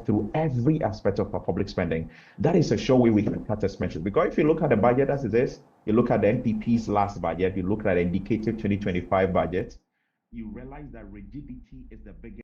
drive through every aspect of our public spending. That is a sure way we can cut expenses. Because if you look at the budget as it is, you look at the NPP's last budget, you look at the indicative 2025 budget, you realize that rigidity is the biggest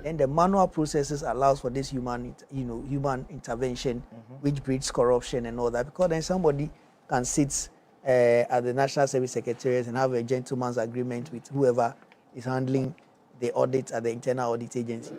Then the manual processes allows for this human intervention, which breeds corruption and all that. Because then somebody can sit at the National Service Secretariat and have a gentleman's agreement with whoever is handling the audit at the internal audit agency.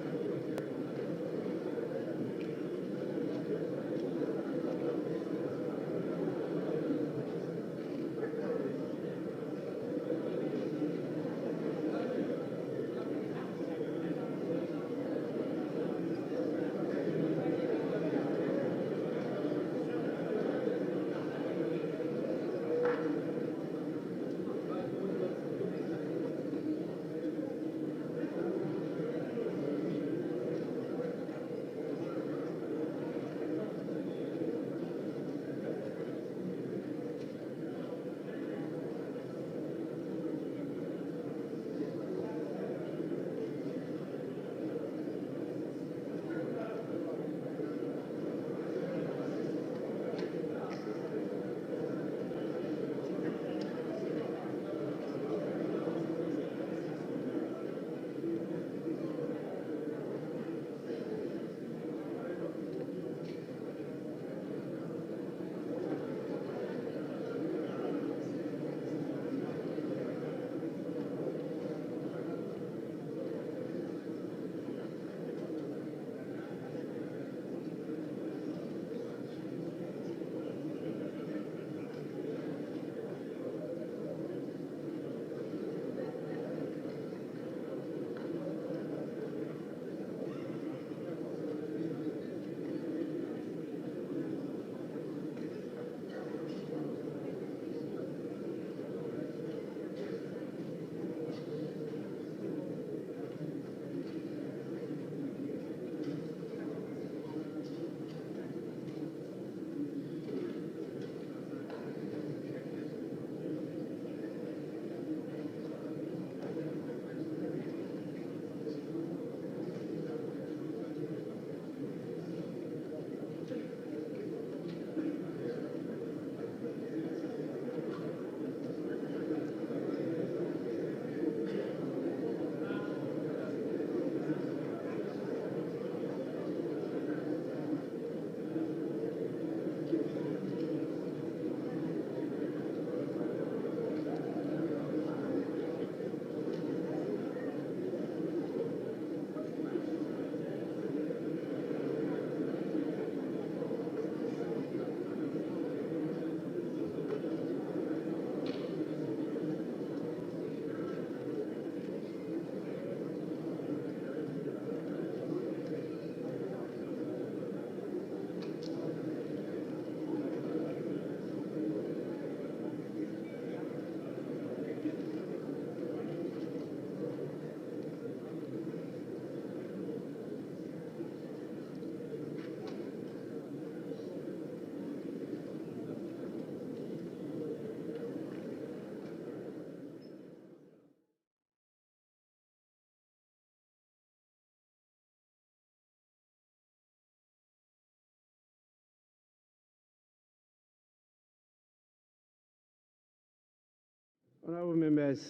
Honorable members,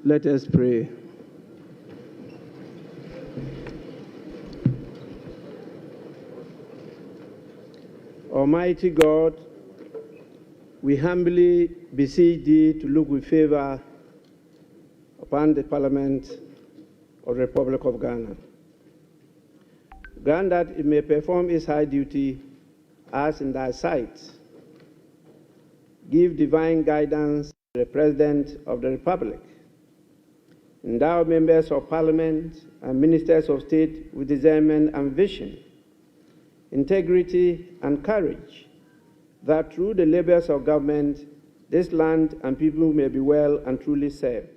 let us pray. Almighty God, we humbly beseech thee to look with favor upon the Parliament of the Republic of Ghana. Grant that it may perform its high duty as in thy sight. Give divine guidance to the President of the Republic. Endow members of Parliament and ministers of state with discernment and vision, integrity and courage, that through the labors of government, this land and people may be well and truly served,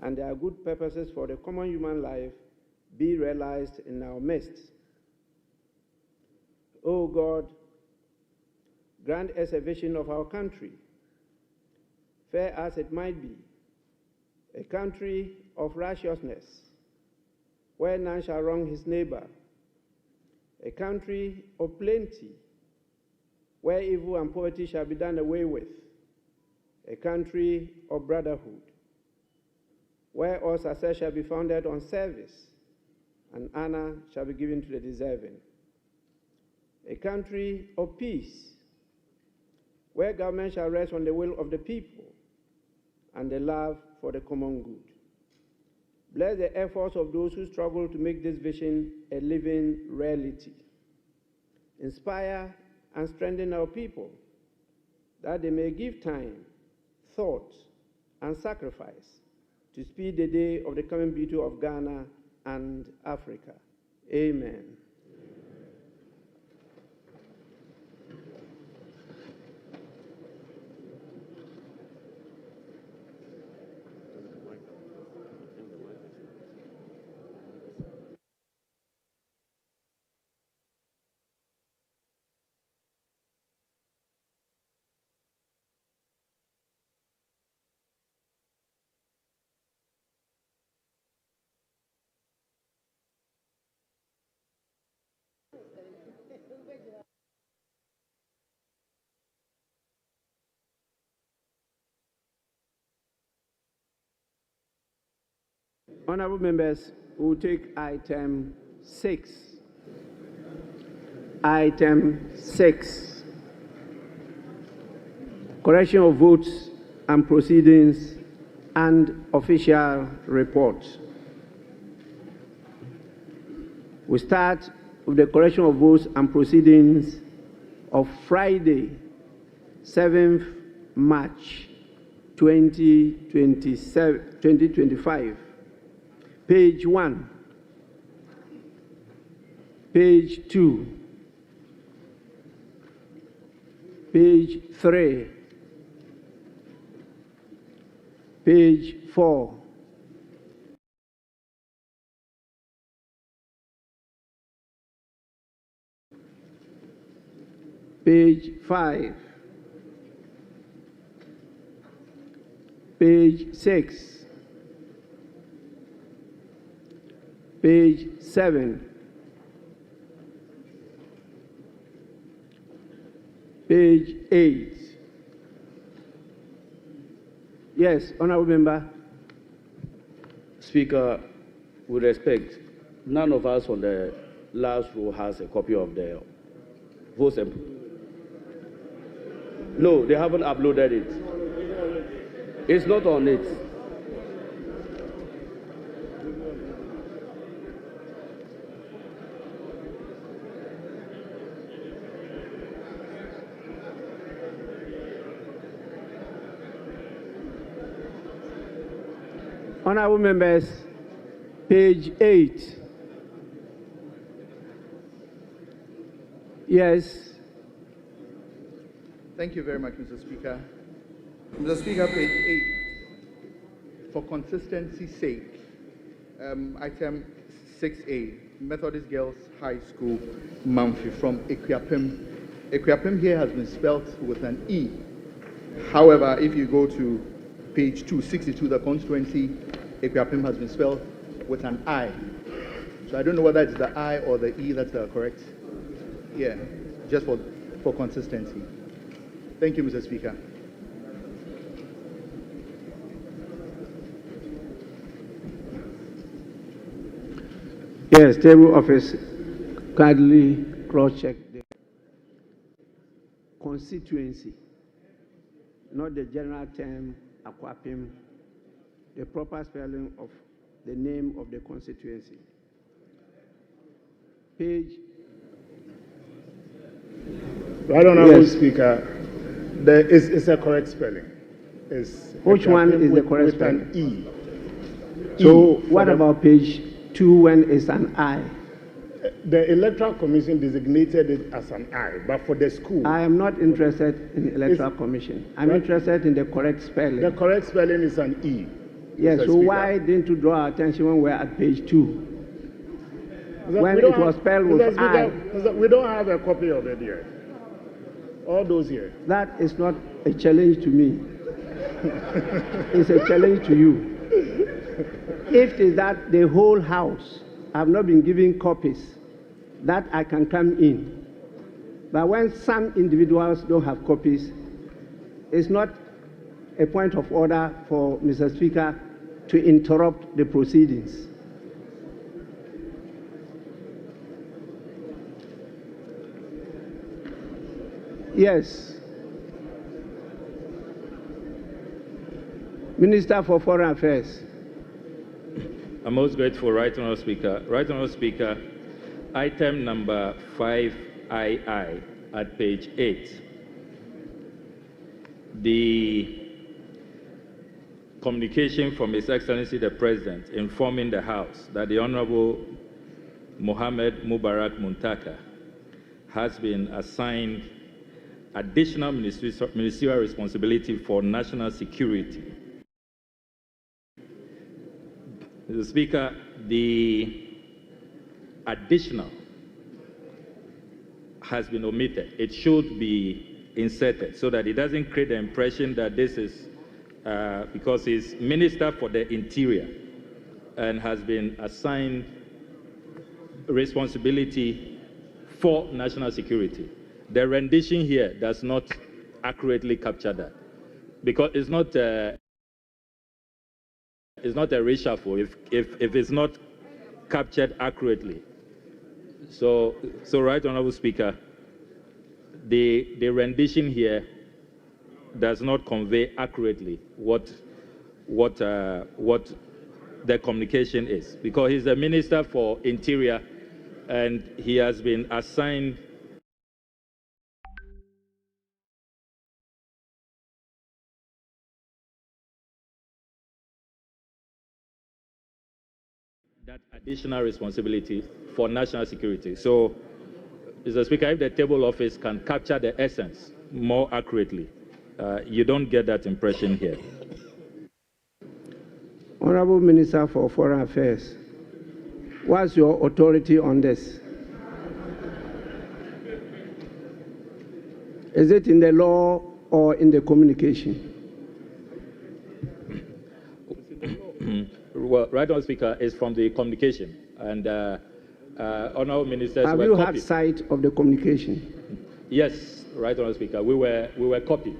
and their good purposes for the common human life be realized in our midst. O God, grant us a vision of our country, fair as it might be, a country of righteousness, where none shall wrong his neighbor, a country of plenty, where evil and poverty shall be done away with, a country of brotherhood, where all success shall be founded on service and honor shall be given to the deserving. A country of peace, where government shall rest on the will of the people and the love for the common good. Bless the efforts of those who struggle to make this vision a living reality. Inspire and strengthen our people, that they may give time, thought, and sacrifice to speed the day of the coming beauty of Ghana and Africa. Amen. Honorable members, we will take item 6. Item 6. Correction of votes and proceedings and official reports. We start with the correction of votes and proceedings of Friday, 7th March 2025. Page 1, page 2, page 3, page 4, page 5, page 6, page 7, page 8. Yes, honorable member. Speaker, with respect, none of us on the last row has a copy of the vote sample. No, they haven't uploaded it. It's not on it. Honorable members, page 8. Yes. Thank you very much, Mr. Speaker. Mr. Speaker, page 8. For consistency's sake, item 6A, Methodist Girls High School, Mamfi, from Equiapem. Equiapem here has been spelled with an E. However, if you go to page 262, the constituency, Equiapem has been spelled with an I. So I don't know whether it's the I or the E that's correct. Yeah, just for consistency. Thank you, Mr. Speaker. Yes, table office kindly cross-check the constituency, not the general term Aquapim, the proper spelling of the name of the constituency. Page. Right, Honorable Speaker, it's a correct spelling. Which one is the correct spelling? With an E. So what about page 2 when it's an I? The Electoral Commission designated it as an I, but for the school. I am not interested in the Electoral Commission. I'm interested in the correct spelling. The correct spelling is an E. Yes, so why didn't you draw our attention when we're at page 2? When it was spelled with I. We don't have a copy of it yet. All those here. That is not a challenge to me. It's a challenge to you. If it is that the whole house have not been given copies, that I can come in. But when some individuals don't have copies, it's not a point of order for Mr. Speaker to interrupt the proceedings. Yes. Minister for Foreign Affairs. I'm most grateful, Right Honourable Speaker. Right Honourable Speaker, item number 5II at page 8. The communication from His Excellency the President informing the House that the Honourable Mohammed Mubarak Muntaka has been assigned additional ministerial responsibility for national security. Mr. Speaker, the additional has been omitted. It should be inserted so that it doesn't create the impression that this is because he's Minister for the Interior and has been assigned responsibility for national security. The rendition here does not accurately capture that because it's not a reshuffle if it's not captured accurately. So Right Honourable Speaker, the rendition here does not convey accurately what the communication is, because he's the Minister for Interior and he has been assigned that additional responsibility for national security. So, Mr. Speaker, if the table office can capture the essence more accurately, you don't get that impression here. Honorable Minister for Foreign Affairs, what's your authority on this? Is it in the law or in the communication? Well, Right Honourable Speaker, is from the communication, and Honourable Ministers have were you copied. had sight of the communication? Yes, Right Honourable Speaker, we were copied.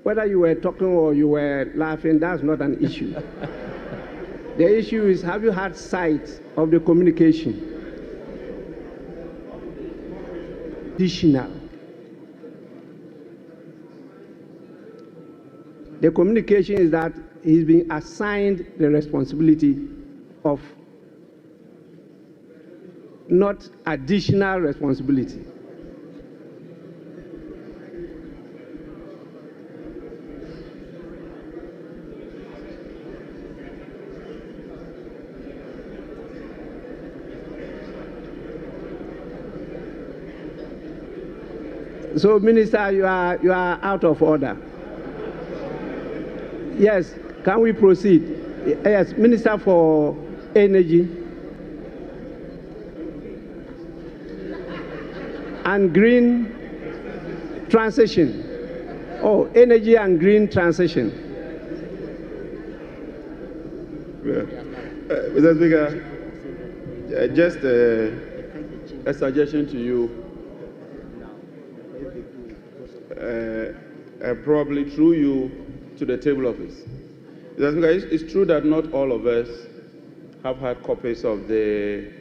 Whether you were talking or you were laughing, that's not an issue. The issue is, have you had sight of the communication? Additional. The communication is that he's been assigned the responsibility of not additional responsibility. So, Minister, you are out of order. Yes, can we proceed? Yes, Minister for Energy and Green Transition. Oh, Energy and Green Transition. Mr. Speaker, just a suggestion to you. Probably through you to the table office. Mr. Speaker, it's true that not all of us have had copies of the,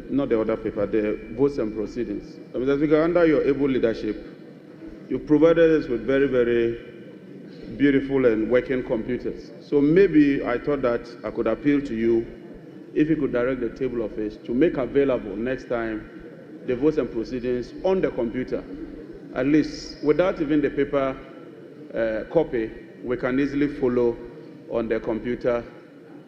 not the order paper, the votes and proceedings. Mr. Speaker, under your able leadership, you provided us with very, very beautiful and working computers. So maybe I thought that I could appeal to you if you could direct the table office to make available next time the votes and proceedings on the computer. At least without even the paper copy, we can easily follow on the computer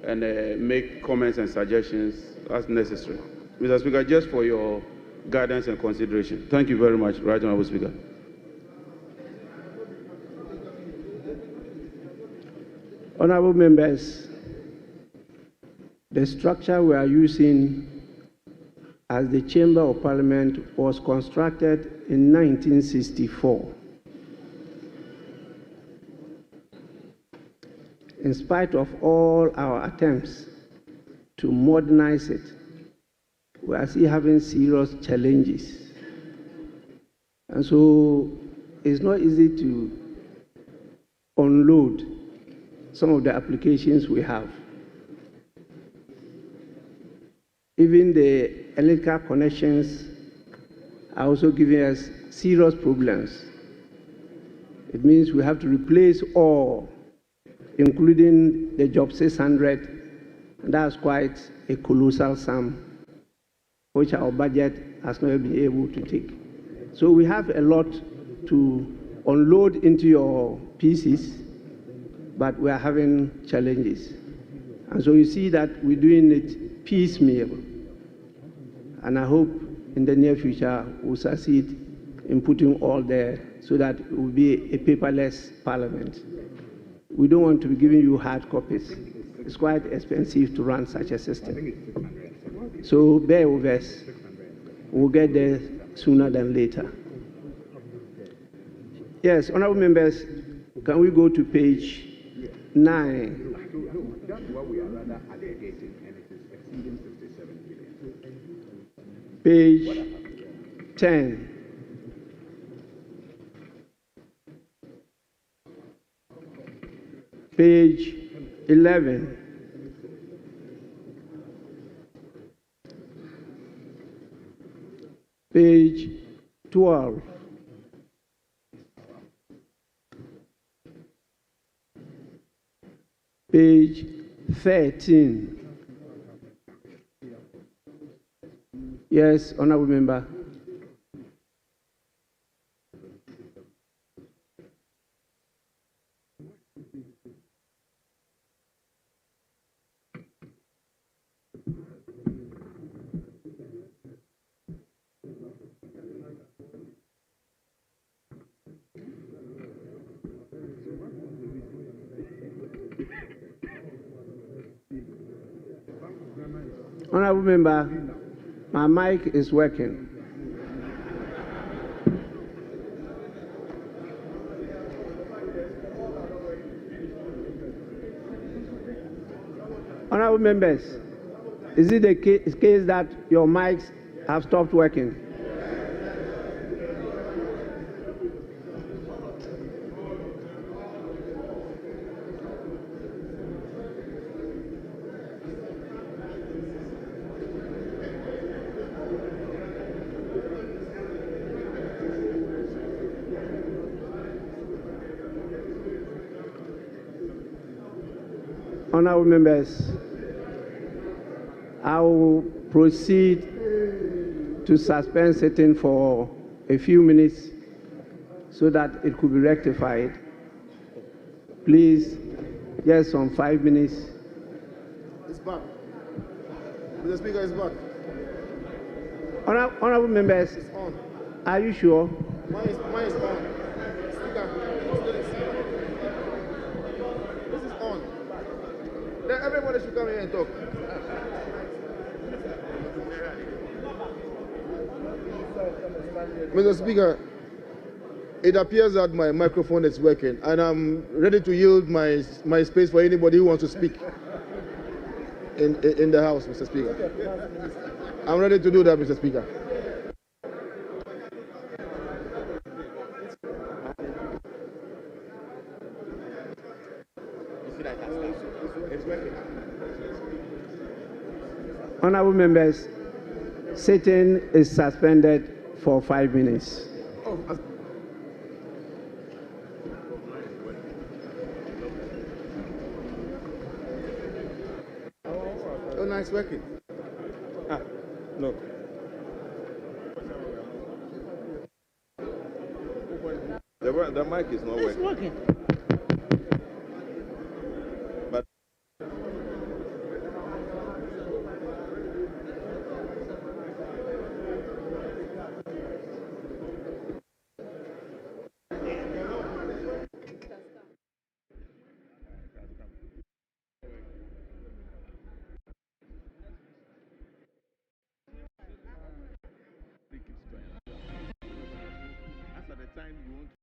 and make comments and suggestions as necessary. Mr. Speaker, just for your guidance and consideration. Thank you very much, Right Honourable Speaker. Honourable members, the structure we are using as the Chamber of Parliament was constructed in 1964. In spite of all our attempts to modernize it, we are still having serious challenges. And so it's not easy to unload some of the applications we have. Even the electrical connections are also giving us serious problems. It means we have to replace all, including the Job 600, and that's quite a colossal sum, which our budget has not been able to take. So we have a lot to unload into your pieces, but we are having challenges. And so you see that we're doing it piecemeal. And I hope in the near future we'll succeed in putting all there so that it will be a paperless parliament. We don't want to be giving you hard copies. It's quite expensive to run such a system. So bear with us. We'll get there sooner than later. Yes, honorable members, can we go to page 9? Page 10. Page 11. Page 12. Page 13. Yes, honorable member. Honorable member, my mic is working. Honorable members, is it the case that your mics have stopped working? Honorable members, I will proceed to suspend sitting for a few minutes so that it could be rectified. Please, just on 5 minutes. It's back. Mr. Speaker, it's back. Honorable members, It's on. are you sure? Mine is on. Speaker, this is on. Then everybody should come here and talk. Mr. Speaker, it appears that my microphone is working, and I'm ready to yield my space for anybody who wants to speak in the House, Mr. Speaker. I'm ready to do that, Mr. Speaker. Honorable members, sitting is suspended for 5 minutes. Oh, nice working. No. The mic is not working. It's working. But after the time you want to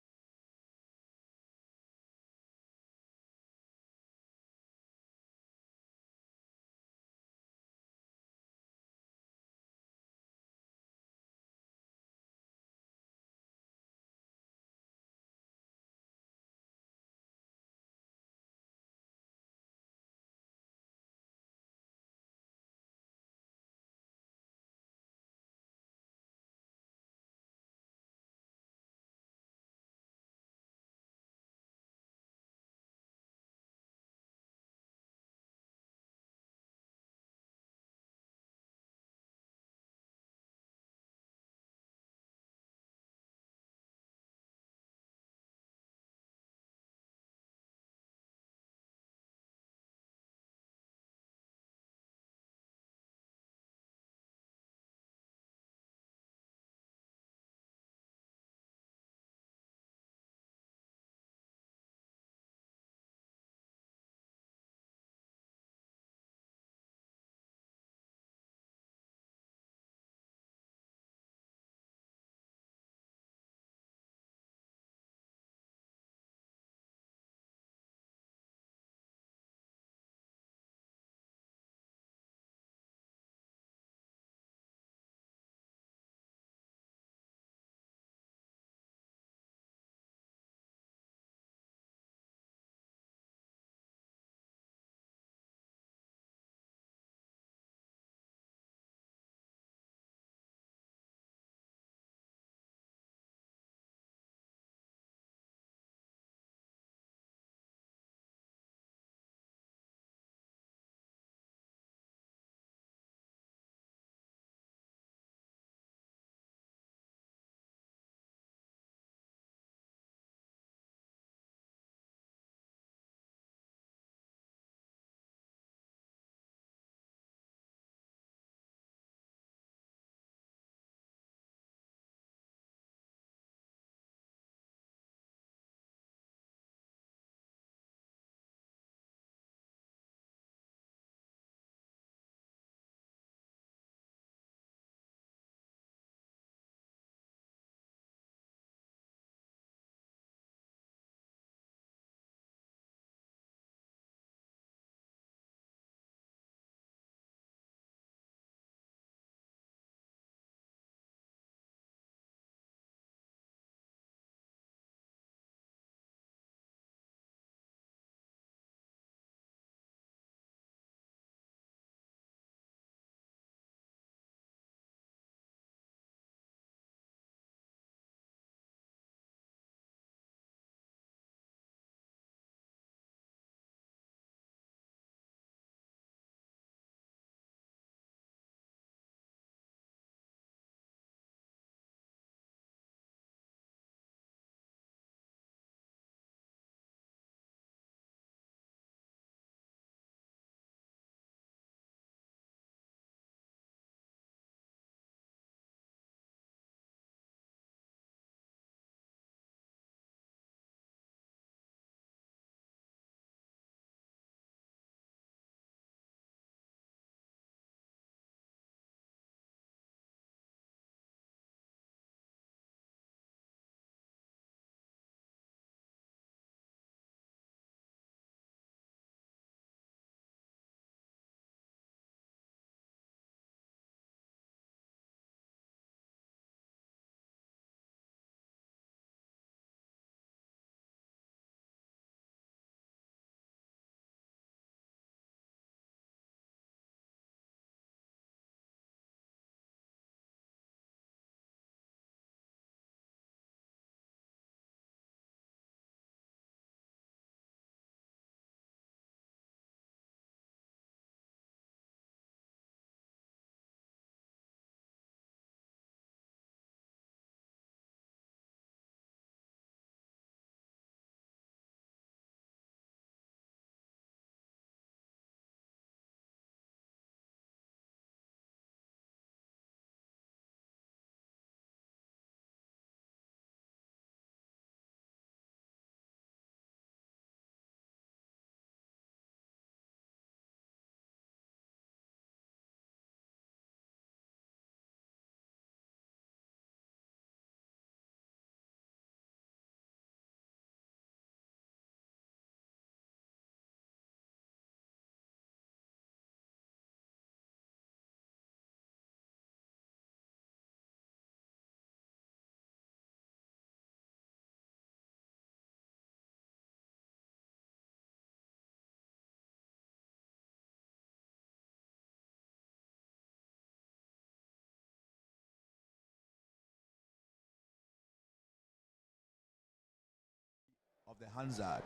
the Hansard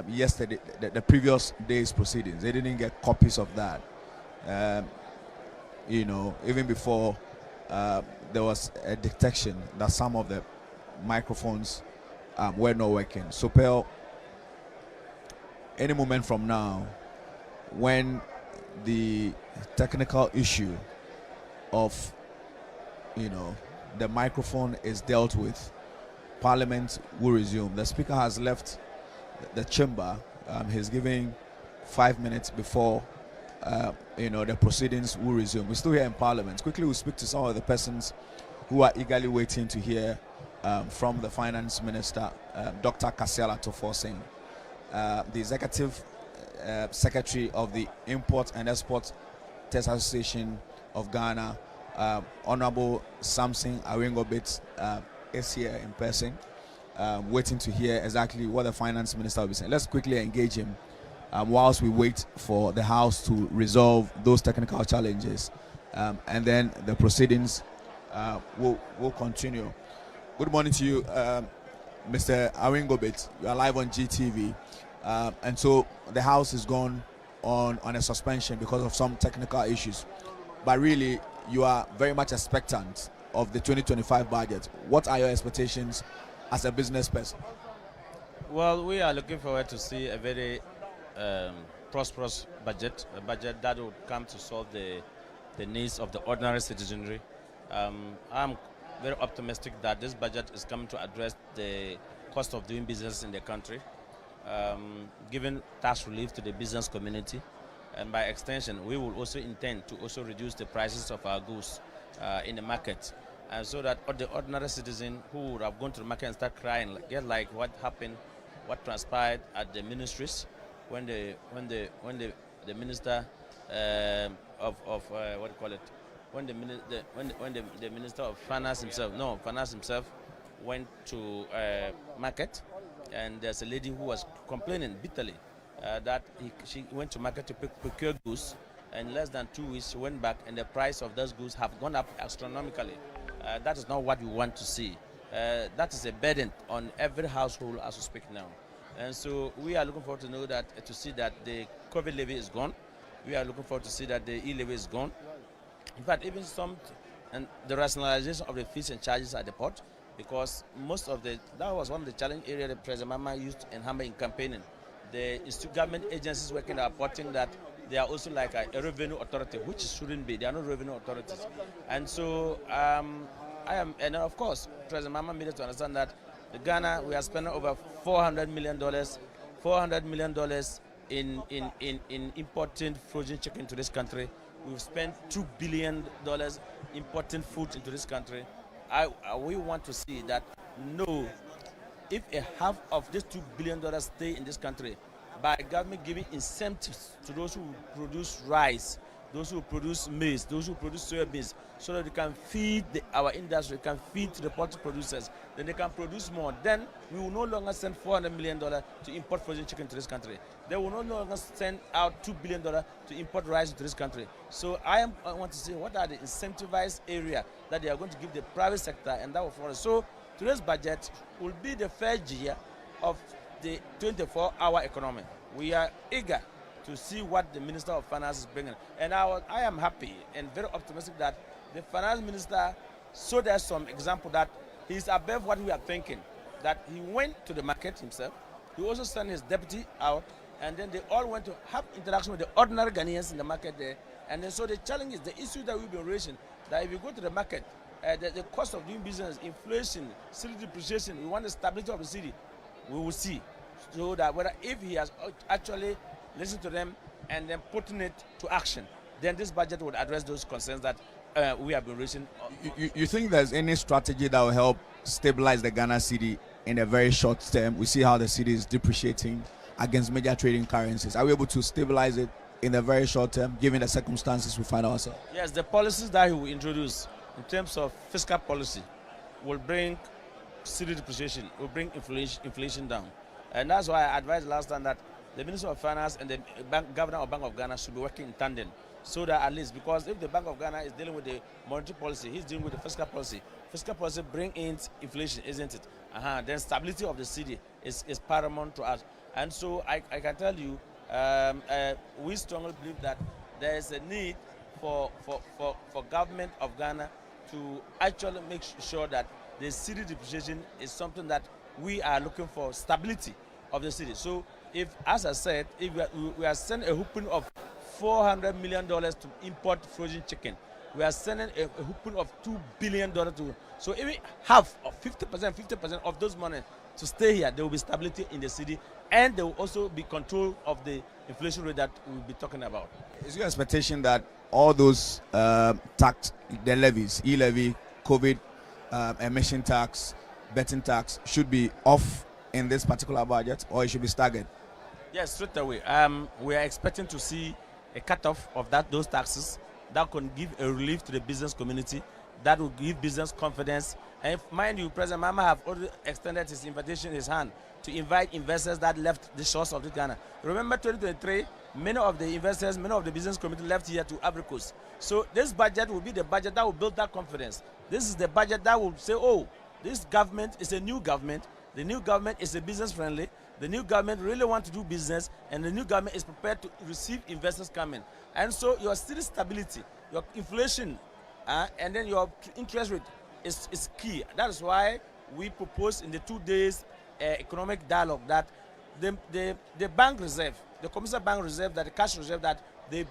yesterday, the previous day's proceedings. They didn't get copies of that. Even before there was a detection that some of the microphones were not working. So, Pearl, any moment from now, when the technical issue of the microphone is dealt with, Parliament will resume. The Speaker has left the chamber. He's giving 5 minutes before the proceedings will resume. We're still here in Parliament. Quickly, we'll speak to some of the persons who are eagerly waiting to hear from the Finance Minister, Dr. Cassiel Ato Forson, the Executive Secretary of the Import and Export Test Association of Ghana, Honorable Samson Awingobit, is here in person, waiting to hear exactly what the Finance Minister will be saying. Let's quickly engage him whilst we wait for the House to resolve those technical challenges, and then the proceedings will continue. Good morning to you, Mr. Awingobit. You are live on GTV, and so the House is gone on a suspension because of some technical issues, but really you are very much expectant of the 2025 budget. What are your expectations as a business person? Well, we are looking forward to see a very prosperous budget, a budget that would come to solve the needs of the ordinary citizenry. I'm very optimistic that this budget is coming to address the cost of doing business in the country, giving tax relief to the business community, and by extension, we will also intend to also reduce the prices of our goods in the market, and so that the ordinary citizen who would have gone to the market and start crying, like what happened, what transpired at the ministries when the minister of what do you call it, when the minister of finance himself went to market, and there's a lady who was complaining bitterly that she went to market to procure goods. In less than 2 weeks, she went back, and the price of those goods have gone up astronomically. That is not what we want to see. That is a burden on every household as we speak now. And so we are looking forward to see that the COVID levy is gone. We are looking forward to see that the E-Levy is gone. In fact, even and the rationalization of the fees and charges at the port, because that was one of the challenge areas that President Mahama used and hammer in campaigning. The government agencies working are reporting that they are also like a revenue authority, which shouldn't be. They are not revenue authorities. And so and of course, President Mahama made us to understand that the Ghana, we are spending over $400 million in importing frozen chicken to this country. We've spent $2 billion importing food into this country. We want to see that if a half of this $2 billion stay in this country, by government giving incentives to those who produce rice, those who produce maize, those who produce soybeans, so that they can feed our industry, can feed the poultry producers, then they can produce more. Then we will no longer send $400 million to import frozen chicken to this country. They will no longer send out $2 billion to import rice to this country. So I want to see what are the incentivized area that they are going to give the private sector, and that will follow. So today's budget will be the first year of the 24-hour economy. We are eager to see what the Minister of Finance is bringing. And I am happy and very optimistic that the Finance Minister showed us some example that he's above what we are thinking, that he went to the market himself. He also sent his deputy out, and then they all went to have interaction with the ordinary Ghanaians in the market there. And then so the challenge is the issue that we've been raising, that if you go to the market, the cost of doing business, inflation, city depreciation, we want the stability of the city, we will see. So that if he has actually listened to them and then putting it to action, then this budget would address those concerns that we have been raising. You think there's any strategy that will help stabilize the Ghana cedi in a very short term? We see how the cedi is depreciating against major trading currencies. Are we able to stabilize it in the very short term, given the circumstances we find ourselves? Yes, the policies that he will introduce in terms of fiscal policy will bring cedi depreciation, will bring inflation down. And that's why I advised last time that the Minister of Finance and the Governor of Bank of Ghana should be working in tandem so that at least, because if the Bank of Ghana is dealing with the monetary policy, he's dealing with the fiscal policy. Fiscal policy bring in inflation, isn't it? Then stability of the city is paramount to us. And so I can tell you, we strongly believe that there is a need for government of Ghana to actually make sure that the city depreciation is something that we are looking for, stability of the city. So if, as I said, if we are sending a hooping of $400 million to import frozen chicken, we are sending a hooping of $2 billion to, so if we half of 50% of those money to stay here, there will be stability in the city, and there will also be control of the inflation rate that we'll be talking about. Is your expectation that all those tax, the levies, E-Levy, COVID, emission tax, betting tax, should be off in this particular budget, or it should be staggered? Yes, straight away. We are expecting to see a cutoff of those taxes that can give a relief to the business community, that will give business confidence. And if, mind you, President Mahama have already extended his invitation, his hand, to invite investors that left the shores of Ghana. Remember 2023, many of the investors, many of the business community left here to Ivory Coast. So this budget will be the budget that will build that confidence. This is the budget that will say, oh, this government is a new government. The new government is a business friendly. The new government really wants to do business, and the new government is prepared to receive investors coming. And so your city stability, your inflation, and then your interest rate is key. That is why we propose in the 2 days economic dialogue that the bank reserve, the commercial bank reserve, that the cash reserve that they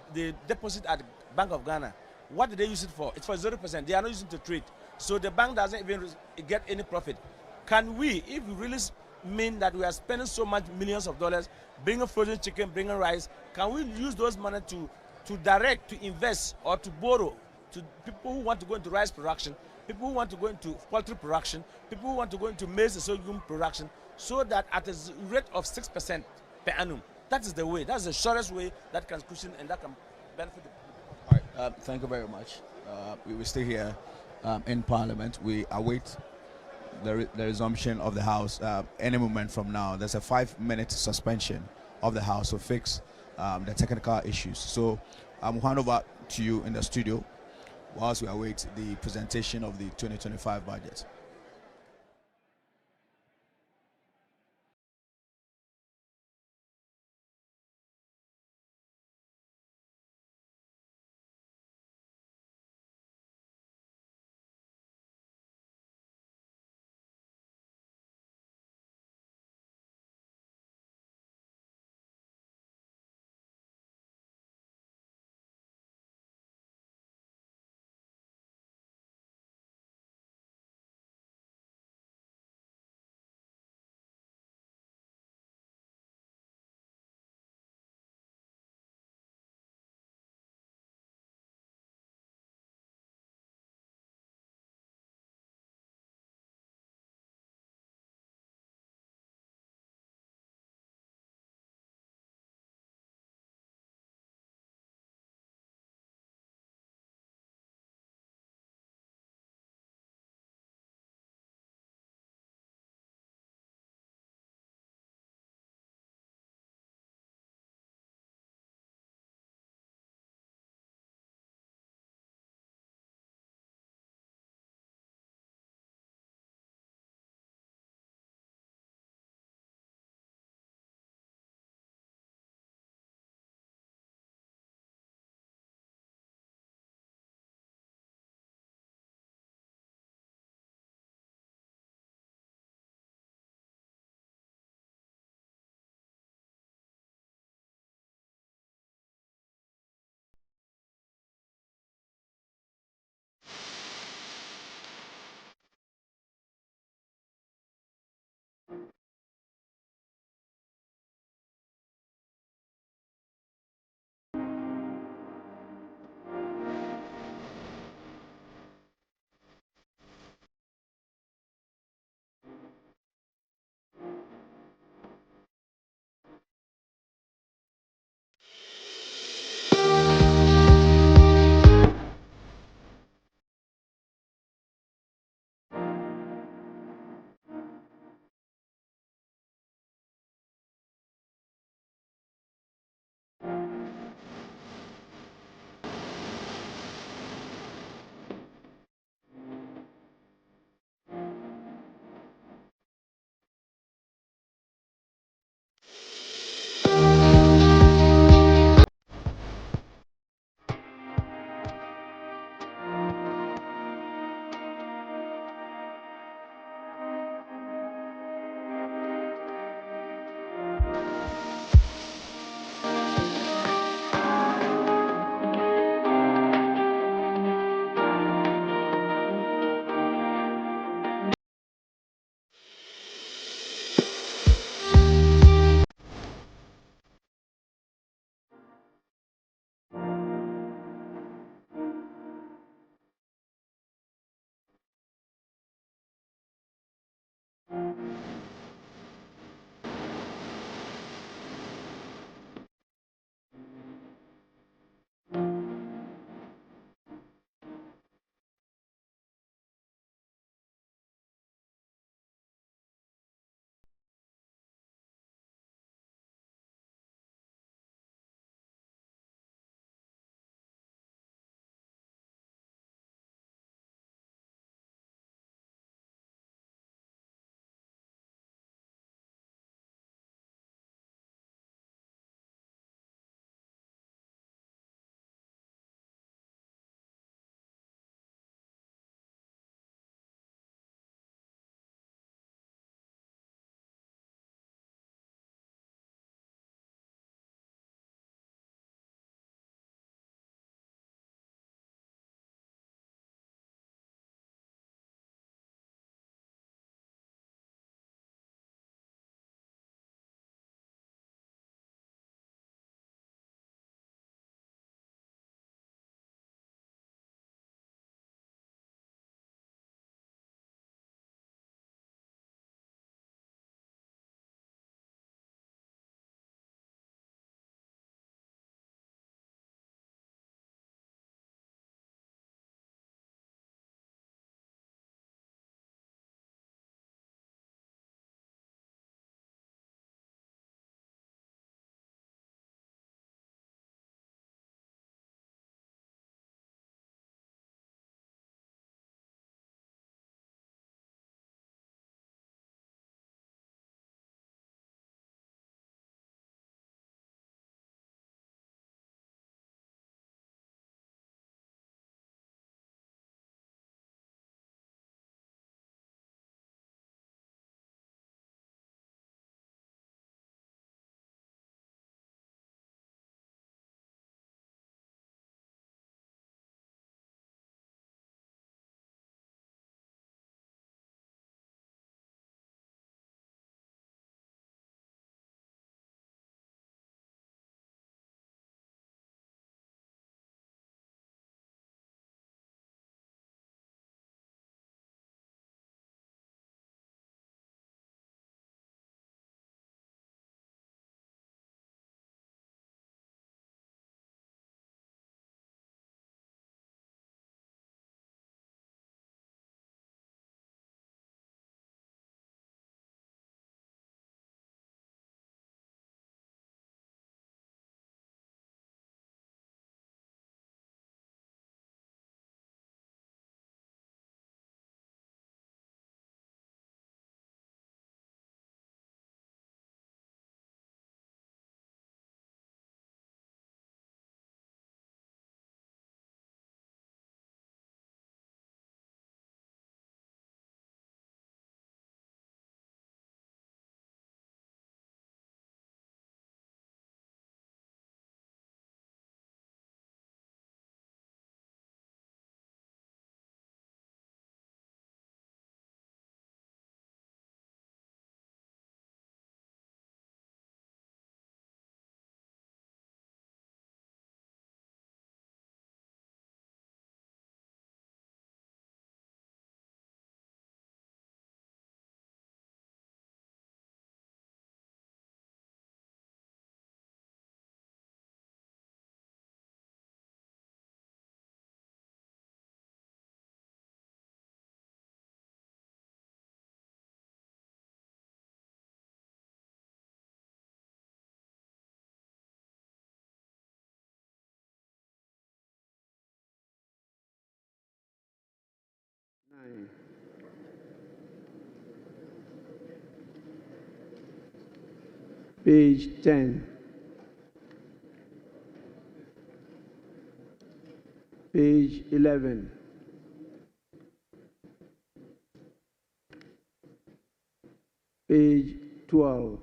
deposit at the Bank of Ghana, what do they use it for? It's for 0%. They are not using it to trade. So the bank doesn't even get any profit. Can we, if we really mean that we are spending so much millions of dollars, bringing frozen chicken, bringing rice, can we use those money to direct, to invest, or to borrow to people who want to go into rice production, people who want to go into poultry production, people who want to go into maize and sorghum production, so that at a rate of 6% per annum, that is the way, that's the shortest way that can cushion and that can benefit the people. All right, thank you very much. We will stay here in Parliament. We await the resumption of the House any moment from now. There's a 5-minute suspension of the House to fix the technical issues. So I'm hand over to you in the studio whilst we await the presentation of the 2025 budget. 9. Page 10. Page 11. Page 12.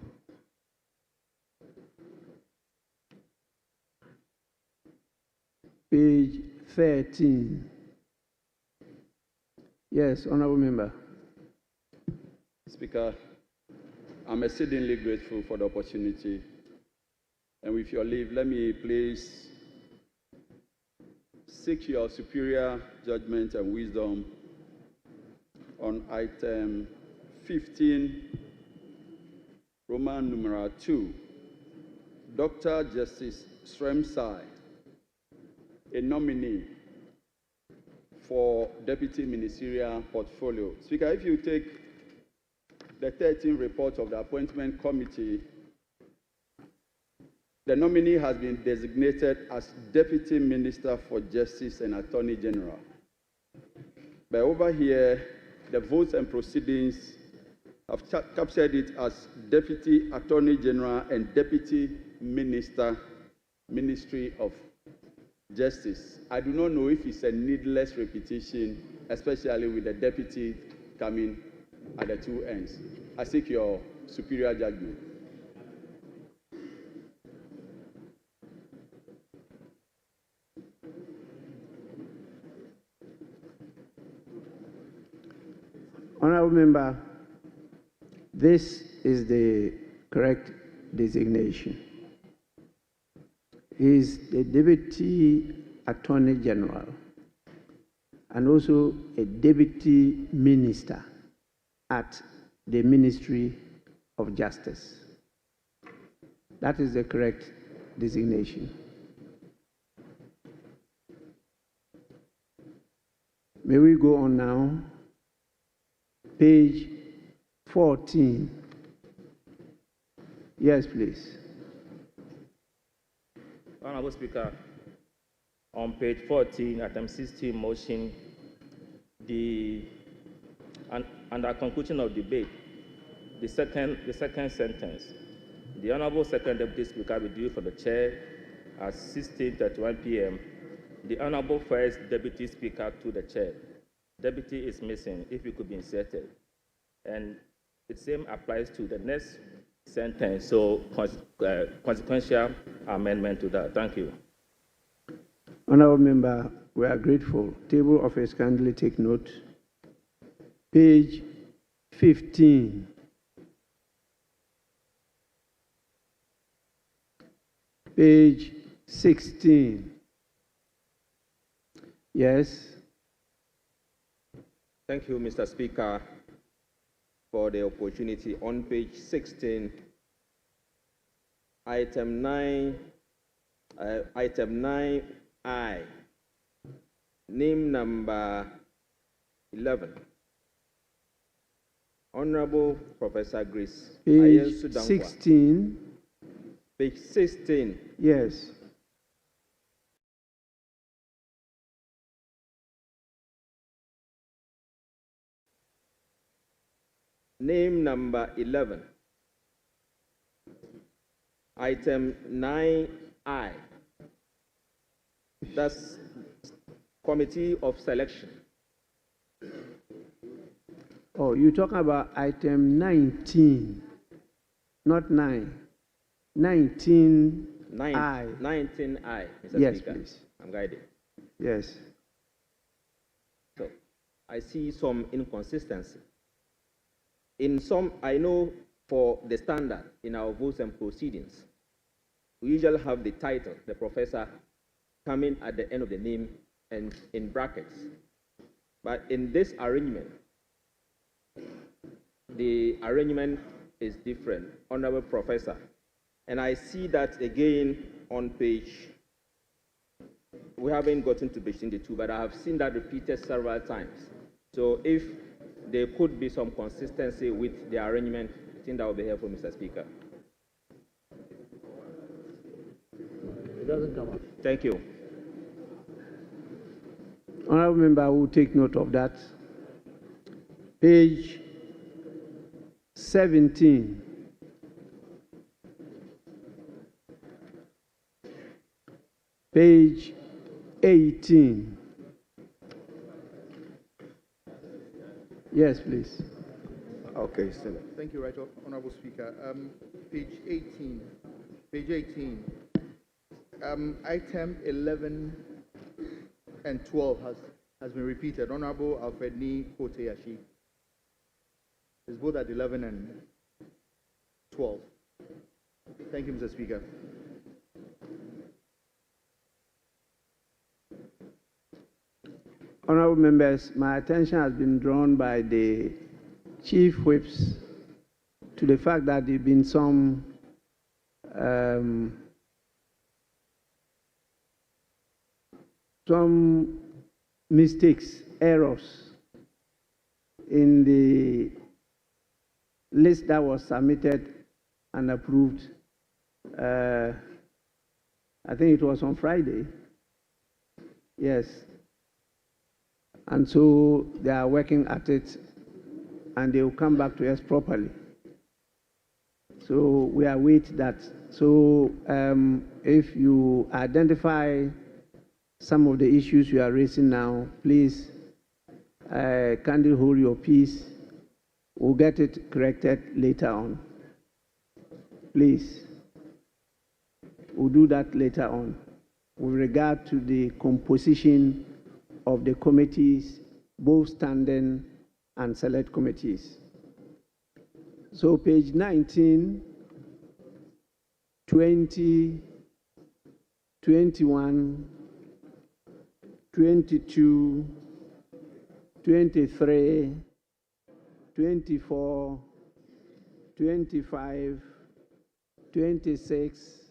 Page 13. Yes, Honorable Member. Speaker, I'm exceedingly grateful for the opportunity. And with your leave, let me please seek your superior judgment and wisdom on item 15, Roman numeral 2, Dr. Justice Sremsai, a nominee for Deputy Ministerial Portfolio. Speaker, if you take the 13 reports of the Appointment Committee, the nominee has been designated as Deputy Minister for Justice and Attorney General. But over here, the votes and proceedings have captured it as Deputy Attorney General and Deputy Minister, Ministry of Justice. I do not know if it's a needless repetition, especially with the deputy coming at the two ends. I seek your superior judgment. Honorable Member, this is the correct designation. He is the Deputy Attorney General and also a Deputy Minister at the Ministry of Justice. That is the correct designation. May we go on now? Page 14. Yes, please. Honorable Speaker, on page 14, item 16 motion, under conclusion of debate, the second sentence, the Honorable Second Deputy Speaker will due for the chair at 16:31 p.m. The Honorable First Deputy Speaker to the chair. Deputy is missing, if it could be inserted. And the same applies to the next sentence, so consequential amendment to that. Thank you. Honorable Member, we are grateful. Table office, kindly take note. Page 15. Page 16. Yes. Thank you, Mr. Speaker, for the opportunity. On page 16, item 9I, name number 11. Honorable Professor Grace. Page 16. Page 16. Yes. Name number 11. Item 9I. That's Committee of Selection. Oh, you're talking about item 19, not 9. 19I. 19I, Mr. Yes, Speaker. please. I'm guided. Yes. So, I see some inconsistency. In some, I know for the standard in our votes and proceedings, we usually have the title, the professor, coming at the end of the name and in brackets. But in this arrangement, the arrangement is different. Honorable Professor. And I see that again on page, we haven't gotten to page 22, but I have seen that repeated several times. So if there could be some consistency with the arrangement, I think that would be helpful, Mr. Speaker. It doesn't come up. Thank you. Honorable Member, will take note of that. page 17, page 18. Yes, please. Okay, still. Thank you, Right Honorable Speaker. Page 18. Page 18. Item 11 and 12 has been repeated. Honorable Alfred Ni Koteyashi. It's both at 11 and 12. Thank you, Mr. Speaker. Honorable members, my attention has been drawn by the chief whips to the fact that there have been some mistakes, errors in the list that was submitted and approved. I think it was on Friday. Yes. And so they are working at it, and they will come back to us properly. So we await that. So if you identify some of the issues you are raising now, please kindly hold your peace. We'll get it corrected later on. Please. We'll do that later on. With regard to the composition of the committees, both standing and select committees. So page 19, 20, 21, 22, 23, 24, 25, 26,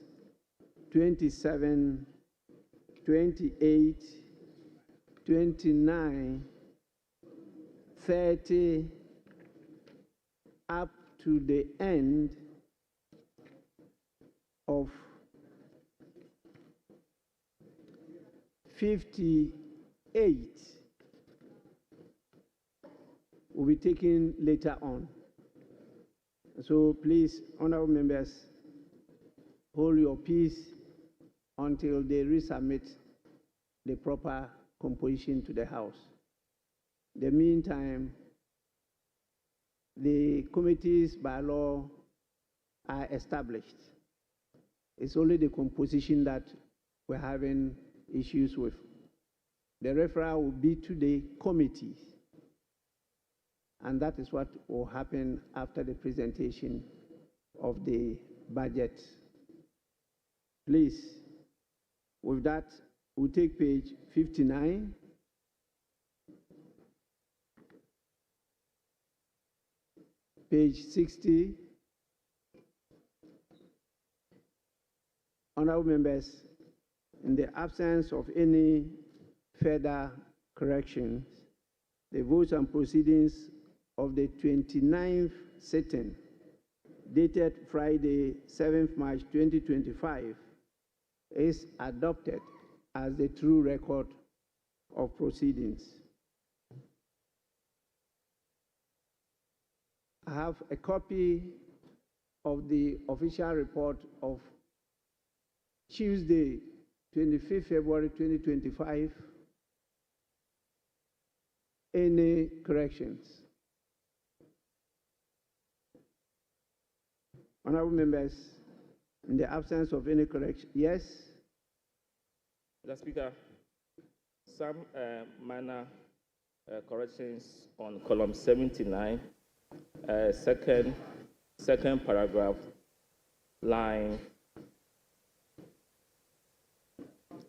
27, 28, 29, 30, up to the end of 58 will be taken later on. So please, honorable members, hold your peace until they resubmit the proper composition to the House. In the meantime, the committees by law are established. It's only the composition that we're having issues with. The referral will be to the committees, and that is what will happen after the presentation of the budget. Please, with that, we'll take page 59. Page 60. Honorable members, in the absence of any further corrections, the votes and proceedings of the 29th sitting, dated Friday, 7th March 2025, is adopted as the true record of proceedings. I have a copy of the official report of Tuesday, 25th February 2025. Any corrections? Honorable members, in the absence of any correction, yes? Mr. Speaker, some minor corrections on column 79, second paragraph, line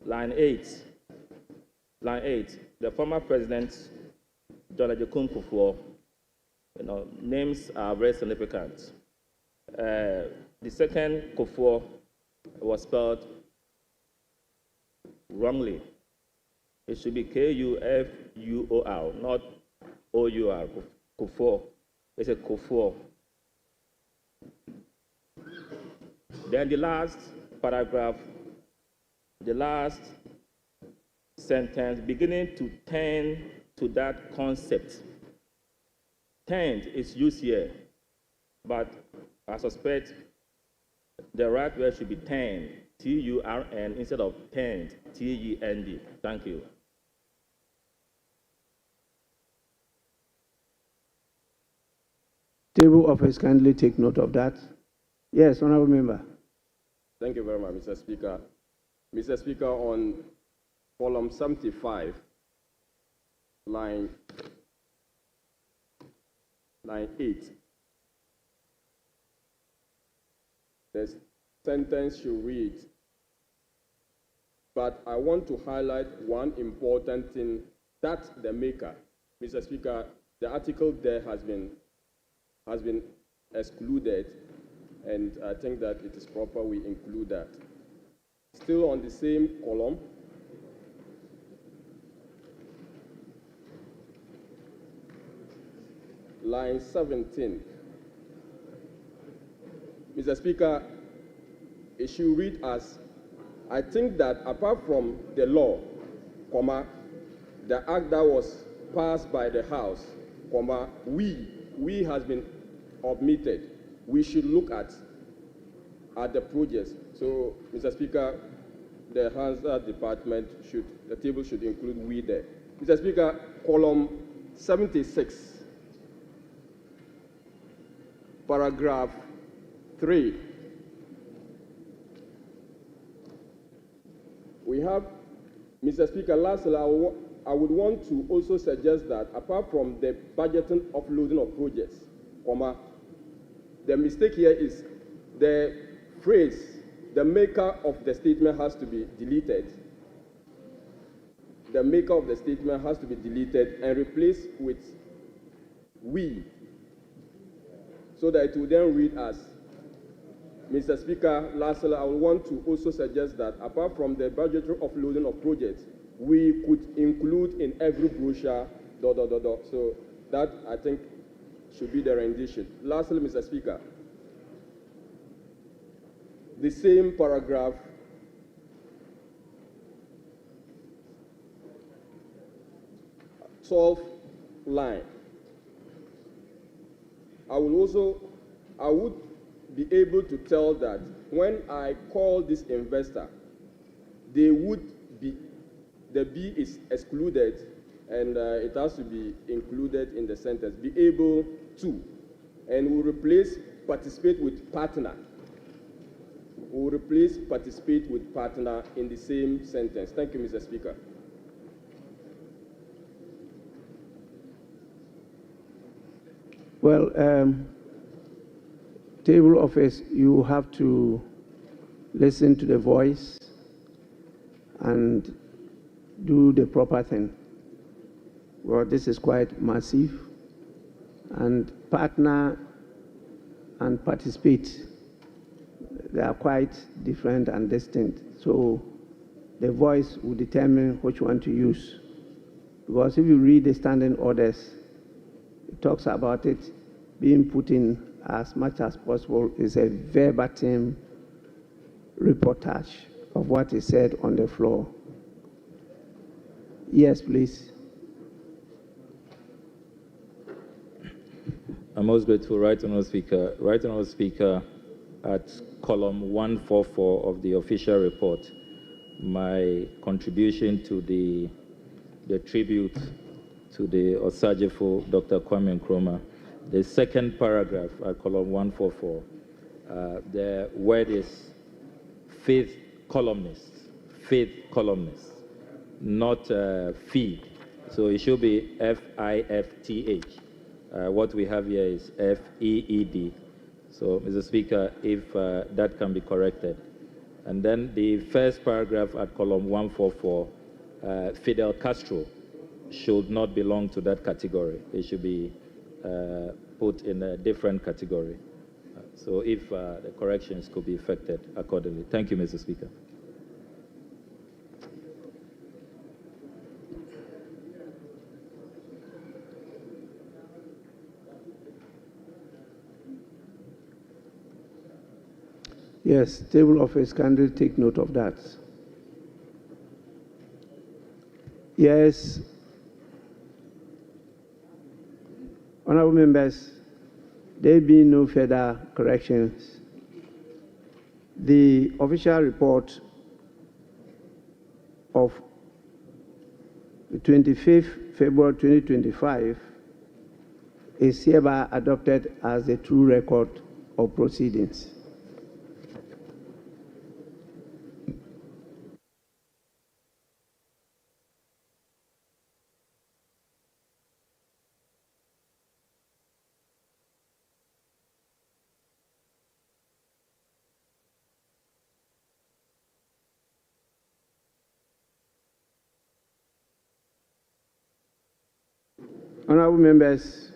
8. Line 8. The former president, John Ajekun Kufuor, names are very significant. The second Kufuor was spelled wrongly. It should be Kufuor, not Our. Kufuor. It's a Kufuor. Then the last paragraph, the last sentence, beginning to turn to that concept tend is used here, but I suspect the right word should be tend, T-U-R-N, instead of tend, T-E-N-D. Thank you. Table office, kindly take note of that. Yes, honorable member. Thank you very much, Mr. Speaker. Mr. Speaker, on column 75, line 8, the sentence should read, but I want to highlight one important thing that the maker, Mr. Speaker, the article there has been excluded, and I think that it is proper we include that. Still on the same column, line 17. Mr. Speaker, it should read as, I think that apart from the law, the act that was passed by the House, we has been omitted. We should look at the projects. So, Mr. Speaker, the Hansard department the table should include we there. Mr. Speaker, column 76, paragraph 3. We have, Mr. Speaker, lastly, I would want to also suggest that apart from the budgeting offloading of projects, the mistake here is the phrase, the maker of the statement has to be deleted. The maker of the statement has to be deleted and replaced with we, so that it will then read as, Mr. Speaker, lastly, I would want to also suggest that apart from the budgetary offloading of projects, we could include in every brochure, ... So that, I think, should be the rendition. Lastly, Mr. Speaker, the same paragraph, line. I would be able to tell that when I call this investor, the B is excluded, and it has to be included in the sentence, be able to, and we'll replace participate with partner. We'll replace participate with partner in the same sentence. Thank you, Mr. Speaker. Well, table office, you have to listen to the voice and do the proper thing. Well, this is quite massive, and partner and participate, they are quite different and distinct. So the voice will determine which one to use. Because if you read the standing orders, it talks about it being put in as much as possible. Is a verbatim reportage of what is said on the floor. Yes, please. I'm most grateful, Right Honourable Speaker. Right Honourable Speaker, at column 144 of the official report, my contribution to the tribute to the Osajefo, Dr. Kwame Nkrumah, the second paragraph at column 144, the word is faith columnists, not feed. So it should be F-I-F-T-H. What we have here is F-E-E-D. So, Mr. Speaker, if that can be corrected. And then the first paragraph at column 144, Fidel Castro should not belong to that category. It should be put in a different category. So if the corrections could be effected accordingly. Thank you, Mr. Speaker. Yes, table office, kindly take note of that. Yes. Honorable members, there being no further corrections, the official report of the 25th February 2025 is hereby adopted as the true record of proceedings. Honorable members,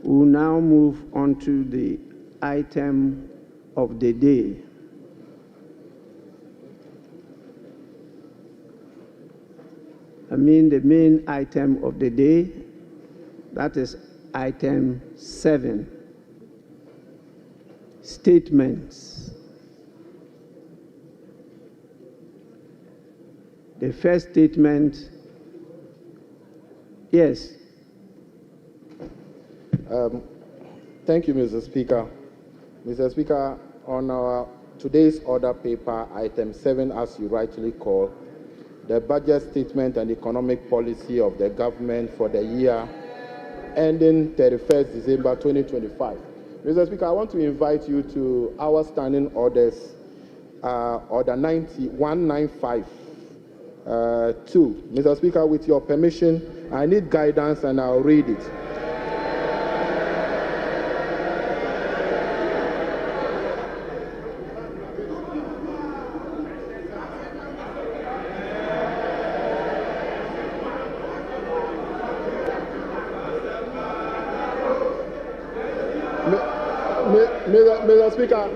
we will now move on to the item of the day. I mean the main item of the day, that is item 7, statements. The first statement. Yes. Thank you, Mr. Speaker. Mr. Speaker, on our today's order paper, item 7, as you rightly call, the budget statement and economic policy of the government for the year ending 31st December 2025. Mr. Speaker, I want to invite you to our standing orders, order 195. 2. Mr. Speaker, with your permission, I need guidance and I'll read it. Mr. Speaker.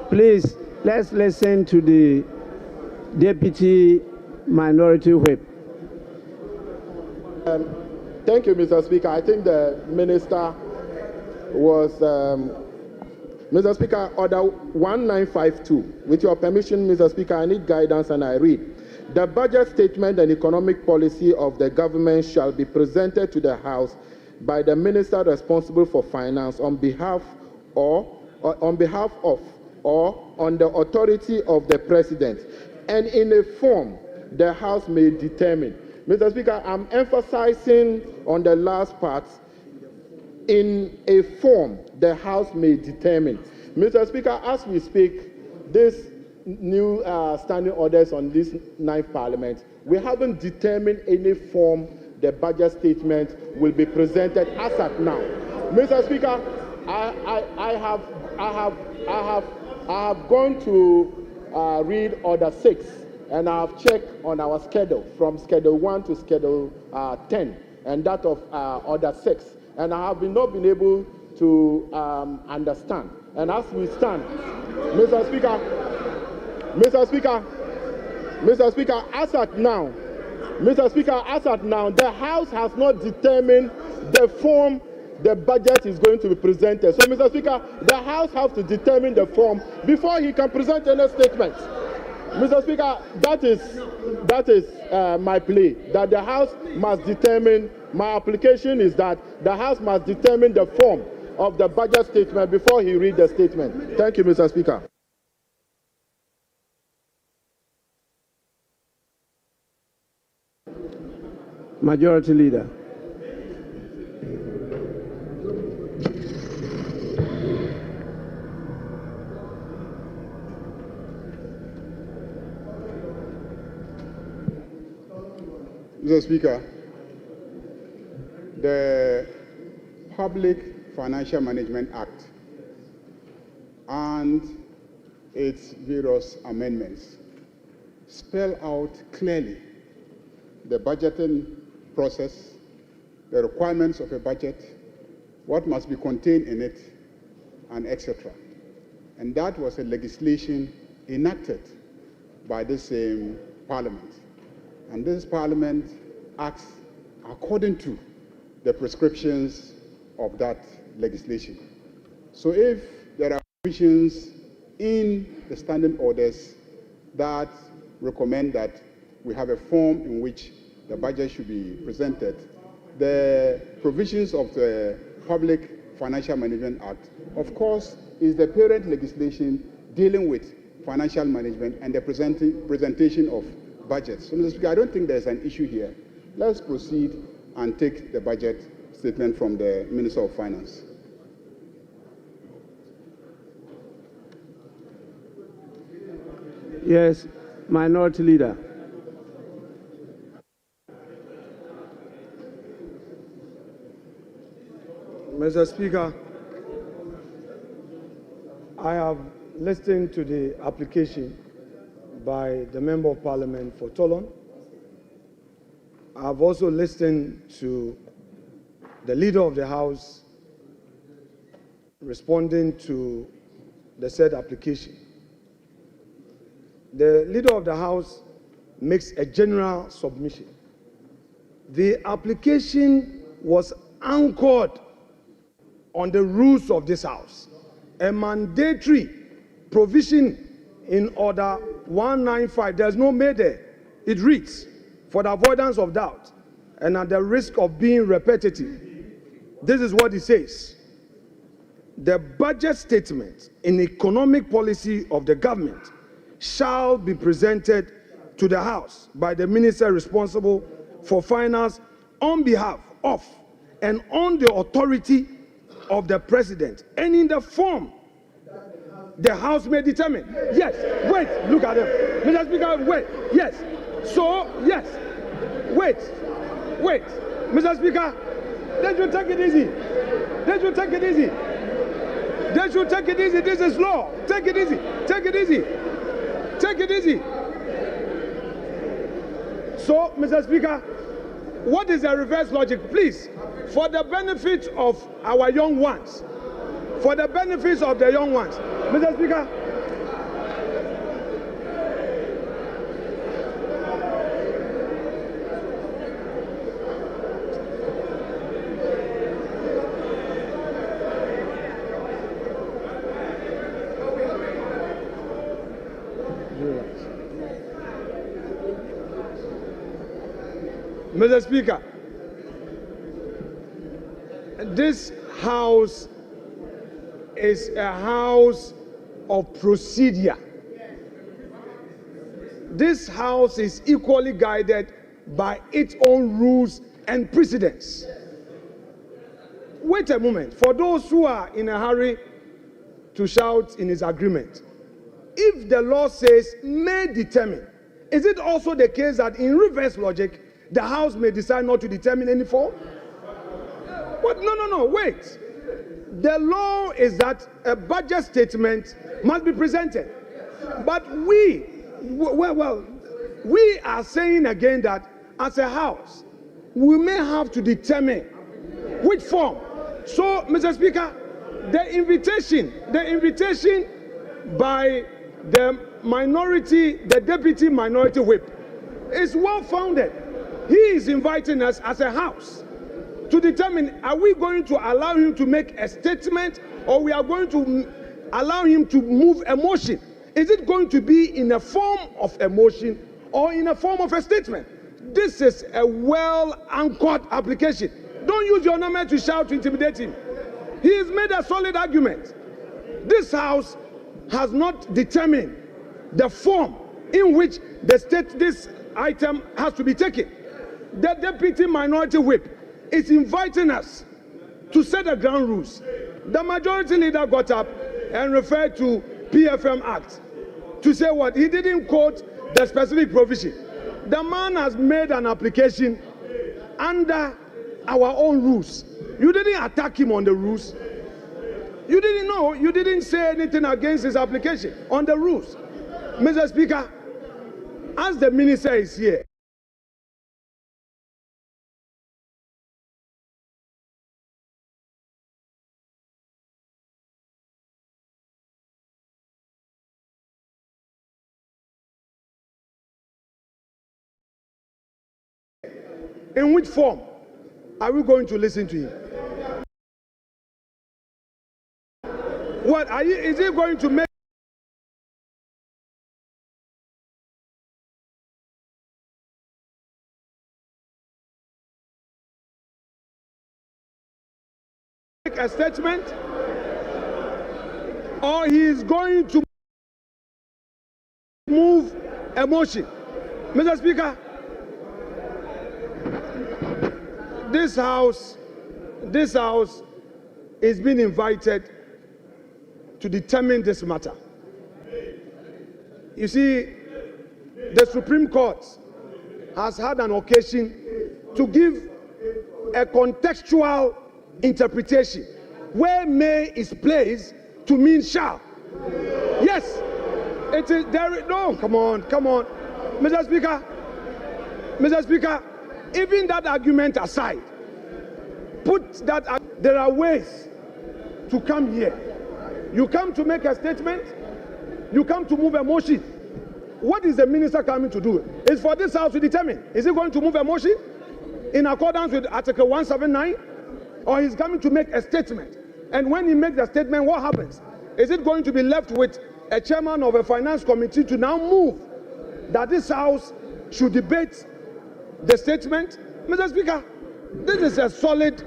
Please, let's listen to the Deputy Minority Whip. Thank you, Mr. Speaker. I think the Minister was, Mr. Speaker, order 1952. With your permission, Mr. Speaker, I need guidance and I read. The budget statement and economic policy of the government shall be presented to the House by the Minister responsible for finance on behalf of or on the authority of the President, and in a form the House may determine. Mr. Speaker, I'm emphasizing on the last part, in a form the House may determine. Mr. Speaker, as we speak, this new standing orders on this 9th Parliament, we haven't determined any form the budget statement will be presented as at now. Mr. Speaker, I have gone to read Order 6, and I have checked on our schedule from Schedule 1 to Schedule 10, and that of Order 6, and I have not been able to understand. And as we stand, Mr. Speaker, as at now, the House has not determined the form the budget is going to be presented. So, Mr. Speaker, the House has to determine the form before he can present any statement. Mr. Speaker, that is my plea, that the House must determine, my application is that the House must determine the form of the budget statement before he reads the statement. Thank you, Mr. Speaker. Majority Leader. Mr. Speaker, the Public Financial Management Act and its various amendments spell out clearly the budgeting process, the requirements of a budget, what must be contained in it, and etc. And that was a legislation enacted by this same Parliament. And this Parliament acts according to the prescriptions of that legislation. So if there are provisions in the standing orders that recommend that we have a form in which the budget should be presented, the provisions of the Public Financial Management Act, of course, is the parent legislation dealing with financial management and the presentation of budgets. So, Mr. Speaker, I don't think there's an issue here. Let's proceed and take the budget statement from the Minister of Finance. Yes, Minority Leader. Mr. Speaker, I have listened to the application by the Member of Parliament for Toulon. I have also listened to the Leader of the House responding to the said application. The Leader of the House makes a general submission. The application was anchored on the rules of this House. A mandatory provision in Order 195, there's no may there. It reads, for the avoidance of doubt and at the risk of being repetitive, this is what it says. The budget statement in economic policy of the government shall be presented to the House by the Minister responsible for finance on behalf of and on the authority of the President, and in the form the House may determine. Yes, wait, look at them. Mr. Speaker, wait, yes. So, yes, wait. Mr. Speaker, they should take it easy. They should take it easy. They should take it easy. This is law. Take it easy. Take it easy. Take it easy. So, Mr. Speaker, what is the reverse logic? Please, for the benefit of our young ones, for the benefits of the young ones, Mr. Speaker, Mr. Speaker, this House is a house of procedure. This House is equally guided by its own rules and precedents. Wait a moment. For those who are in a hurry to shout in his agreement, if the law says may determine, is it also the case that in reverse logic, the House may decide not to determine any form? What? No, wait. The law is that a budget statement must be presented. But we are saying again that as a House, we may have to determine which form. So, Mr. Speaker, the invitation by the minority, the deputy minority whip, is well founded. He is inviting us as a House to determine, are we going to allow him to make a statement, or we are going to allow him to move a motion? Is it going to be in a form of a motion or in a form of a statement? This is a well-anchored application. Don't use your number to shout to intimidate him. He has made a solid argument. This House has not determined the form in which this item has to be taken. The deputy minority whip is inviting us to set the ground rules. The majority leader got up and referred to PFM Act to say what? He didn't quote the specific provision. The man has made an application under our own rules. You didn't attack him on the rules. You didn't know. You didn't say anything against his application on the rules. Mr. Speaker, as the minister is here, in which form? Are we going to listen to him? What are you? Is he going to make a statement, or he is going to move a motion? Mr. Speaker, this house is being invited to determine this matter. You see, the Supreme Court has had an occasion to give a contextual interpretation where may is placed to mean shall. Yes, it is there. No, come on, Mr. Speaker, even that argument aside, put that. There are ways to come here. You come to make a statement, you come to move a motion. What is the minister coming to do? It's for this house to determine. Is he going to move a motion in accordance with Article 179? Or he's coming to make a statement? And when he makes the statement, what happens? Is it going to be left with a chairman of a finance committee to now move that this house should debate the statement? Mr. Speaker, this is a solid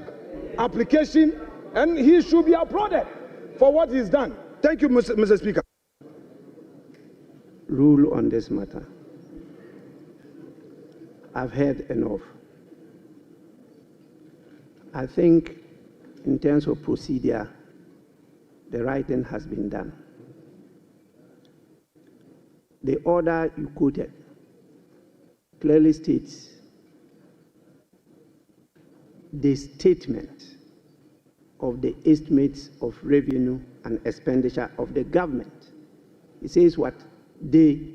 application and he should be applauded for what he's done. Thank you, Mr. Speaker. Rule on this matter. I've heard enough. I think in terms of procedure, the right thing has been done. The order you quoted clearly states the statement of the estimates of revenue and expenditure of the government. It says what? The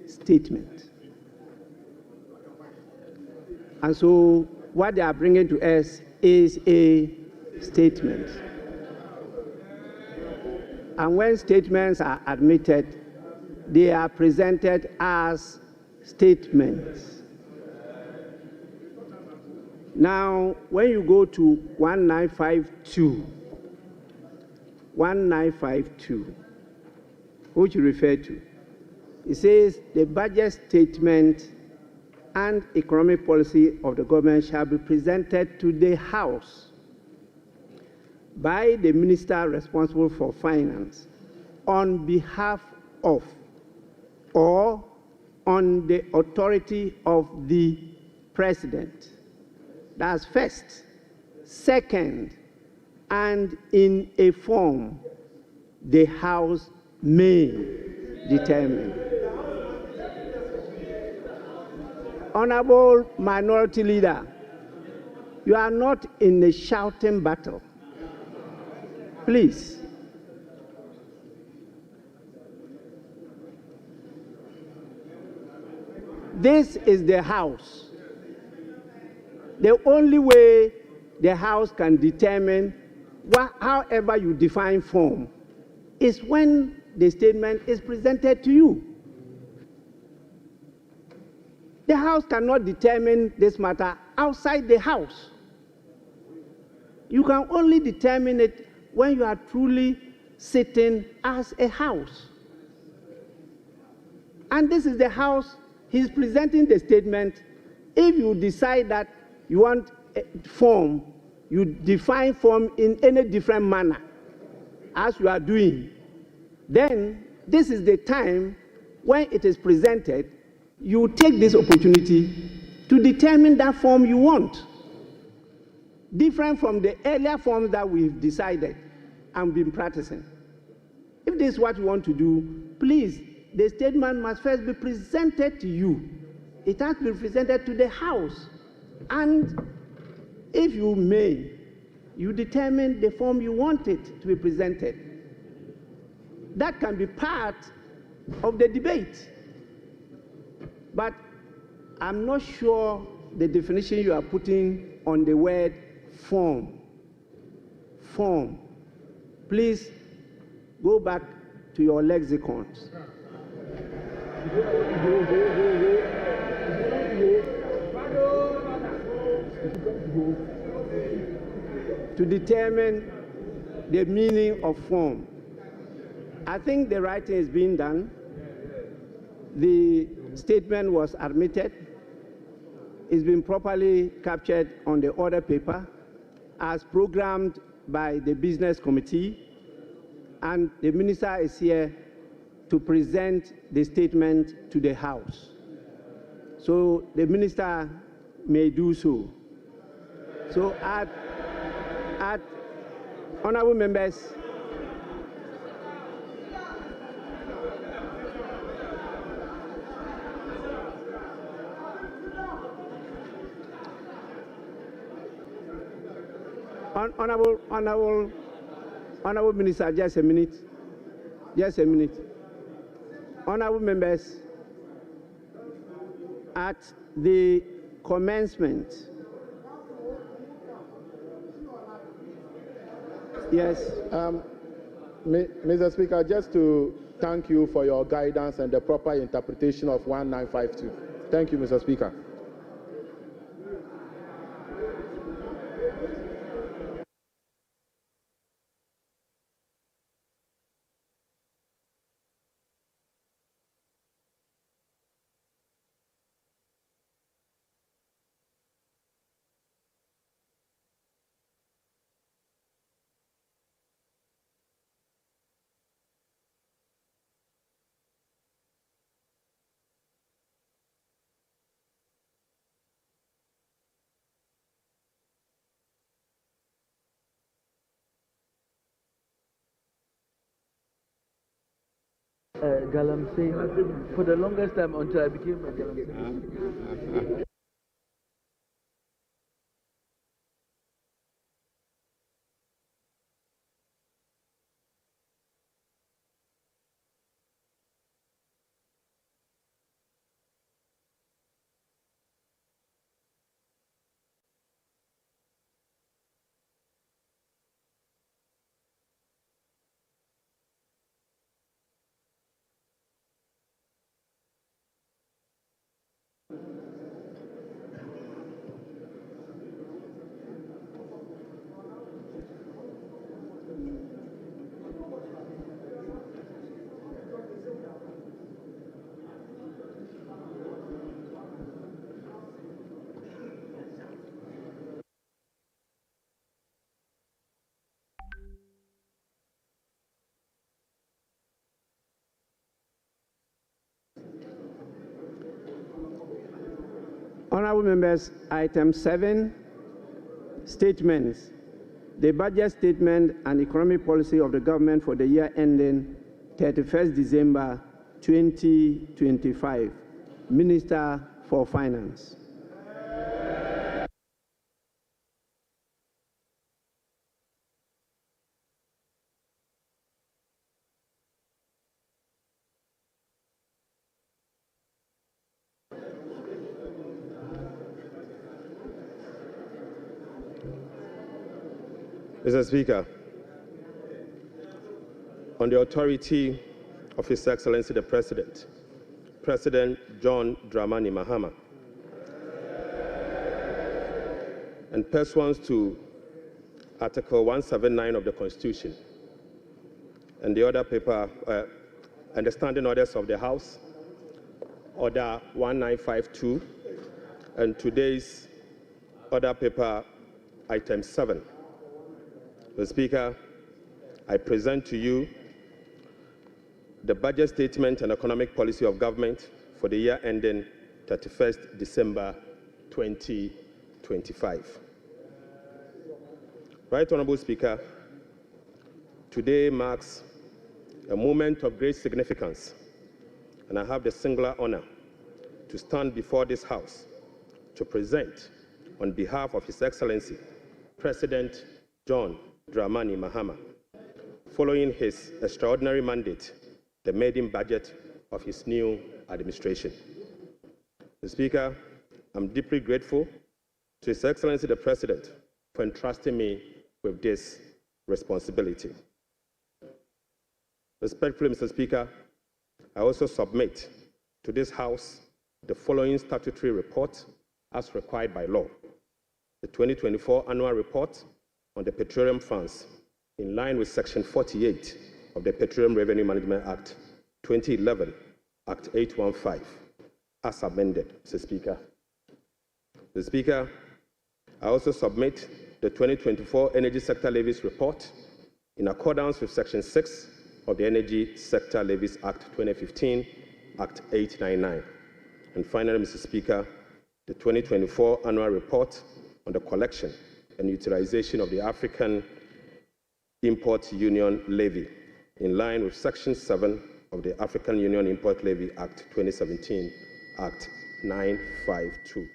statement. And so what they are bringing to us is a statement. And when statements are admitted, they are presented as statements. Now, when you go to 1952, which you refer to, it says the budget statement and economic policy of the government shall be presented to the House by the minister responsible for finance on behalf of or on the authority of the president. That's first. Second, and in a form the House may determine. Honorable Minority Leader, you are not in a shouting battle. Please. This is the House. The only way the House can determine however you define form is when the statement is presented to you. The House cannot determine this matter outside the House. You can only determine it when you are truly sitting as a House. And this is the House. He's presenting the statement. If you decide that you want a form, you define form in any different manner as you are doing, then this is the time when it is presented, you take this opportunity to determine that form you want, different from the earlier forms that we've decided and been practicing. If this is what you want to do, please, the statement must first be presented to you. It has to be presented to the House. And if you may, you determine the form you want it to be presented. That can be part of the debate. But I'm not sure the definition you are putting on the word form. Form. Please go back to your lexicons. to determine the meaning of form. I think the right thing is being done. The statement was admitted. It's been properly captured on the order paper as programmed by the business committee, and the minister is here to present the statement to the House. So the minister may do so. So at honorable members, Honorable Minister, just a minute. Just a minute. Honorable members, at the commencement, yes. Mr. Speaker, just to thank you for your guidance and the proper interpretation of 1952. Thank you, Mr. Speaker. Galamsey for the longest time until I became a Galamsey. Honorable members, item 7, statements. The budget statement and economic policy of the government for the year ending 31st December 2025. Minister for Finance. Mr. Speaker, on the authority of His Excellency the President, President John Dramani Mahama, and pursuant to Article 179 of the Constitution and the order paper and the standing orders of the House, Order 1952, and today's order paper, item 7. Mr. Speaker, I present to you the budget statement and economic policy of government for the year ending 31st December 2025. Right Honorable Speaker, today marks a moment of great significance, and I have the singular honor to stand before this House to present, on behalf of His Excellency, President John Dramani Mahama, following his extraordinary mandate, the maiden budget of his new administration. Mr. Speaker, I'm deeply grateful to His Excellency the President for entrusting me with this responsibility. Respectfully, Mr. Speaker, I also submit to this House the following statutory report as required by law. The 2024 annual report on the petroleum funds in line with Section 48 of the Petroleum Revenue Management Act 2011, Act 815, as amended, Mr. Speaker. Mr. Speaker, I also submit the 2024 Energy Sector Levies Report in accordance with Section 6 of the Energy Sector Levies Act 2015, Act 899. And finally, Mr. Speaker, the 2024 Annual Report on the collection and utilization of the African Import Union Levy in line with Section 7 of the African Union Import Levy Act 2017, Act 952.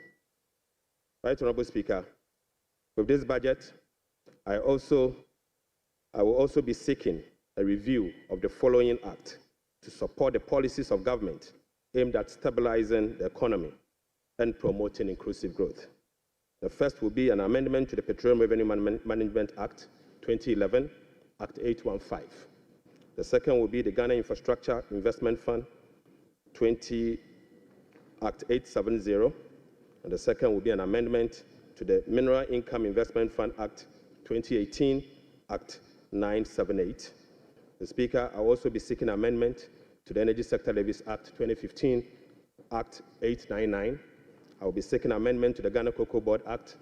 Right, Honorable Speaker, with this budget, I will also be seeking a review of the following act to support the policies of government aimed at stabilizing the economy and promoting inclusive growth. The first will be an amendment to the Petroleum Revenue Management Act 2011, Act 815. The second will be the Ghana Infrastructure Investment Fund Act 870. And the second will be an amendment to the Mineral Income Investment Fund Act 2018, Act 978. The Speaker, I will also be seeking amendment to the Energy Sector Levies Act 2015, Act 899. I will be seeking amendment to the Ghana Cocoa Board Act,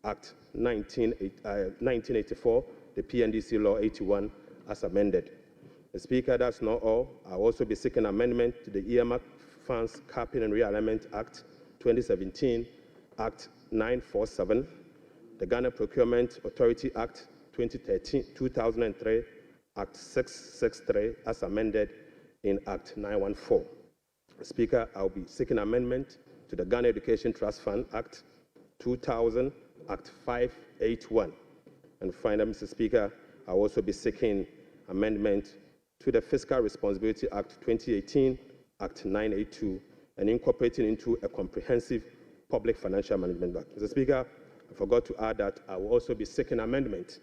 Act 1984, the PNDC Law 81, as amended. The Speaker, that's not all. I will also be seeking amendment to the Earmark Funds Capping and Realignment Act 2017, Act 947, the Ghana Procurement Authority Act 2003, Act 663, as amended in Act 914. Speaker, I will be seeking amendment to the Ghana Education Trust Fund Act 2000, Act 581. And finally, Mr. Speaker, I will also be seeking amendment to the Fiscal Responsibility Act 2018, Act 982, and incorporating into a comprehensive public financial management act. Mr. Speaker, I forgot to add that I will also be seeking amendment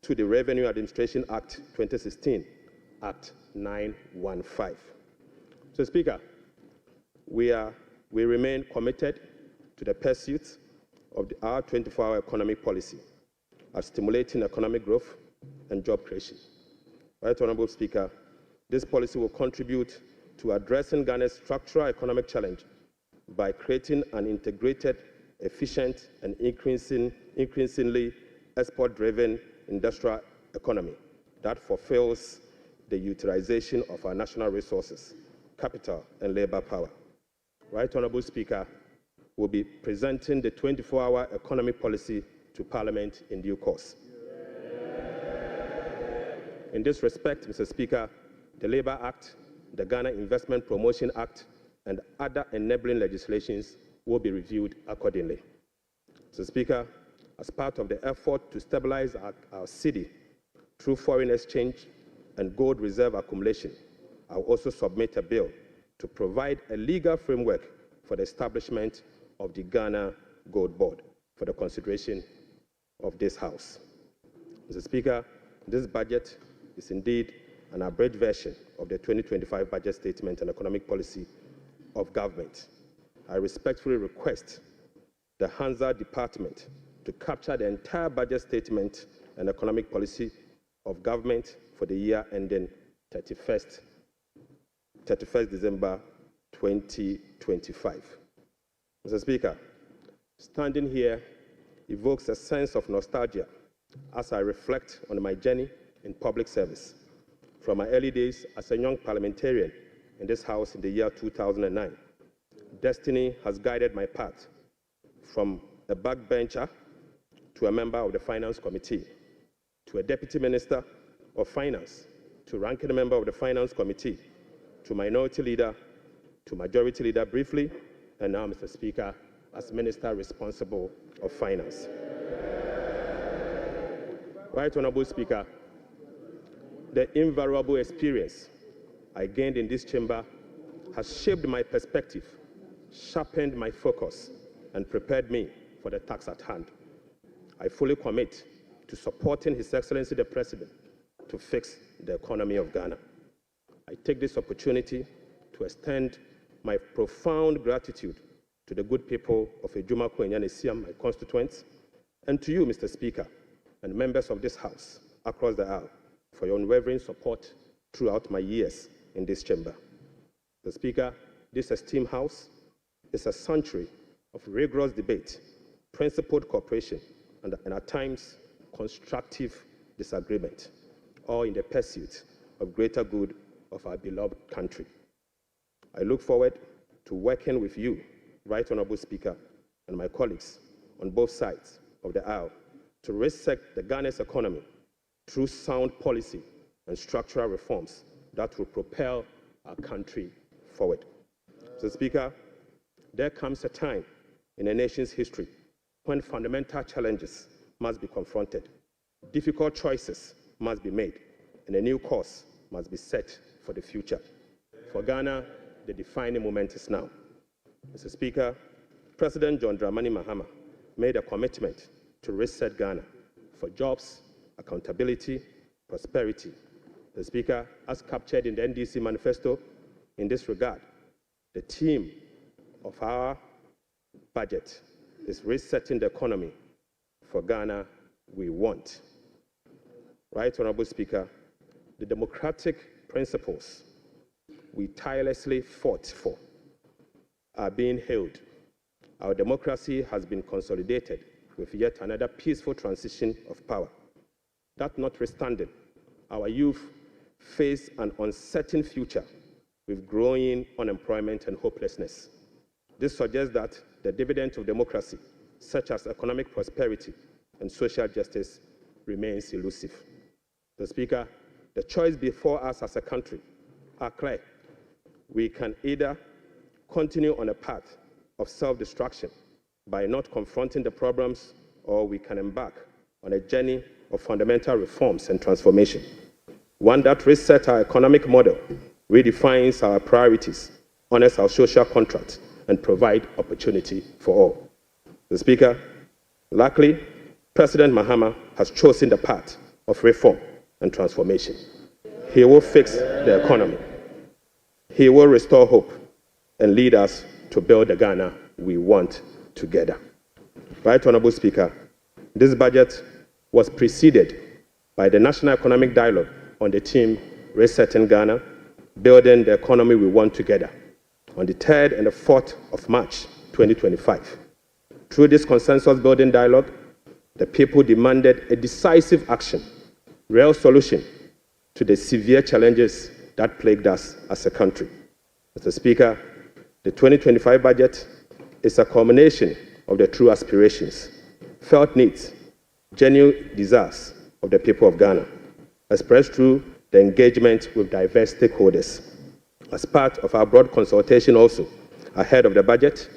to the Revenue Administration Act 2016, Act 915. So, Speaker, we remain committed to the pursuit of our 24-hour economic policy of stimulating economic growth and job creation. Right, Honorable Speaker, this policy will contribute to addressing Ghana's structural economic challenge by creating an integrated, efficient, and increasingly export-driven industrial economy that fulfills the utilization of our national resources, capital, and labor power. Right, Honorable Speaker, will be presenting the 24-hour economy policy to Parliament in due course. In this respect, Mr. Speaker, the Labour Act, the Ghana Investment Promotion Act, and other enabling legislations will be reviewed accordingly. Mr. Speaker, as part of the effort to stabilize our city through foreign exchange and gold reserve accumulation, I will also submit a bill to provide a legal framework for the establishment of the Ghana Gold Board for the consideration of this House. Mr. Speaker, this budget is indeed an abridged version of the 2025 budget statement and economic policy of government. I respectfully request the Hansard Department to capture the entire budget statement and economic policy of government for the year ending 31st December 2025. Mr. Speaker, standing here evokes a sense of nostalgia as I reflect on my journey in public service. From my early days as a young parliamentarian in this House in the year 2009, destiny has guided my path from a backbencher to a member of the Finance Committee, to a Deputy Minister of Finance, to ranking member of the Finance Committee, to Minority Leader, to Majority Leader briefly, and now, Mr. Speaker, as Minister responsible of Finance. Right, Honorable Speaker, the invaluable experience I gained in this chamber has shaped my perspective, sharpened my focus, and prepared me for the task at hand. I fully commit to supporting His Excellency the President to fix the economy of Ghana. I take this opportunity to extend my profound gratitude to the good people of Ejuma Kwenyane Siam, my constituents, and to you, Mr. Speaker, and members of this House across the aisle for your unwavering support throughout my years in this chamber. Mr. Speaker, this esteemed House is a sanctuary of rigorous debate, principled cooperation, and at times constructive disagreement, all in the pursuit of greater good of our beloved country. I look forward to working with you, Right Honorable Speaker, and my colleagues on both sides of the aisle to reset the Ghana's economy through sound policy and structural reforms that will propel our country forward. Mr. Speaker, there comes a time in a nation's history when fundamental challenges must be confronted, difficult choices must be made, and a new course must be set for the future. For Ghana, the defining moment is now. Mr. Speaker, President John Dramani Mahama made a commitment to reset Ghana for jobs, accountability, prosperity. Mr. Speaker, as captured in the NDC manifesto, in this regard, the theme of our budget is resetting the economy for Ghana we want. Right Honorable Speaker, the democratic principles we tirelessly fought for are being held. Our democracy has been consolidated with yet another peaceful transition of power. That notwithstanding, our youth face an uncertain future with growing unemployment and hopelessness. This suggests that the dividend of democracy, such as economic prosperity and social justice, remains elusive. Mr. Speaker, the choice before us as a country are clear. We can either continue on a path of self-destruction by not confronting the problems, or we can embark on a journey of fundamental reforms and transformation, one that resets our economic model, redefines our priorities, honors our social contract, and provide opportunity for all. Mr. Speaker, luckily, President Mahama has chosen the path of reform and transformation. He will fix the economy. He will restore hope and lead us to build the Ghana we want together. Right Honorable Speaker, this budget was preceded by the National Economic Dialogue on the theme Resetting Ghana, Building the Economy We Want Together, on the 3rd and the 4th of March 2025. Through this consensus-building dialogue, the people demanded a decisive action, real solution to the severe challenges that plagued us as a country. Mr. Speaker, the 2025 budget is a culmination of the true aspirations, felt needs, genuine desires of the people of Ghana, expressed through the engagement with diverse stakeholders. As part of our broad consultation also, ahead of the budget,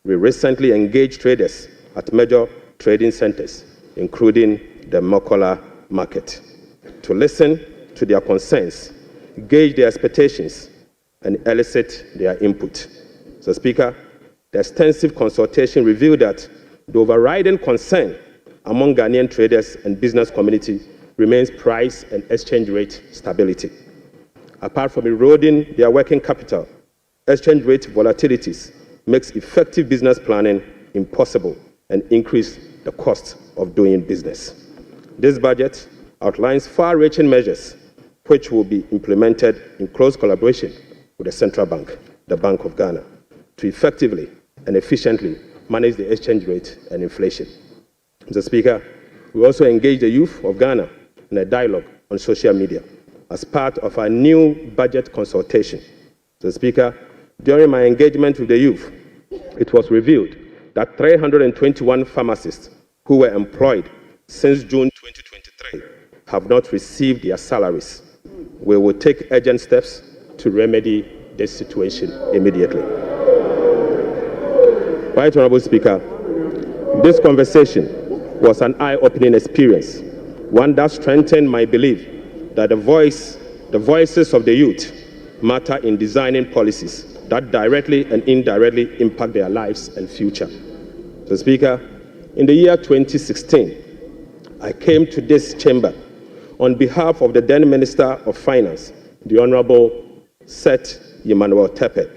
we recently engaged traders at major trading centers, including the Mokola market, to listen to their concerns, gauge their expectations, and elicit their input. So, Speaker, the extensive consultation revealed that the overriding concern among Ghanaian traders and business community remains price and exchange rate stability. Apart from eroding their working capital, exchange rate volatilities makes effective business planning impossible and increase the cost of doing business. This budget outlines far-reaching measures which will be implemented in close collaboration with the Central Bank, the Bank of Ghana, to effectively and efficiently manage the exchange rate and inflation. Mr. Speaker, we also engage the youth of Ghana in a dialogue on social media as part of our new budget consultation. Mr. Speaker, during my engagement with the youth, it was revealed that 321 pharmacists who were employed since June 2023 have not received their salaries. We will take urgent steps to remedy this situation immediately. Right Honorable Speaker, this conversation was an eye-opening experience, one that strengthened my belief that the voices of the youth matter in designing policies that directly and indirectly impact their lives and future. So, Speaker, in the year 2016, I came to this chamber on behalf of the then Minister of Finance, the Honorable Seth Emmanuel Tepe,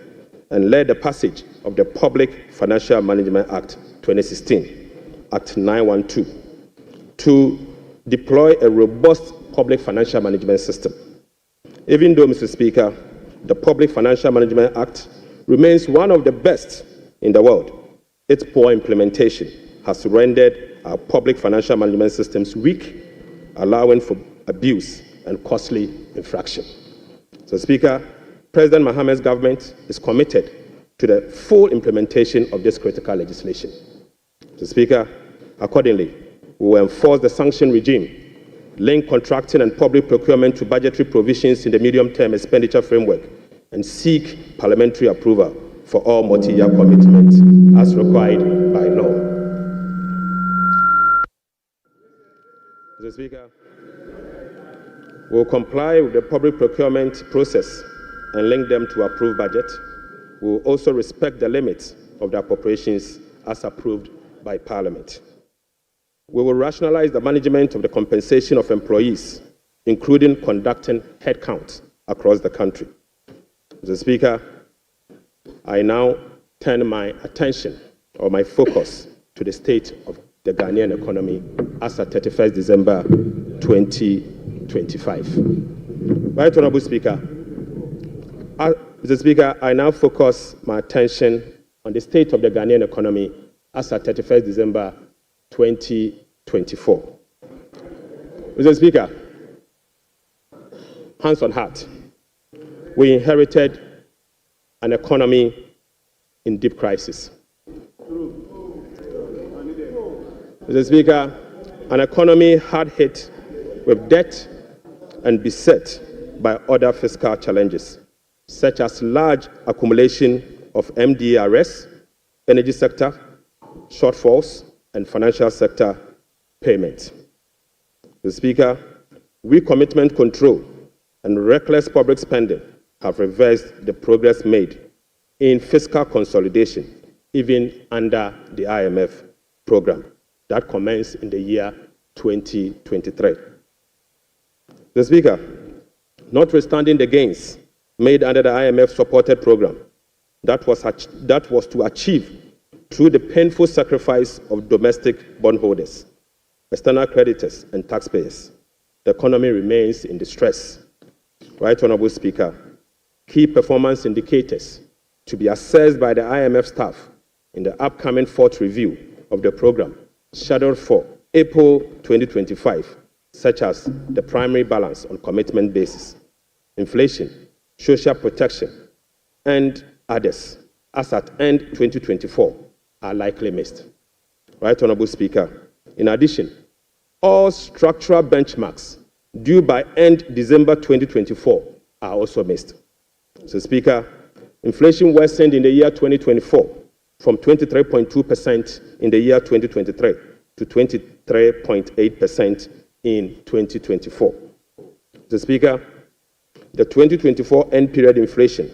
and led the passage of the Public Financial Management Act 2016, Act 912, to deploy a robust public financial management system. Even though, Mr. Speaker, the Public Financial Management Act remains one of the best in the world, its poor implementation has rendered our public financial management systems weak, allowing for abuse and costly infraction. So, Speaker, President Mahama's government is committed to the full implementation of this critical legislation. So, Speaker, accordingly, we will enforce the sanction regime, link contracting and public procurement to budgetary provisions in the medium-term expenditure framework, and seek parliamentary approval for all multi-year commitments as required by law. Mr. Speaker, we will comply with the public procurement process and link them to approved budget. We will also respect the limits of the appropriations as approved by Parliament. We will rationalize the management of the compensation of employees, including conducting headcount across the country. Mr. Speaker, I now turn my attention or my focus to the state of the Ghanaian economy as at 31st December 2025. Right Honorable Speaker, Mr. Speaker, I now focus my attention on the state of the Ghanaian economy as at 31st December 2024. Mr. Speaker, hands on heart, we inherited an economy in deep crisis. Mr. Speaker, an economy hard hit with debt and beset by other fiscal challenges, such as large accumulation of MDRS, energy sector shortfalls, and financial sector payments. Mr. Speaker, weak commitment control and reckless public spending have reversed the progress made in fiscal consolidation, even under the IMF program that commenced in the year 2023. Mr. Speaker, notwithstanding the gains made under the IMF-supported program that was to achieve through the painful sacrifice of domestic bondholders, external creditors, and taxpayers, the economy remains in distress. Right Honorable Speaker, key performance indicators to be assessed by the IMF staff in the upcoming fourth review of the program, scheduled for April 2025, such as the primary balance on commitment basis, inflation, social protection, and others, as at end 2024, are likely missed. Right Honorable Speaker, in addition, all structural benchmarks due by end December 2024 are also missed. So, Speaker, inflation worsened in the year 2024 from 23.2% in the year 2023 to 23.8% in 2024. So, Speaker, the 2024 end period inflation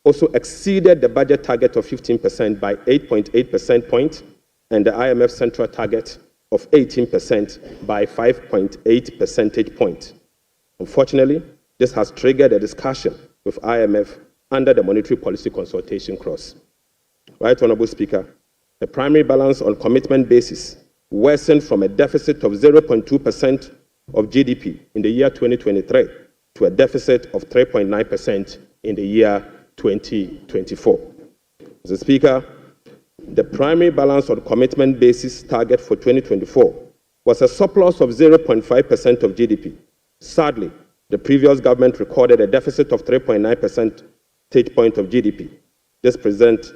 also exceeded the budget target of 15% by 8.8 percentage points and the IMF central target of 18% by 5.8 percentage points. Unfortunately, this has triggered a discussion with IMF under the monetary policy consultation clause. Right Honorable Speaker, the primary balance on commitment basis worsened from a deficit of 0.2% of GDP in the year 2023 to a deficit of 3.9% in the year 2024. Mr. Speaker, the primary balance on commitment basis target for 2024 was a surplus of 0.5% of GDP. Sadly, the previous government recorded a deficit of 3.9 percentage point of GDP. This presents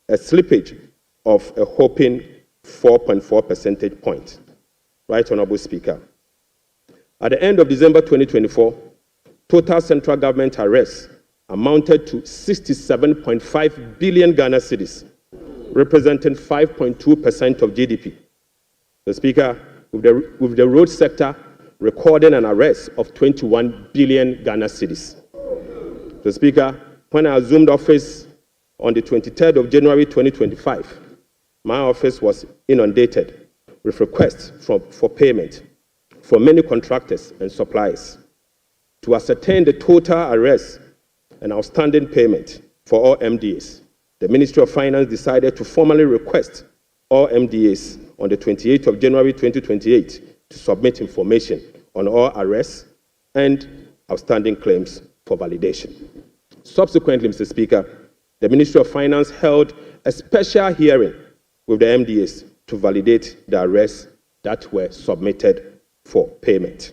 a slippage of a whopping 4.4 percentage point. Right Honorable Speaker, at the end of December 2024, total central government arrests amounted to 67.5 billion Ghana cedis, representing 5.2% of GDP. The Speaker, with the road sector recording an arrest of 21 billion Ghana cedis. The Speaker, when I assumed office on the 23rd of January 2025, my office was inundated with requests for payment from many contractors and suppliers. To ascertain the total arrests and outstanding payment for all MDAs, the Ministry of Finance decided to formally request all MDAs on the 28th of January 2028 to submit information on all arrests and outstanding claims for validation. Subsequently, Mr. Speaker, the Ministry of Finance held a special hearing with the MDAs to validate the arrests that were submitted for payment.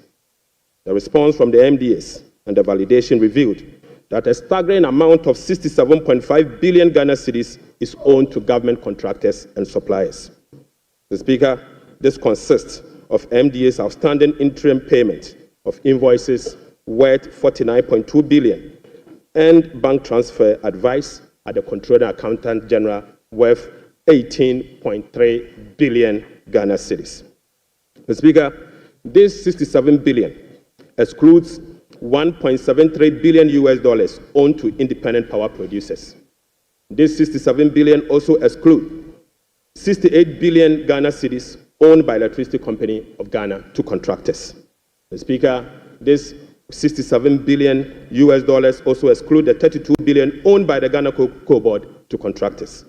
The response from the MDAs and the validation revealed that a staggering amount of 67.5 billion Ghana cedis is owed to government contractors and suppliers. Mr. Speaker, this consists of MDA's outstanding interim payment of invoices worth 49.2 billion and bank transfer advice at the Controller Accountant General worth 18.3 billion Ghana cedis. Mr. Speaker, this 67 billion excludes 1.73 billion US dollars owed to independent power producers. This 67 billion also excludes 68 billion Ghana cedis owned by Electricity Company of Ghana to contractors. Mr. Speaker, this 67 billion US dollars also exclude the 32 billion owned by the Ghana Cocoa Board to contractors.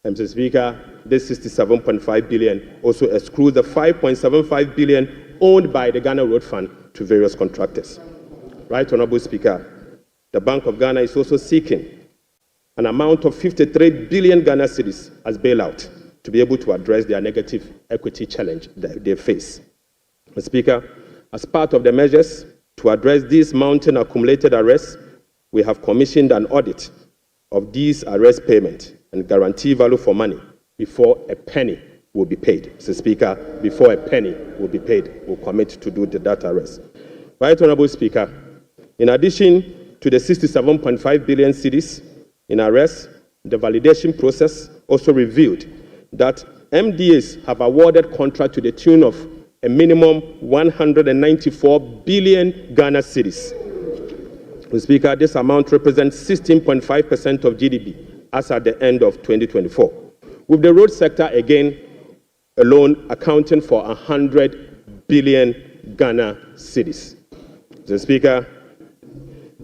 And Mr. Speaker, this 67.5 billion also excludes the 5.75 billion owned by the Ghana Road Fund to various contractors. Right, Honorable Speaker, the Bank of Ghana is also seeking an amount of 53 billion Ghana cedis as bailout to be able to address their negative equity challenge that they face. Mr. Speaker, as part of the measures to address these mounting accumulated arrests, we have commissioned an audit of these arrest payments and guarantee value for money before a penny will be paid. Mr. Speaker, before a penny will be paid, we'll commit to do that arrest. Right, Honorable Speaker, in addition to the 67.5 billion cedis in arrests, the validation process also revealed that MDAs have awarded contract to the tune of a minimum 194 billion Ghana cedis. Mr. Speaker, this amount represents 16.5% of GDP as at the end of 2024, with the road sector again alone accounting for 100 billion Ghana cedis. Mr. Speaker,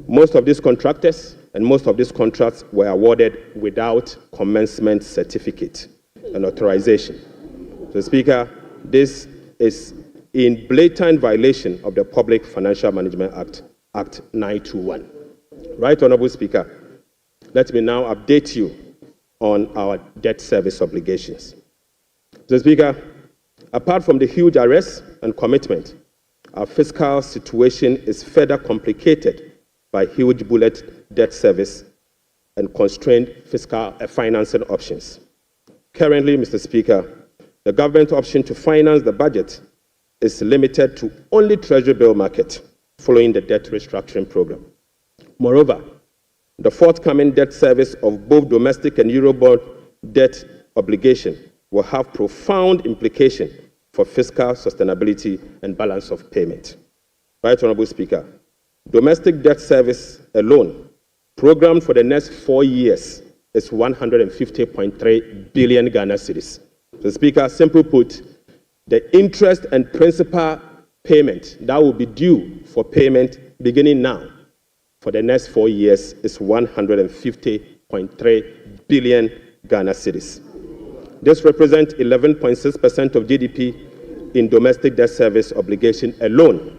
most of these contractors and most of these contracts were awarded without commencement certificate and authorization. Mr. Speaker, this is in blatant violation of the Public Financial Management Act 921. Right, Honorable Speaker, let me now update you on our debt service obligations. Mr. Speaker, apart from the huge arrests and commitment, our fiscal situation is further complicated by huge bullet debt service and constrained fiscal financing options. Currently, Mr. Speaker, the government option to finance the budget is limited to only Treasury bill market following the debt restructuring program. Moreover, the forthcoming debt service of both domestic and Eurobond debt obligation will have profound implications for fiscal sustainability and balance of payment. Right, Honorable Speaker, domestic debt service alone, programmed for the next 4 years, is 150.3 billion Ghana cedis. So, Speaker, simply put, the interest and principal payment that will be due for payment beginning now for the next 4 years is 150.3 billion Ghana cedis. This represents 11.6% of GDP in domestic debt service obligation alone.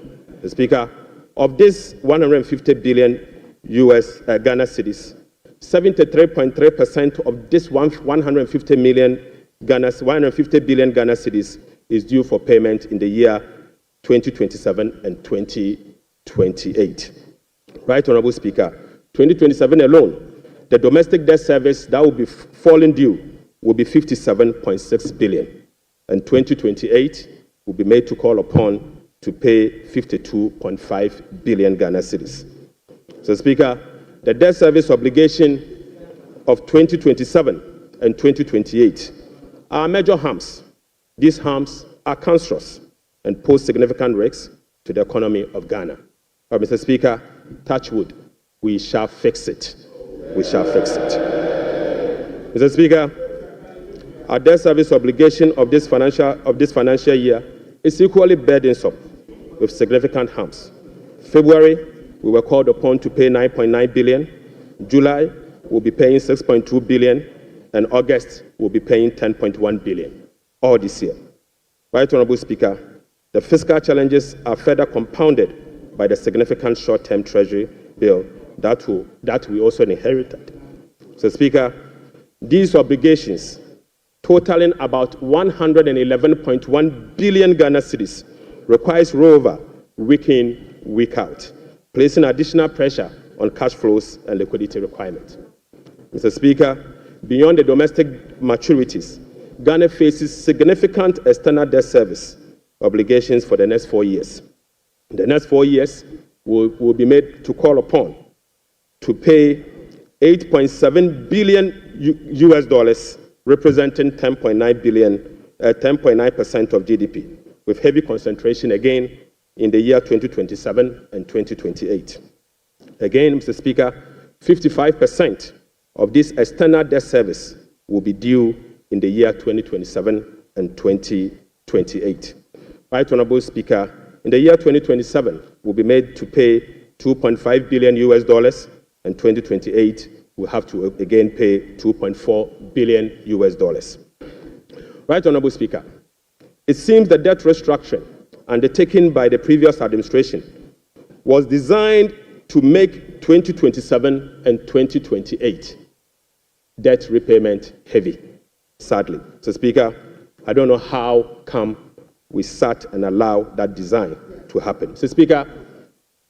The Speaker, of this 150 billion US Ghana cedis, 73.3% of this 150 billion Ghana cedis is due for payment in the year 2027 and 2028. Right, Honorable Speaker, 2027 alone, the domestic debt service that will be falling due will be 57.6 billion, and 2028 will be made to call upon to pay 52.5 billion Ghana cedis. So, Speaker, the debt service obligation of 2027 and 2028 are major harms. These harms are cancerous and pose significant risks to the economy of Ghana. But, Mr. Speaker, touch wood, we shall fix it. We shall fix it. Mr. Speaker, our debt service obligation of this financial year is equally burdensome with significant harms. February, we were called upon to pay 9.9 billion. July, we'll be paying 6.2 billion. And August, we'll be paying 10.1 billion, all this year. Right, Honorable Speaker, The fiscal challenges are further compounded by the significant short-term treasury bill that we also inherited. So, Speaker, these obligations, totaling about 111.1 billion Ghana cedis, requires rollover week in, week out, placing additional pressure on cash flows and liquidity requirements. Mr. Speaker, beyond the domestic maturities, Ghana faces significant external debt service obligations for the next 4 years. The next 4 years will be made to call upon to pay $8.7 billion US dollars, representing 10.9% of GDP, with heavy concentration again in the year 2027 and 2028. Again, Mr. Speaker, 55% of this external debt service will be due in the year 2027 and 2028. Right Honorable Speaker, in the year 2027, we'll be made to pay $2.5 billion US dollars, and 2028, we'll have to again pay $2.4 billion US dollars. Right Honorable Speaker, it seems the debt restructuring undertaken by the previous administration was designed to make 2027 and 2028 debt repayment heavy, sadly. So, Speaker, I don't know how come we sat and allowed that design to happen. So, Speaker,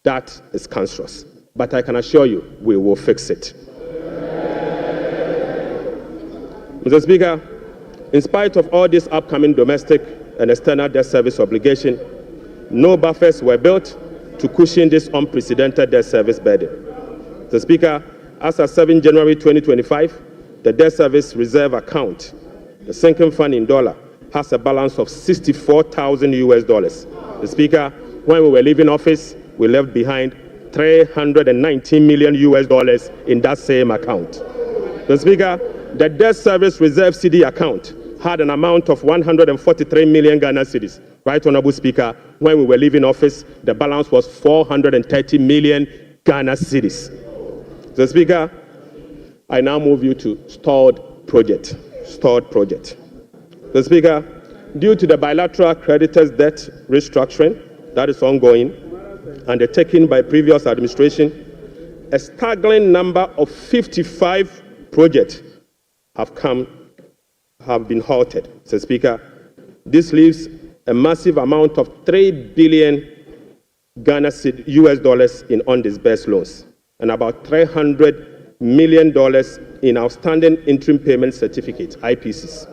that is cancerous. But I can assure you, we will fix it. Mr. Speaker, in spite of all this upcoming domestic and external debt service obligation, no buffers were built to cushion this unprecedented debt service burden. Mr. Speaker, as of 7 January 2025, the debt service reserve account, the sinking fund in dollar, has a balance of $64,000 US dollars. Mr. Speaker, when we were leaving office, we left behind $319 million US dollars in that same account. Mr. Speaker, the debt service reserve CD account had an amount of 143 million Ghana cedis. Right Honorable Speaker, when we were leaving office, the balance was 430 million Ghana cedis. Mr. Speaker, I now move you to stalled project. Mr. Speaker, due to the bilateral creditors' debt restructuring that is ongoing, undertaken by previous administration, a staggering number of 55 projects have been halted. Mr. Speaker, this leaves a massive amount of 3 billion Ghana US dollars in undisbursed loans and about $300 million in outstanding interim payment certificates, IPCs.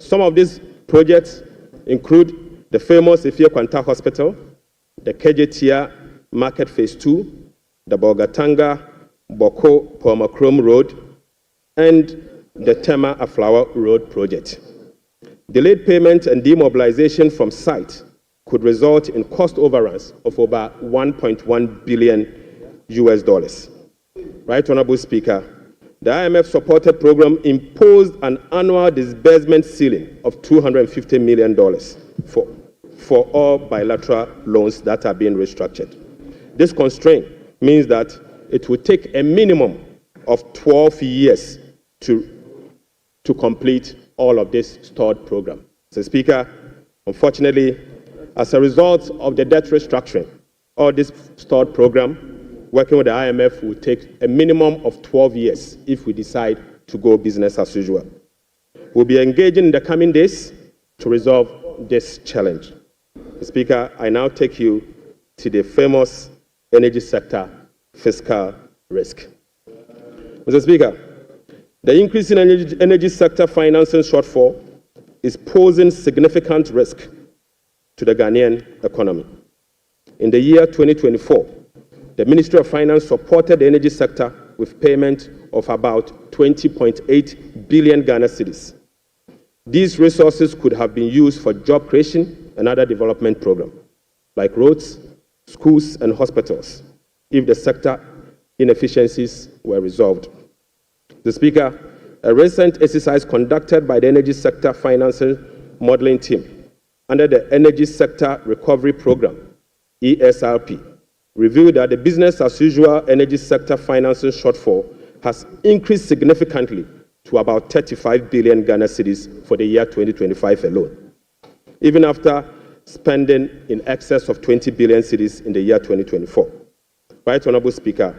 Some of these projects include the famous Ifia Kwanta Hospital, the Kejetia Market Phase 2, the Bolgatanga Boko Pomakrom Road, and the Tema Aflawa Road project. Delayed payment and demobilization from site could result in cost overruns of over 1.1 billion US dollars. Right Honorable Speaker, the IMF-supported program imposed an annual disbursement ceiling of $250 million for all bilateral loans that are being restructured. This constraint means that it will take a minimum of 12 years to complete all of this stalled program. So, Speaker, unfortunately, as a result of the debt restructuring, all this stalled program, working with the IMF will take a minimum of 12 years if we decide to go business as usual. We'll be engaging in the coming days to resolve this challenge. Speaker, I now take you to the famous energy sector fiscal risk. Mr. Speaker, the increase in energy sector financing shortfall is posing significant risk to the Ghanaian economy. In the year 2024, the Ministry of Finance supported the energy sector with payment of about 20.8 billion Ghana cedis. These resources could have been used for job creation and other development programs, like roads, schools, and hospitals, if the sector inefficiencies were resolved. The Speaker, a recent exercise conducted by the Energy Sector Financing Modeling Team under the Energy Sector Recovery Program, ESRP, revealed that the business-as-usual energy sector financing shortfall has increased significantly to about 35 billion Ghana cedis for the year 2025 alone. Even after spending in excess of 20 billion cedis in the year 2024. Right, Honorable Speaker.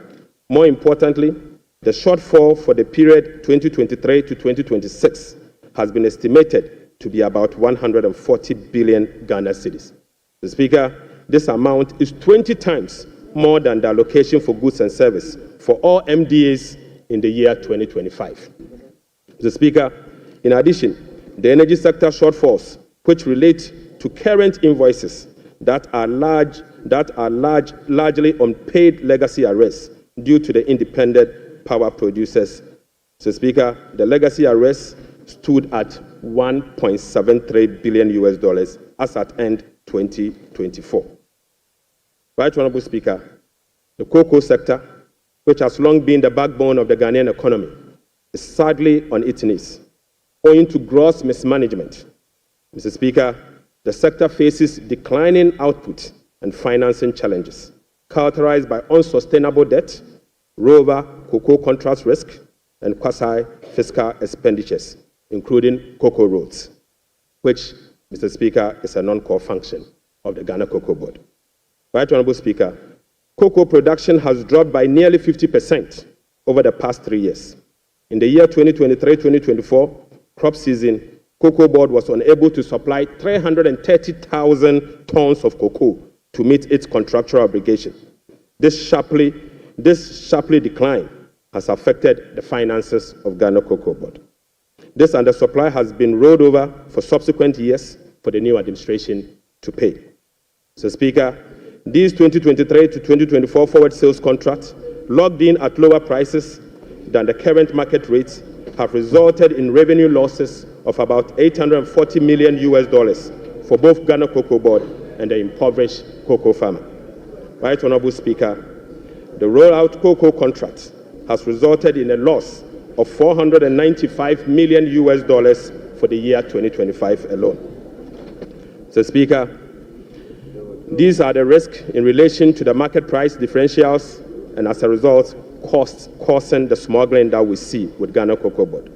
More importantly, the shortfall for the period 2023 to 2026 has been estimated to be about 140 billion Ghana cedis. Mr. Speaker, this amount is 20 times more than the allocation for goods and service for all MDAs in the year 2025. Mr. Speaker, in addition, the energy sector shortfalls, which relate to current invoices that are largely unpaid legacy arrests due to the independent power producers. Mr. Speaker, the legacy arrests stood at $1.73 billion as at end 2024. Right, Honorable Speaker, the cocoa sector, which has long been the backbone of the Ghanaian economy, is sadly on its knees, owing to gross mismanagement. Mr. Speaker, the sector faces declining output and financing challenges, characterized by unsustainable debt, rollover cocoa contract risk, and quasi-fiscal expenditures, including cocoa roads, which, Mr. Speaker, is a non-core function of the Ghana Cocoa Board. Right, Honorable Speaker, cocoa production has dropped by nearly 50% over the past 3 years. In the year 2023-2024 crop season, Cocoa Board was unable to supply 330,000 tons of cocoa to meet its contractual obligation. This sharply decline has affected the finances of Ghana Cocoa Board. This undersupply has been rolled over for subsequent years for the new administration to pay. Mr. Speaker, these 2023 to 2024 forward sales contracts, locked in at lower prices than the current market rates, have resulted in revenue losses of about $840 million for both Ghana Cocoa Board and the impoverished cocoa farmer. Right, Honorable Speaker, the rollout cocoa contract has resulted in a loss of $495 million for the year 2025 alone. Mr. Speaker, these are the risks in relation to the market price differentials and, as a result, costs causing the smuggling that we see with Ghana Cocoa Board.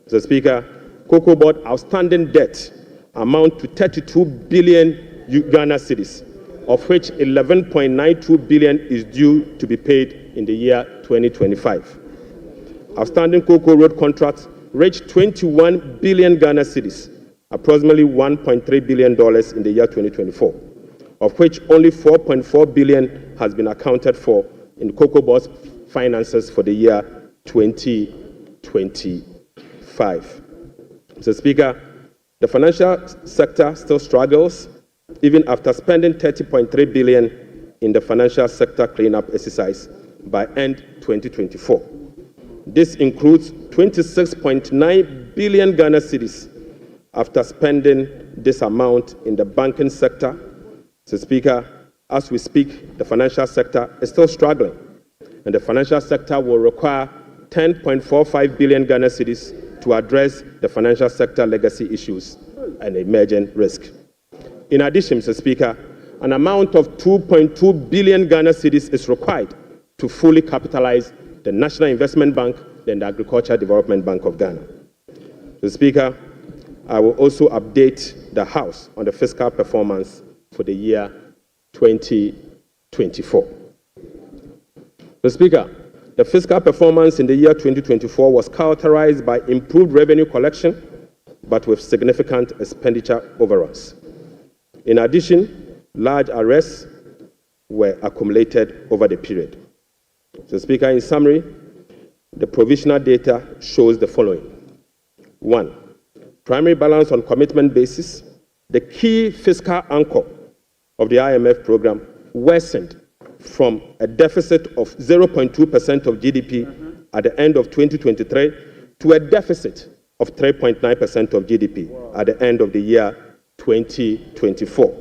Mr. Speaker, Cocoa Board outstanding debt amount to 32 billion Ghana cedis, of which 11.92 billion is due to be paid in the year 2025. Outstanding cocoa road contracts reached 21 billion Ghana cedis, approximately $1.3 billion in the year 2024, of which only 4.4 billion has been accounted for in Cocoa Board's finances for the year 2025. Mr. Speaker, the financial sector still struggles, even after spending 30.3 billion in the financial sector cleanup exercise by end 2024. This includes 26.9 billion Ghana cedis after spending this amount in the banking sector. Mr. Speaker, as we speak, the financial sector is still struggling, and the financial sector will require 10.45 billion Ghana cedis to address the financial sector legacy issues and emerging risk. In addition, Mr. Speaker, an amount of 2.2 billion Ghana cedis is required to fully capitalize the National Investment Bank and the Agricultural Development Bank of Ghana. Mr. Speaker, I will also update the House on the fiscal performance for the year 2024. Mr. Speaker, the fiscal performance in the year 2024 was characterized by improved revenue collection, but with significant expenditure overruns. In addition, large arrests were accumulated over the period. Mr. Speaker, in summary, the provisional data shows the following. 1. Primary balance on commitment basis, the key fiscal anchor of the IMF program, worsened from a deficit of 0.2% of GDP at the end of 2023 to a deficit of 3.9% of GDP at the end of the year 2024.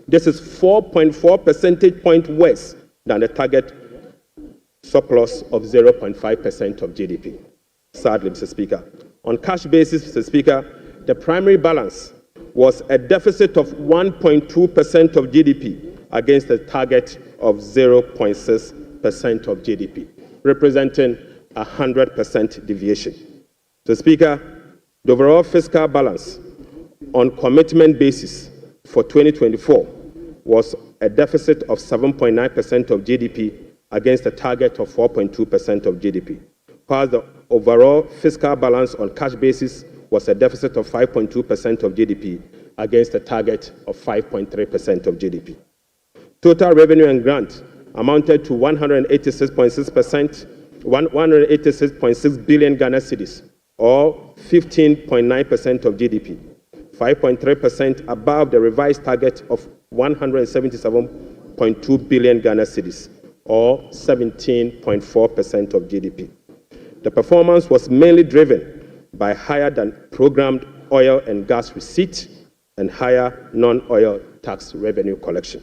This is 4.4 percentage points worse than the target surplus of 0.5% of GDP. Sadly, Mr. Speaker. On cash basis, Mr. Speaker, the primary balance was a deficit of 1.2% of GDP against a target of 0.6% of GDP, representing a 100% deviation. Mr. Speaker, the overall fiscal balance on commitment basis for 2024 was a deficit of 7.9% of GDP against a target of 4.2% of GDP, while the overall fiscal balance on cash basis was a deficit of 5.2% of GDP against a target of 5.3% of GDP. Total revenue and grant amounted to 186.6 billion Ghana cedis, or 15.9% of GDP, 5.3% above the revised target of 177.2 billion Ghana cedis, or 17.4% of GDP. The performance was mainly driven by higher than programmed oil and gas receipt and higher non-oil tax revenue collection.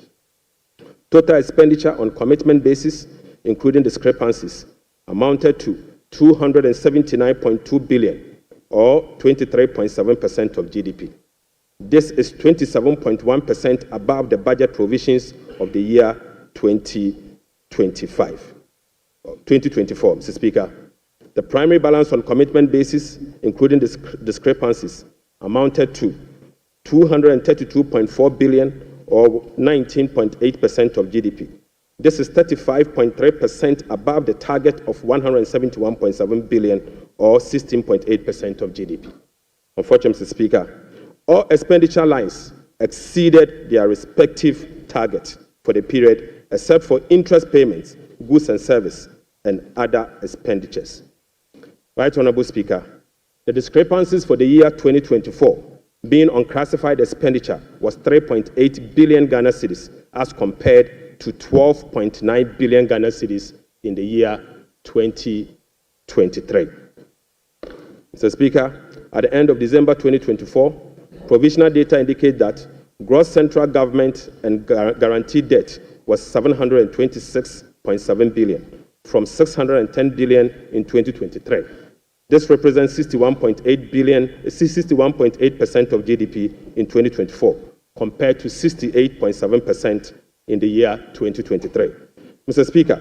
Total expenditure on commitment basis, including discrepancies, amounted to 279.2 billion, or 23.7% of GDP. This is 27.1% above the budget provisions of the year 2024, Mr. Speaker. The primary balance on commitment basis, including discrepancies, amounted to 232.4 billion, or 19.8% of GDP. This is 35.3% above the target of 171.7 billion, or 16.8% of GDP. Unfortunately, Mr. Speaker, all expenditure lines exceeded their respective targets for the period, except for interest payments, goods and service, and other expenditures. Right Honorable Speaker, the discrepancies for the year 2024 being unclassified expenditure was 3.8 billion Ghana cedis as compared to 12.9 billion Ghana cedis in the year 2023. Mr. Speaker, at the end of December 2024, provisional data indicate that gross central government and guaranteed debt was 726.7 billion from 610 billion in 2023. This represents 61.8% of GDP in 2024, compared to 68.7% in the year 2023. Mr. Speaker,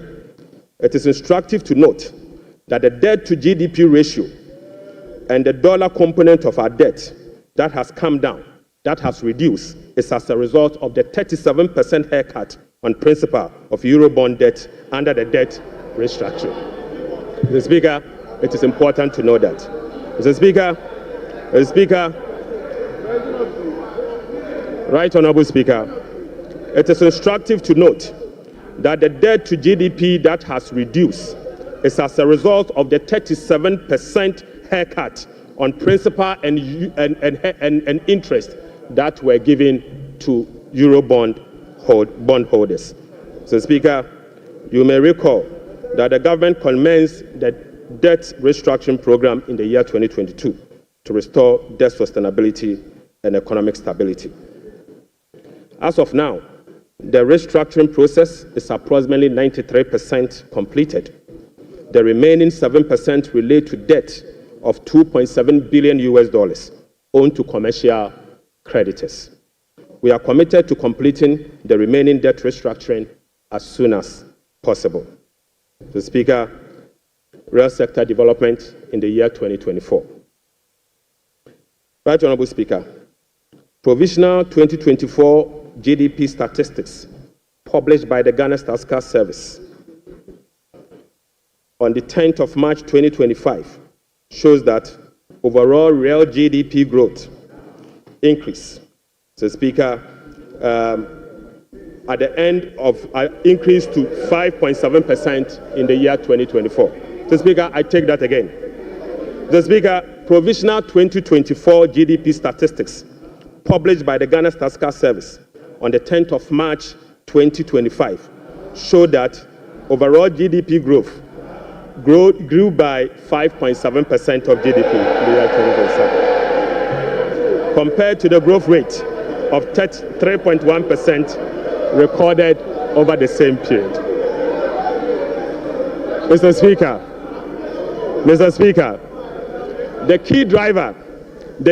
it is instructive to note that the debt to GDP ratio and the dollar component of our debt that has come down, that has reduced, is as a result of the 37% haircut on principal of Eurobond debt under the debt restructuring. Mr. Speaker, it is important to know that. Mr. Speaker, Right Honorable Speaker, it is instructive to note that the debt to GDP that has reduced is as a result of the 37% haircut on principal and interest that were given to Eurobond bondholders. Mr. Speaker, you may recall that the government commenced the debt restructuring program in the year 2022 to restore debt sustainability and economic stability. As of now, the restructuring process is approximately 93% completed. The remaining 7% relate to debt of $2.7 billion owed to commercial creditors. We are committed to completing the remaining debt restructuring as soon as possible. Mr. Speaker, real sector development in the year 2024. Right Honorable Speaker, provisional 2024 GDP statistics published by the Ghana Statistical Service on the 10th of March 2025 shows that overall real GDP growth increase. So Speaker, at the end of increased to 5.7% in the year 2024. So Speaker, I take that again. The Speaker, provisional 2024 GDP statistics published by the Ghana Statistical Service on the 10th of March 2025 show that overall GDP growth grew by 5.7% of GDP in the year 2027, compared to the growth rate of 3.1% recorded over the same period. Mr. Speaker, the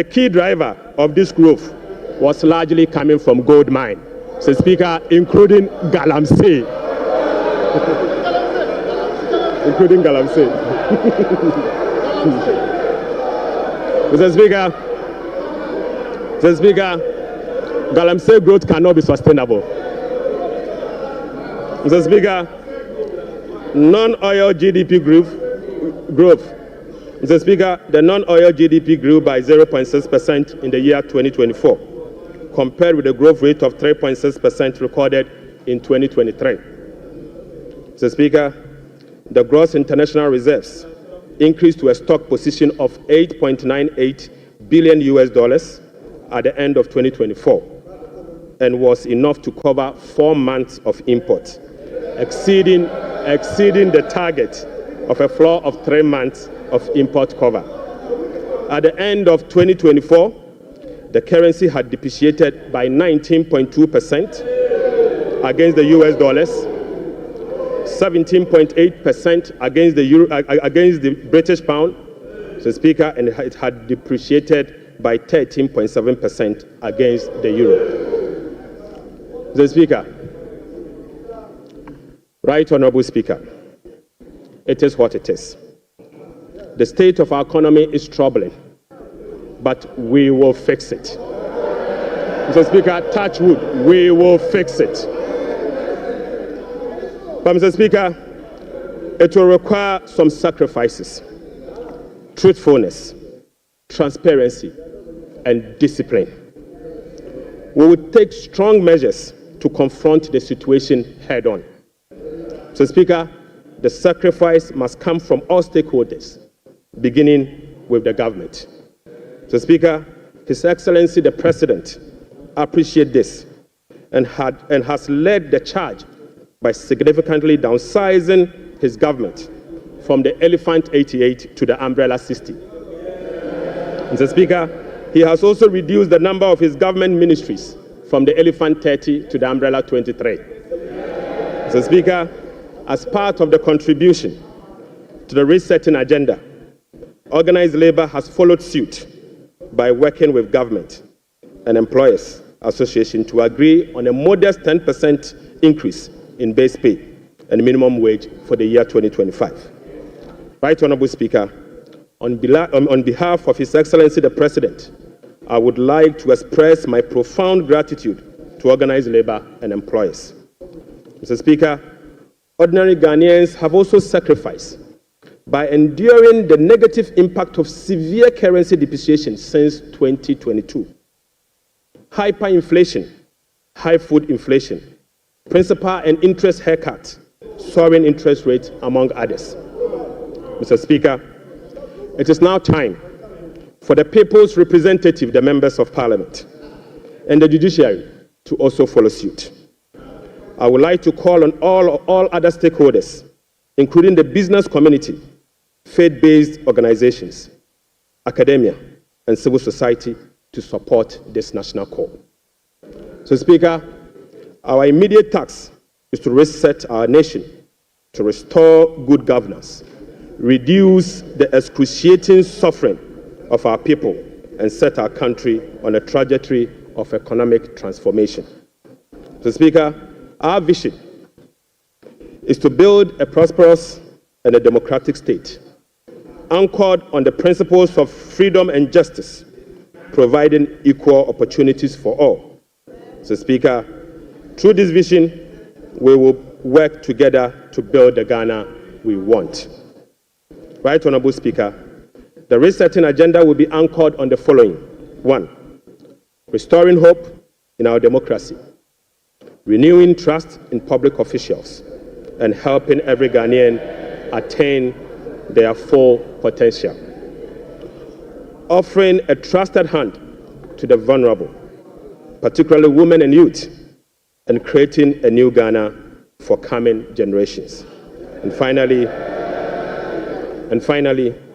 key driver of this growth was largely coming from gold mine. Mr. Speaker, including Galamsey. Including Galamsey. Mr. Speaker, Galamsey growth cannot be sustainable. Mr. Speaker, non-oil GDP growth. Mr. Speaker, the non-oil GDP grew by 0.6% in the year 2024, compared with the growth rate of 3.6% recorded in 2023. Mr. Speaker, the gross international reserves increased to a stock position of $8.98 billion at the end of 2024 and was enough to cover 4 months of imports, exceeding the target of a floor of 3 months of import cover. At the end of 2024, the currency had depreciated by 19.2% against the US dollars, 17.8% against the euro, against the British pound, Mr. Speaker, and it had depreciated by 13.7% against the euro. Mr. Speaker, Right Honourable Speaker, it is what it is. The state of our economy is troubling, but we will fix it. Mr. Speaker, touch wood, we will fix it. But Mr. Speaker, it will require some sacrifices, truthfulness, transparency, and discipline. We will take strong measures to confront the situation head on. Mr. Speaker, the sacrifice must come from all stakeholders, beginning with the government. Mr. Speaker, His Excellency the President appreciates this and has led the charge by significantly downsizing his government from the Elephant 88 to the Umbrella 60. Mr. Speaker, he has also reduced the number of his government ministries from the Elephant 30 to the Umbrella 23. Mr. Speaker, as part of the contribution to the resetting agenda, organized labor has followed suit by working with government and employers association to agree on a modest 10% increase in base pay and minimum wage for the year 2025. Right Honourable Speaker, on behalf of His Excellency the President, I would like to express my profound gratitude to organized labor and employers. Mr. Speaker, ordinary Ghanaians have also sacrificed by enduring the negative impact of severe currency depreciation since 2022. Hyperinflation, high food inflation, principal and interest haircut, soaring interest rates, among others. Mr. Speaker, it is now time for the people's representative, the members of Parliament, and the judiciary to also follow suit. I would like to call on all other stakeholders, including the business community, faith-based organizations, academia, and civil society to support this national call. So, Speaker, our immediate task is to reset our nation, to restore good governance, reduce the excruciating suffering of our people, and set our country on a trajectory of economic transformation. So, Speaker, our vision is to build a prosperous and a democratic state, anchored on the principles of freedom and justice, providing equal opportunities for all. So, Speaker, through this vision, we will work together to build the Ghana we want. Right Honourable Speaker, the resetting agenda will be anchored on the following. 1, restoring hope in our democracy, renewing trust in public officials, and helping every Ghanaian attain their full potential. Offering a trusted hand to the vulnerable, particularly women and youth, and creating a new Ghana for coming generations. And finally,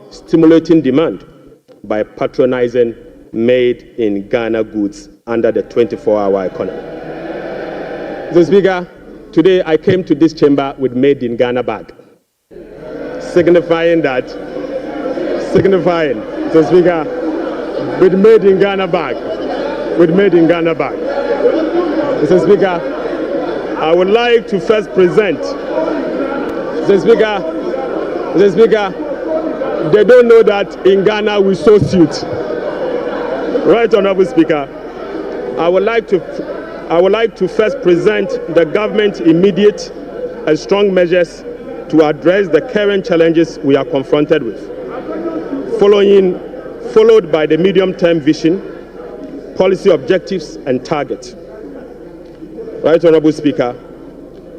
stimulating demand by patronizing made-in-Ghana goods under the 24-hour economy. Mr. Speaker, today I came to this chamber with made-in-Ghana bag, signifying, Mr. Speaker, with made-in-Ghana bag, Mr. Speaker, I would like to first present, Mr. Speaker, they don't know that in Ghana we sew suit. Right Honourable Speaker, I would like to first present the government's immediate and strong measures to address the current challenges we are confronted with, followed by the medium-term vision, policy objectives, and targets. Right Honourable Speaker,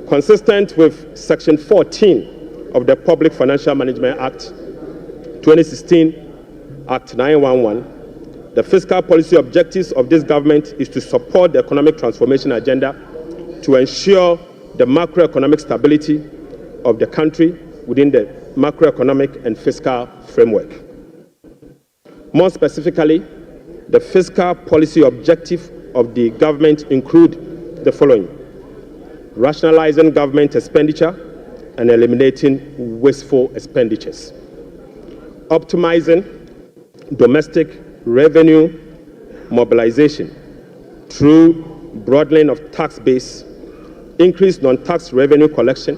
consistent with Section 14 of the Public Financial Management Act 2016, Act 911, the fiscal policy objectives of this government is to support the economic transformation agenda to ensure the macroeconomic stability of the country within the macroeconomic and fiscal framework. More specifically, the fiscal policy objective of the government include the following: rationalizing government expenditure and eliminating wasteful expenditures, optimizing domestic revenue mobilization through broadening of tax base, increased non-tax revenue collection,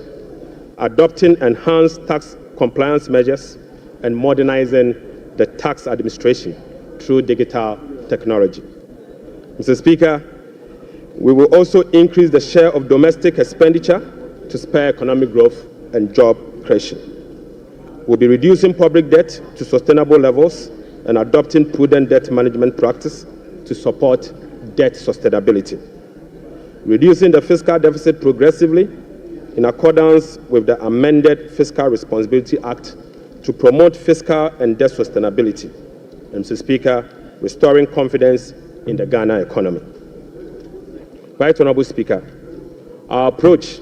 adopting enhanced tax compliance measures, and modernizing the tax administration through digital technology. Mr. Speaker, we will also increase the share of domestic expenditure to spur economic growth and job creation. We'll be reducing public debt to sustainable levels and adopting prudent debt management practice to support debt sustainability. Reducing the fiscal deficit progressively in accordance with the amended Fiscal Responsibility Act to promote fiscal and debt sustainability. And Mr. Speaker, restoring confidence in the Ghana economy. Right Honourable Speaker, our approach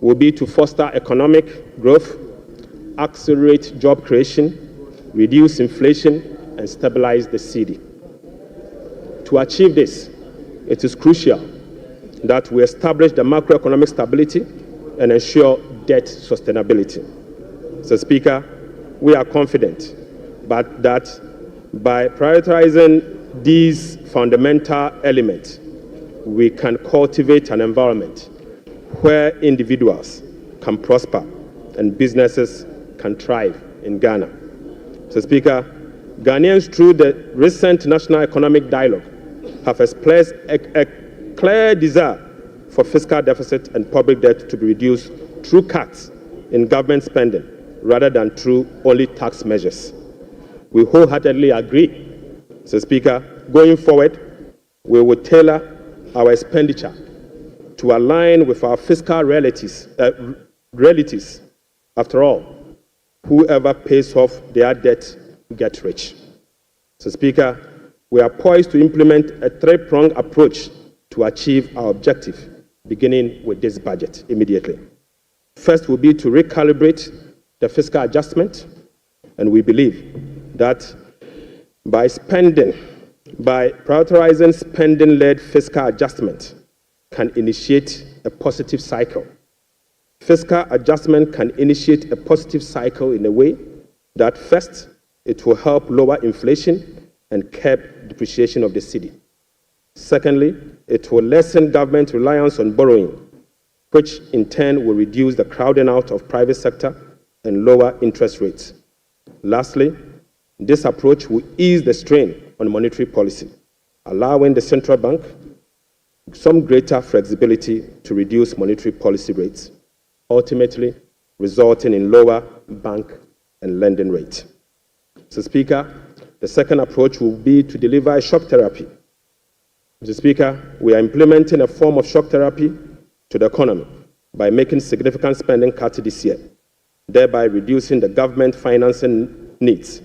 will be to foster economic growth, accelerate job creation, reduce inflation, and stabilize the cedi. To achieve this, it is crucial that we establish the macroeconomic stability and ensure debt sustainability. Mr. Speaker, we are confident that by prioritizing these fundamental elements, we can cultivate an environment where individuals can prosper and businesses can thrive in Ghana. Mr. Speaker, Ghanaians, through the recent National Economic Dialogue, have expressed a clear desire for fiscal deficit and public debt to be reduced through cuts in government spending rather than through only tax measures. We wholeheartedly agree, Mr. Speaker. Going forward, we will tailor our expenditure to align with our fiscal realities. After all, whoever pays off their debt gets rich. Mr. Speaker, we are poised to implement a three-pronged approach to achieve our objective, beginning with this budget immediately. First will be to recalibrate the fiscal adjustment, and we believe that by prioritizing spending-led fiscal adjustment can initiate a positive cycle. Fiscal adjustment can initiate a positive cycle in a way that first, it will help lower inflation and curb depreciation of the cedi. Secondly, it will lessen government reliance on borrowing, which in turn will reduce the crowding out of private sector and lower interest rates. Lastly, this approach will ease the strain on monetary policy, allowing the central bank some greater flexibility to reduce monetary policy rates, ultimately resulting in lower bank and lending rates. Mr. Speaker, the second approach will be to deliver a shock therapy. Mr. Speaker, we are implementing a form of shock therapy to the economy by making significant spending cuts this year, thereby reducing the government financing needs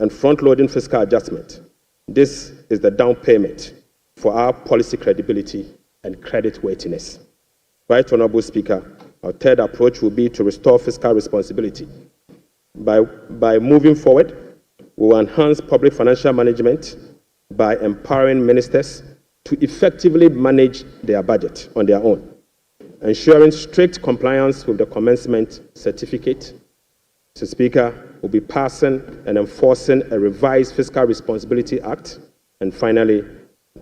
and front-loading fiscal adjustment. This is the down payment for our policy credibility and creditworthiness. Right Honourable Speaker, our third approach will be to restore fiscal responsibility. By moving forward, we will enhance public financial management by empowering ministers to effectively manage their budget on their own, ensuring strict compliance with the commencement certificate. Mr. Speaker, we'll be passing and enforcing a revised Fiscal Responsibility Act. And finally,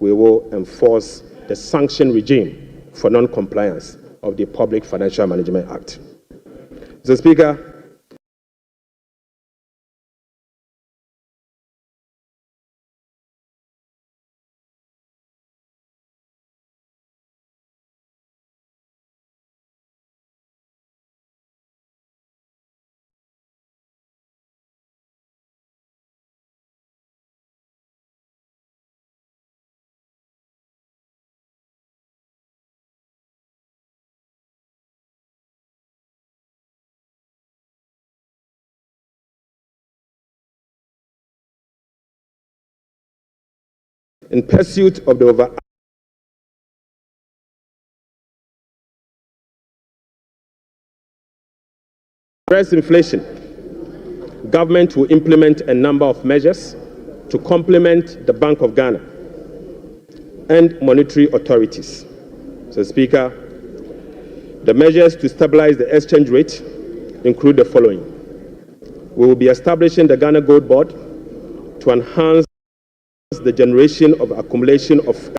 we will enforce the sanction regime for non-compliance of the Public Financial Management Act. Mr. Speaker, In pursuit of the address inflation, government will implement a number of measures to complement the Bank of Ghana and monetary authorities. So, Speaker, the measures to stabilize the exchange rate include the following. We will be establishing the Ghana Gold Board to enhance the generation of accumulation of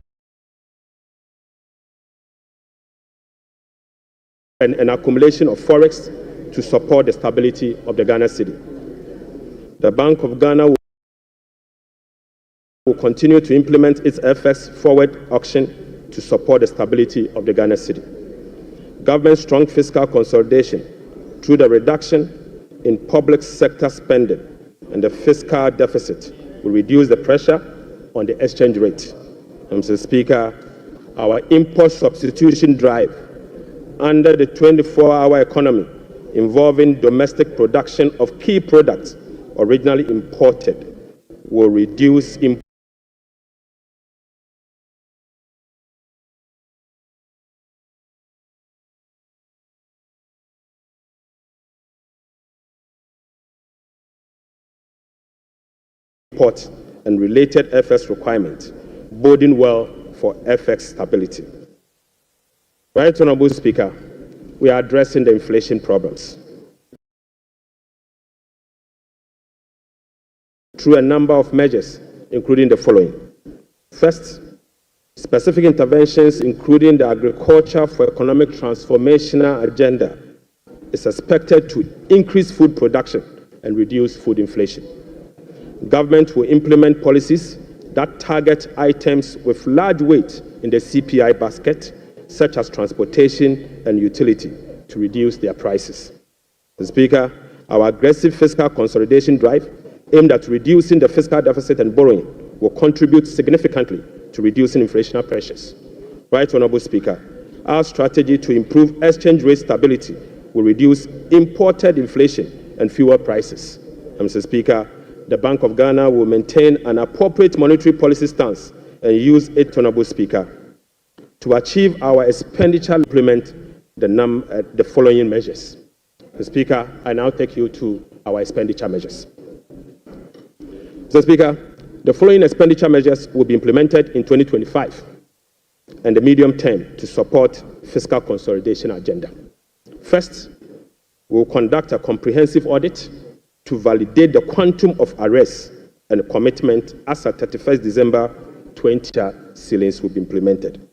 an accumulation of forex to support the stability of the Ghana cedi. The Bank of Ghana will continue to implement its FX forward auction to support the stability of the Ghana cedi. Government's strong fiscal consolidation through the reduction in public sector spending and the fiscal deficit will reduce the pressure on the exchange rate. Mr. Speaker, our import substitution drive under the 24-hour economy involving domestic production of key products originally imported will reduce import and related FX requirements, boding well for FX stability. Right Honourable Speaker, we are addressing the inflation problems through a number of measures, including the following. First, specific interventions, including the Agriculture for Economic Transformational Agenda, is expected to increase food production and reduce food inflation. Government will implement policies that target items with large weight in the CPI basket, such as transportation and utility, to reduce their prices. Mr. Speaker, our aggressive fiscal consolidation drive aimed at reducing the fiscal deficit and borrowing will contribute significantly to reducing inflationary pressures. Right Honourable Speaker, our strategy to improve exchange rate stability will reduce imported inflation and fuel prices. Mr. Speaker, the Bank of Ghana will maintain an appropriate monetary policy stance and use it, Honourable Speaker, to achieve our expenditure implement the following measures. Mr. Speaker, I now take you to our expenditure measures. Mr. Speaker, the following expenditure measures will be implemented in 2025 and the medium term to support fiscal consolidation agenda. First, we will conduct a comprehensive audit to validate the quantum of arrests and commitment as at 31st December 2020 ceilings will be implemented.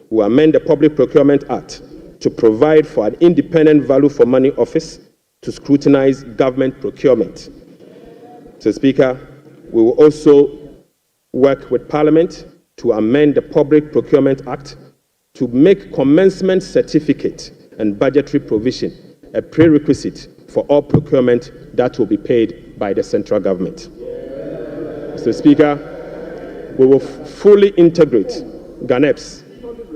We will amend the Public Procurement Act to provide for an independent value for money office to scrutinize government procurement. Mr. Speaker, we will also work with Parliament to amend the Public Procurement Act to make commencement certificate and budgetary provision a prerequisite for all procurement that will be paid by the central government. Mr. Speaker, we will fully integrate GANEPS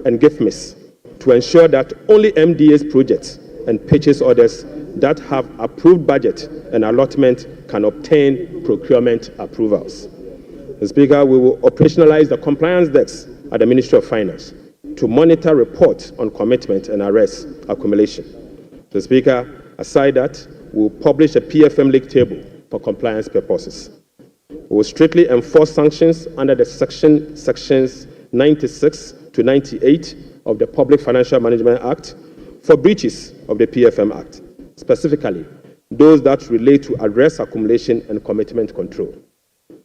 and GIFMIS to ensure that only MDA's projects and purchase orders that have approved budget and allotment can obtain procurement approvals. Mr. Speaker, we will operationalize the compliance desk at the Ministry of Finance to monitor reports on commitment and arrest accumulation. Mr. Speaker, aside that, we will publish a PFM league table for compliance purposes. We will strictly enforce sanctions under the sections 96 to 98 of the Public Financial Management Act for breaches of the PFM Act, specifically those that relate to arrest accumulation and commitment control.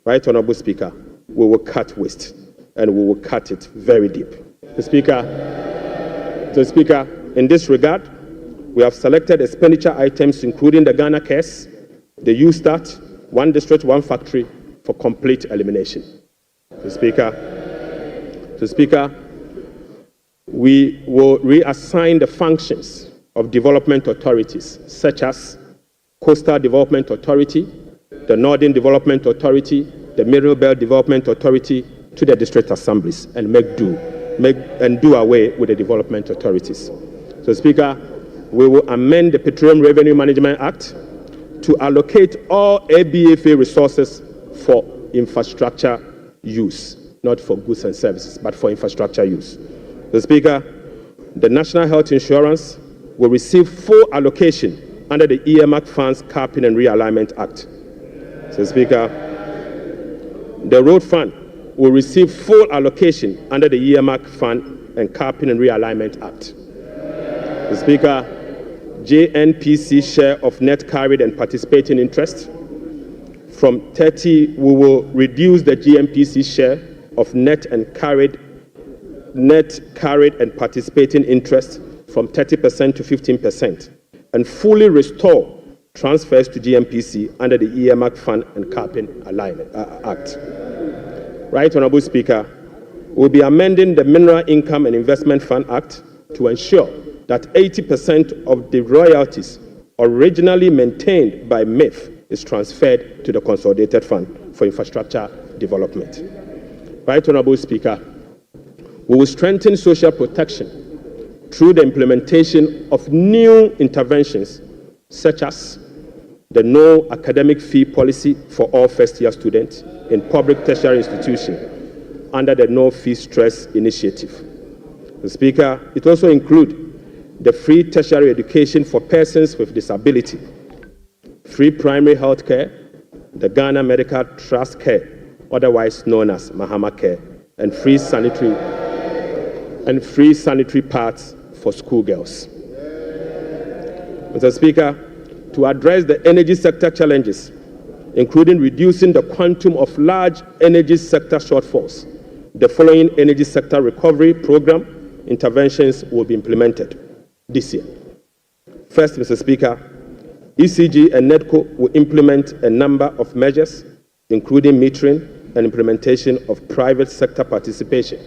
Right Honourable Speaker, we will cut waste and we will cut it very deep. Mr. Speaker, in this regard, we have selected expenditure items including the Ghana Cares, the U-Start, One District, One Factory for complete elimination. Mr. Speaker, we will reassign the functions of development authorities such as Coastal Development Authority, the Northern Development Authority, the Middle Belt Development Authority to the district assemblies and do away with the development authorities. So, Speaker, we will amend the Petroleum Revenue Management Act to allocate all ABFA resources for infrastructure use, not for goods and services, but for infrastructure use. Mr. Speaker, the National Health Insurance will receive full allocation under the earmark funds capping and realignment act. Mr. Speaker, the road fund will receive full allocation under the earmark fund and capping and realignment act. Mr. Speaker, JNPC share of net carried and participating interest from 30, we will reduce the GNPC share of net carried and participating interest from 30% to 15% and fully restore transfers to GNPC under the earmark fund and capping alignment act. Right, Honorable Speaker, we'll be amending the Mineral Income and Investment Fund Act to ensure that 80% of the royalties originally maintained by MIF is transferred to the Consolidated Fund for Infrastructure Development. Right, Honorable Speaker, we will strengthen social protection through the implementation of new interventions such as the no academic fee policy for all first-year students in public tertiary institutions under the No Fee Stress Initiative. Mr. Speaker, it also includes the free tertiary education for persons with disability, free primary health care, the Ghana Medical Trust Care, otherwise known as Mahama Care, and free sanitary pads for schoolgirls. Mr. Speaker, to address the energy sector challenges, including reducing the quantum of large energy sector shortfalls, the following energy sector recovery program interventions will be implemented this year. First, Mr. Speaker, ECG and NEDCO will implement a number of measures, including metering and implementation of private sector participation.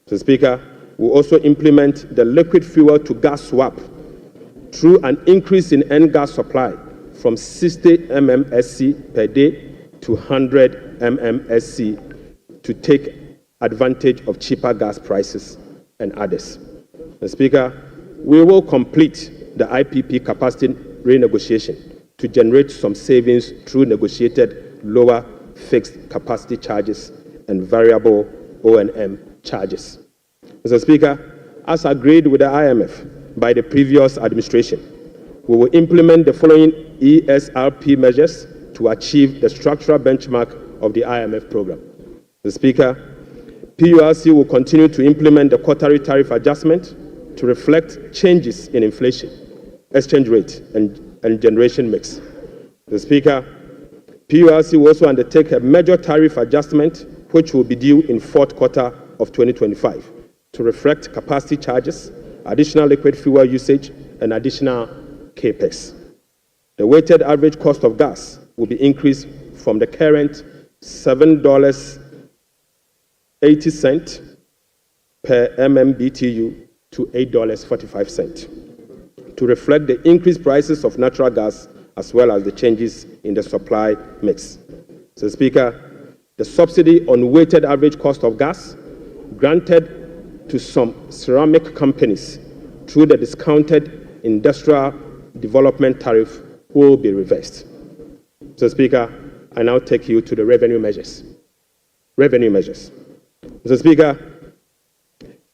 Mr. Speaker, we'll also implement the liquid fuel to gas swap through an increase in N-gas supply from 60 mmSC per day to 100 mmSC to take advantage of cheaper gas prices and others. Mr. Speaker, we will complete the IPP capacity renegotiation to generate some savings through negotiated lower fixed capacity charges and variable O&M charges. Mr. Speaker, as agreed with the IMF by the previous administration, we will implement the following ESRP measures to achieve the structural benchmark of the IMF program. Mr. Speaker, PURC will continue to implement the quarterly tariff adjustment to reflect changes in inflation, exchange rate, and generation mix. Mr. Speaker, PURC will also undertake a major tariff adjustment, which will be due in fourth quarter of 2025, to reflect capacity charges, additional liquid fuel usage, and additional capex. The weighted average cost of gas will be increased from the current $7.80 per MMBTU to $8.45 to reflect the increased prices of natural gas as well as the changes in the supply mix. Mr. Speaker, the subsidy on weighted average cost of gas granted to some ceramic companies through the discounted industrial development tariff will be reversed. Mr. Speaker, I now take you to the revenue measures. Mr. Speaker,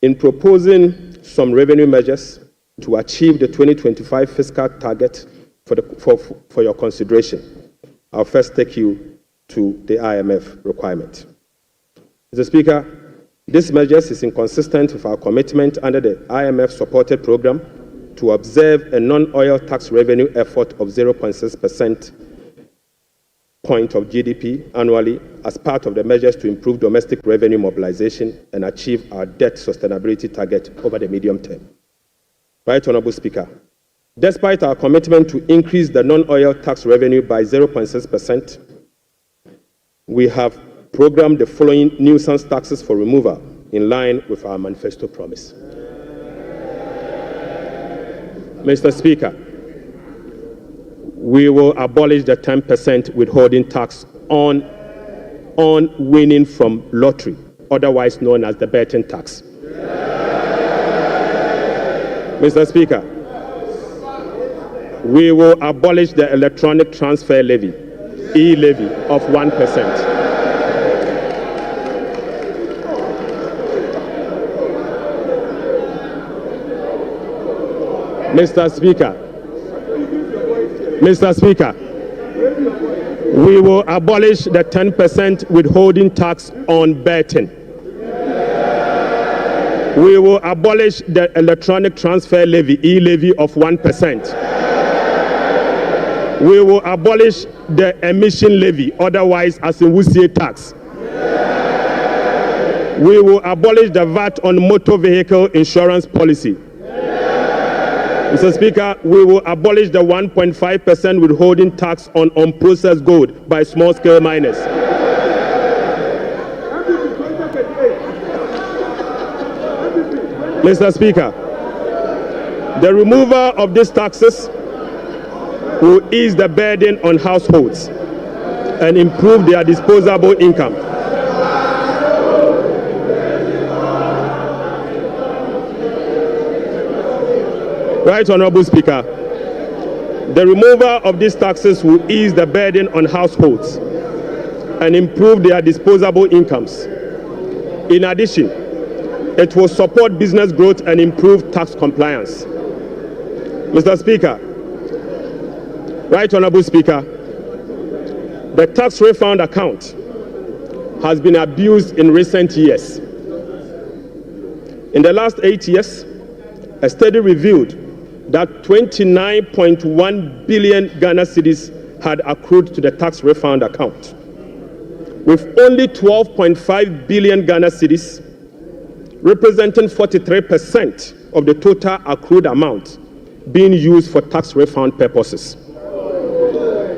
in proposing some revenue measures to achieve the 2025 fiscal target for your consideration, I'll first take you to the IMF requirement. Mr. Speaker, this measures is inconsistent with our commitment under the IMF-supported program to observe a non-oil tax revenue effort of 0.6% point of GDP annually as part of the measures to improve domestic revenue mobilization and achieve our debt sustainability target over the medium term. Right, Honorable Speaker, despite our commitment to increase the non-oil tax revenue by 0.6%, we have programmed the following nuisance taxes for removal in line with our manifesto promise. Mr. Speaker, we will abolish the 10% withholding tax on winning from lottery, otherwise known as the betting tax. Mr. Speaker, we will abolish the electronic transfer levy, E-Levy, of 1%. Mr. Speaker, we will abolish the 10% withholding tax on betting. We will abolish the electronic transfer levy, E-Levy of 1%. We will abolish the emission levy, otherwise as in Wusie tax. We will abolish the VAT on motor vehicle insurance policy. Mr. Speaker, we will abolish the 1.5% withholding tax on unprocessed gold by small-scale miners. Mr. Speaker, the removal of these taxes will ease the burden on households and improve their disposable income. Right, Honorable Speaker, the removal of these taxes will ease the burden on households and improve their disposable incomes. In addition, it will support business growth and improve tax compliance. Mr. Speaker, Right, Honorable Speaker, the tax refund account has been abused in recent years. In the last 8 years, a study revealed that 29.1 billion Ghana cedis had accrued to the tax refund account, with only 12.5 billion Ghana cedis, representing 43% of the total accrued amount, being used for tax refund purposes.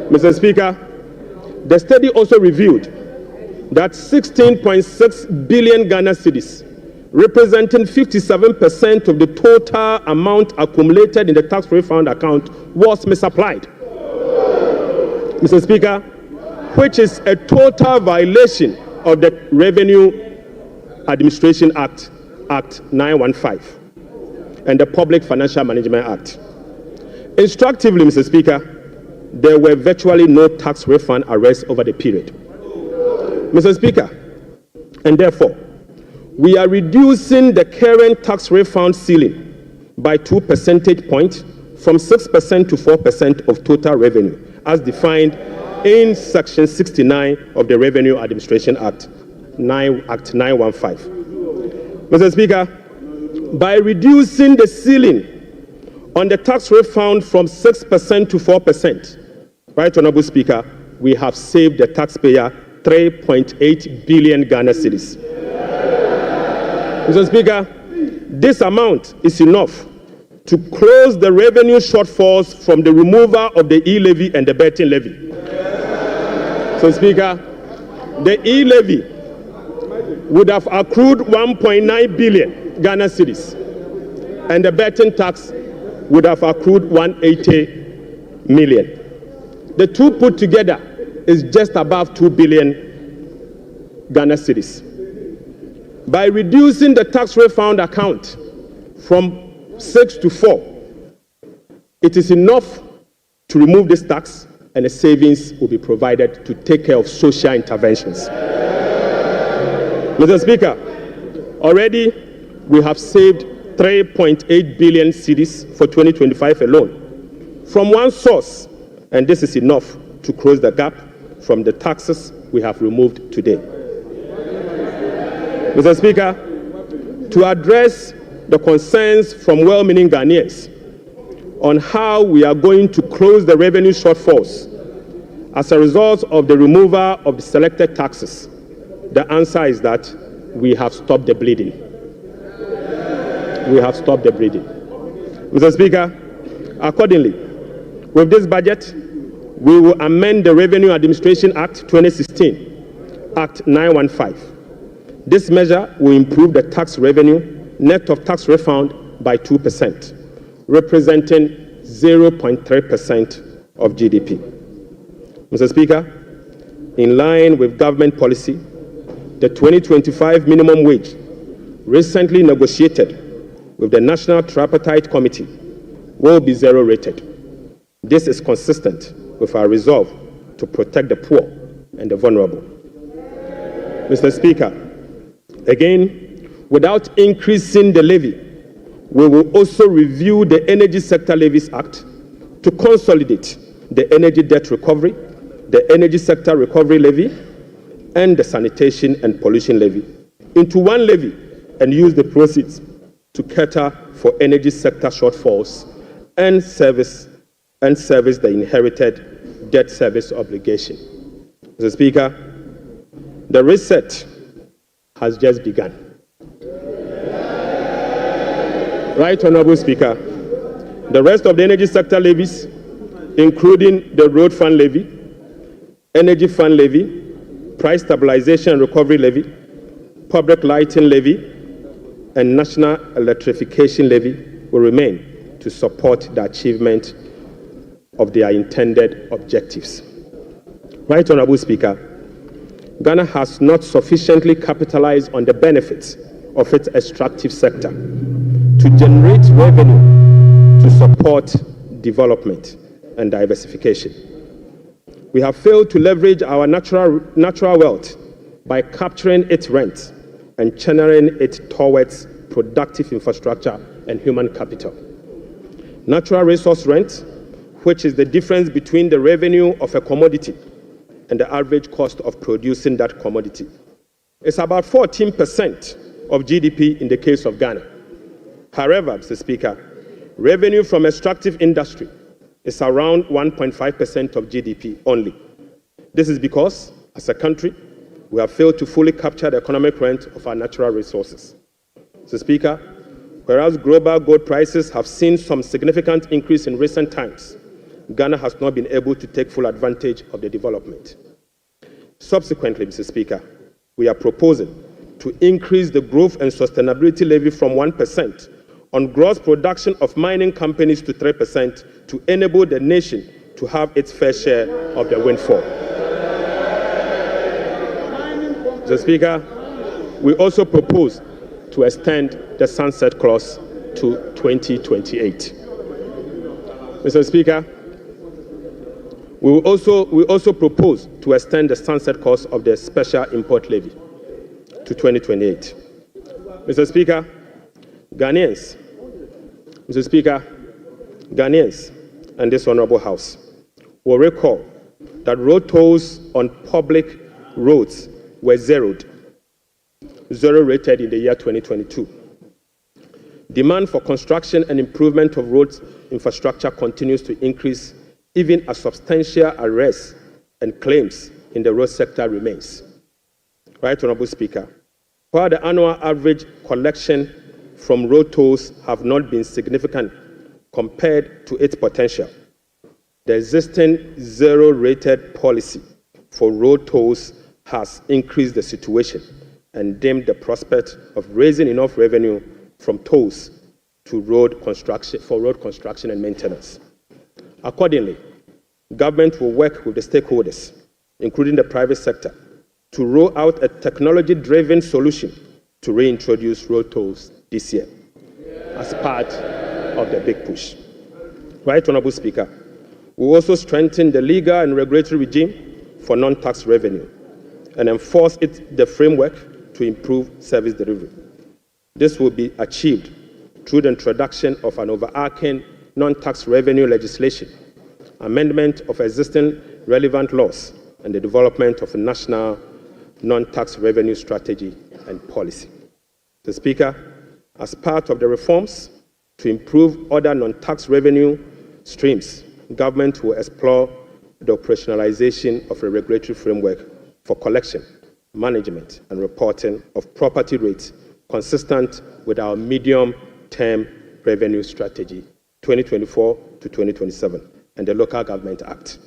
Mr. Speaker, the study also revealed that 16.6 billion Ghana cedis, representing 57% of the total amount accumulated in the tax refund account, was misapplied. Mr. Speaker, which is a total violation of the Revenue Administration Act, Act 915, and the Public Financial Management Act. Instructively, Mr. Speaker, there were virtually no tax refund arrests over the period. Mr. Speaker, and therefore, we are reducing the current tax refund ceiling by 2 percentage points from 6% to 4% of total revenue, as defined in Section 69 of the Revenue Administration Act, Act 915. Mr. Speaker, by reducing the ceiling on the tax refund from 6% to 4%, Right, Honorable Speaker, we have saved the taxpayer 3.8 billion Ghana cedis. Mr. Speaker, this amount is enough to close the revenue shortfalls from the removal of the E-Levy and the betting levy. So, Speaker, the E-Levy would have accrued 1.9 billion Ghana cedis, and the betting tax would have accrued 180 million. The two put together is just above 2 billion Ghana cedis. By reducing the tax refund account from 6 to 4, it is enough to remove this tax, and a savings will be provided to take care of social interventions. Mr. Speaker, already we have saved 3.8 billion cedis for 2025 alone from one source, and this is enough to close the gap from the taxes we have removed today. Mr. Speaker, to address the concerns from well-meaning Ghanaians on how we are going to close the revenue shortfalls as a result of the removal of the selected taxes, the answer is that we have stopped the bleeding. We have stopped the bleeding. Mr. Speaker, accordingly, with this budget, we will amend the Revenue Administration Act 2016, Act 915. This measure will improve the tax revenue net of tax refund by 2%, representing 0.3% of GDP. Mr. Speaker, in line with government policy, the 2025 minimum wage, recently negotiated with the National Tripartite Committee, will be zero-rated. This is consistent with our resolve to protect the poor and the vulnerable. Mr. Speaker, again, without increasing the levy We will also review the Energy Sector Levies Act to consolidate the Energy Debt Recovery, the Energy Sector Recovery Levy, and the Sanitation and Pollution Levy into one levy and use the proceeds to cater for energy sector shortfalls and service the inherited debt service obligation. Mr. Speaker, the reset has just begun. Right, Honorable Speaker, the rest of the energy sector levies, including the Road Fund Levy, Energy Fund Levy, Price Stabilization and Recovery Levy, Public Lighting Levy, and National Electrification Levy will remain to support the achievement of their intended objectives. Right, Honorable Speaker, Ghana has not sufficiently capitalized on the benefits of its extractive sector to generate revenue to support development and diversification. We have failed to leverage our natural wealth by capturing its rent and channeling it towards productive infrastructure and human capital. Natural resource rent, which is the difference between the revenue of a commodity and the average cost of producing that commodity, is about 14% of GDP in the case of Ghana. However, Mr. Speaker, revenue from extractive industry is around 1.5% of GDP only. This is because, as a country, we have failed to fully capture the economic rent of our natural resources. Mr. Speaker, whereas global gold prices have seen some significant increase in recent times, Ghana has not been able to take full advantage of the development. Subsequently, Mr. Speaker, we are proposing to increase the Growth and Sustainability Levy from 1% on gross production of mining companies to 3% to enable the nation to have its fair share of the windfall. Mr. Speaker, we also propose to extend the sunset clause to 2028. Mr. Speaker, we also propose to extend the sunset clause of the special import levy to 2028. Mr. Speaker, Ghanaians and this Honorable House will recall that road tolls on public roads were zero rated in the year 2022. Demand for construction and improvement of roads infrastructure continues to increase, even as substantial arrests and claims in the road sector remains. Right, Honorable Speaker, while the annual average collection from road tolls have not been significant compared to its potential, the existing zero-rated policy for road tolls has increased the situation and dimmed the prospect of raising enough revenue from tolls to road construction and maintenance. Accordingly, government will work with the stakeholders, including the private sector, to roll out a technology-driven solution to reintroduce road tolls this year as part of the big push. Right, Honorable Speaker, we will also strengthen the legal and regulatory regime for non-tax revenue and enforce the framework to improve service delivery. This will be achieved through the introduction of an overarching non-tax revenue legislation, amendment of existing relevant laws, and the development of a national non-tax revenue strategy and policy. Mr. Speaker, as part of the reforms to improve other non-tax revenue streams, government will explore the operationalization of a regulatory framework for collection, management, and reporting of property rates consistent with our medium-term revenue strategy 2024 to 2027 and the Local Government Act.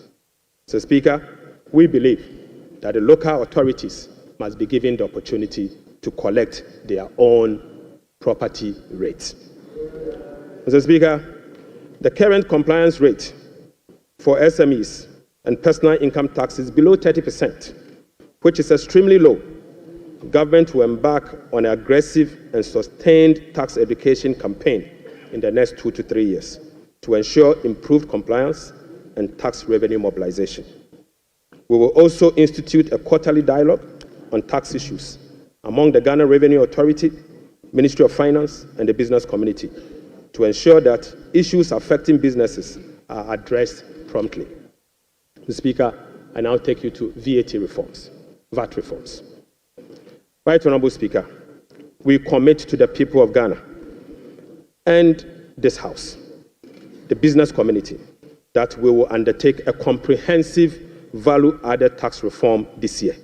Mr. Speaker, we believe that the local authorities must be given the opportunity to collect their own property rates. Mr. Speaker, the current compliance rate for SMEs and personal income tax is below 30%, which is extremely low. Government will embark on an aggressive and sustained tax education campaign in the next 2 to 3 years to ensure improved compliance and tax revenue mobilization. We will also institute a quarterly dialogue on tax issues among the Ghana Revenue Authority, Ministry of Finance, and the business community to ensure that issues affecting businesses are addressed promptly. Mr. Speaker, I now take you to VAT reforms. Right Honourable Speaker, we commit to the people of Ghana and this House, the business community, that we will undertake a comprehensive value-added tax reform this year.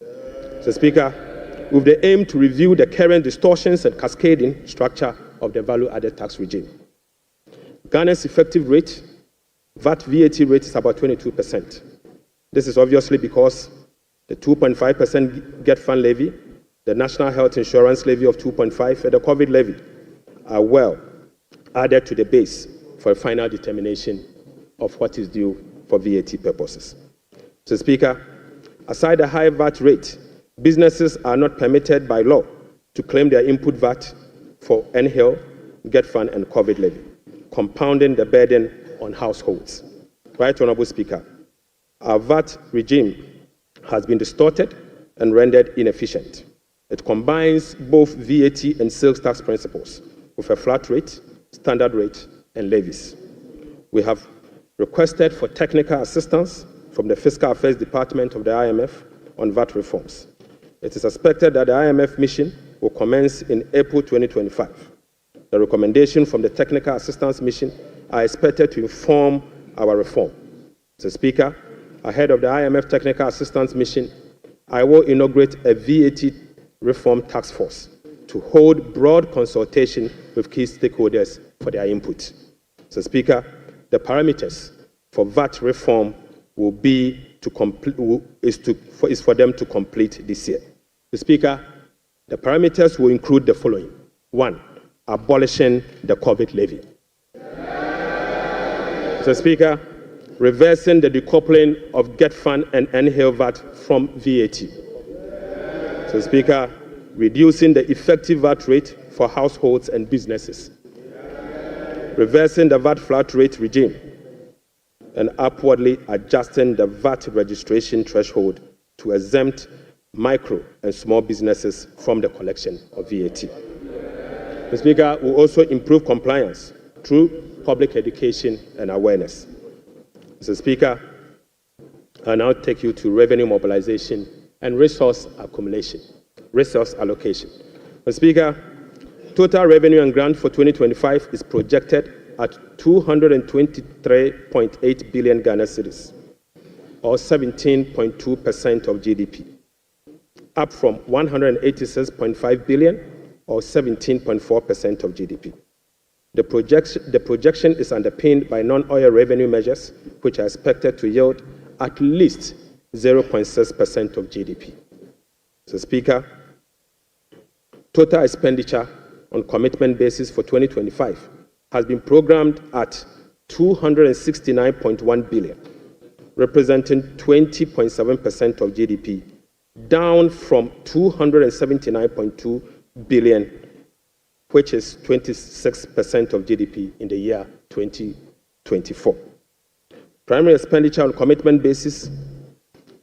Mr. Speaker, with the aim to review the current distortions and cascading structure of the value-added tax regime. Ghana's effective rate, VAT rate, is about 22%. This is obviously because the 2.5% Get Fund levy, the National Health Insurance levy of 2.5%, and the COVID levy are well added to the base for a final determination of what is due for VAT purposes. Mr. Speaker, aside the high VAT rate, businesses are not permitted by law to claim their input VAT for NHIL, Get Fund, and COVID levy, compounding the burden on households. Right Honourable Speaker, our VAT regime has been distorted and rendered inefficient. It combines both VAT and sales tax principles with a flat rate, standard rate, and levies. We have requested for technical assistance from the Fiscal Affairs Department of the IMF on VAT reforms. It is expected that the IMF mission will commence in April 2025. The recommendations from the Technical Assistance Mission are expected to inform our reform. Mr. Speaker, ahead of the IMF Technical Assistance Mission, I will inaugurate a VAT reform task force to hold broad consultation with key stakeholders for their input. Mr. Speaker, the parameters for VAT reform will be is for them to complete this year. Mr. Speaker, the parameters will include the following. 1, abolishing the COVID levy. Mr. Speaker, reversing the decoupling of Get Fund and NHIL VAT from VAT. Mr. Speaker, reducing the effective VAT rate for households and businesses. Reversing the VAT flat rate regime and upwardly adjusting the VAT registration threshold to exempt micro and small businesses from the collection of VAT. Mr. Speaker, will also improve compliance through public education and awareness. Mr. Speaker, I now take you to revenue mobilization and resource allocation. Mr. Speaker, total revenue and grant for 2025 is projected at 223.8 billion Ghana cedis, or 17.2% of GDP, up from 186.5 billion, or 17.4% of GDP. The projection is underpinned by non-oil revenue measures, which are expected to yield at least 0.6% of GDP. Mr. Speaker, total expenditure on commitment basis for 2025 has been programmed at 269.1 billion, representing 20.7% of GDP, down from 279.2 billion, which is 26% of GDP in the year 2024. Primary expenditure on commitment basis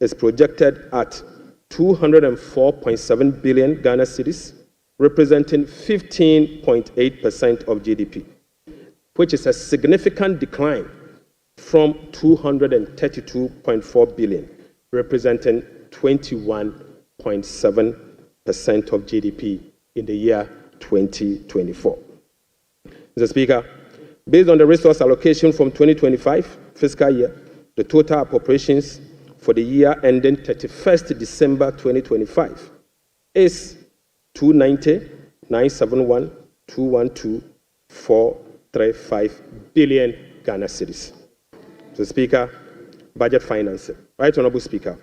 is projected at 204.7 billion Ghana cedis, representing 15.8% of GDP, which is a significant decline from 232.4 billion, representing 21.7% of GDP in the year 2024. Mr. Speaker, based on the resource allocation from 2025 fiscal year, the total appropriations for the year ending 31st December 2025 is 290,971,212,435 billion Ghana cedis. Mr. Speaker, budget financing. Right Honourable Speaker,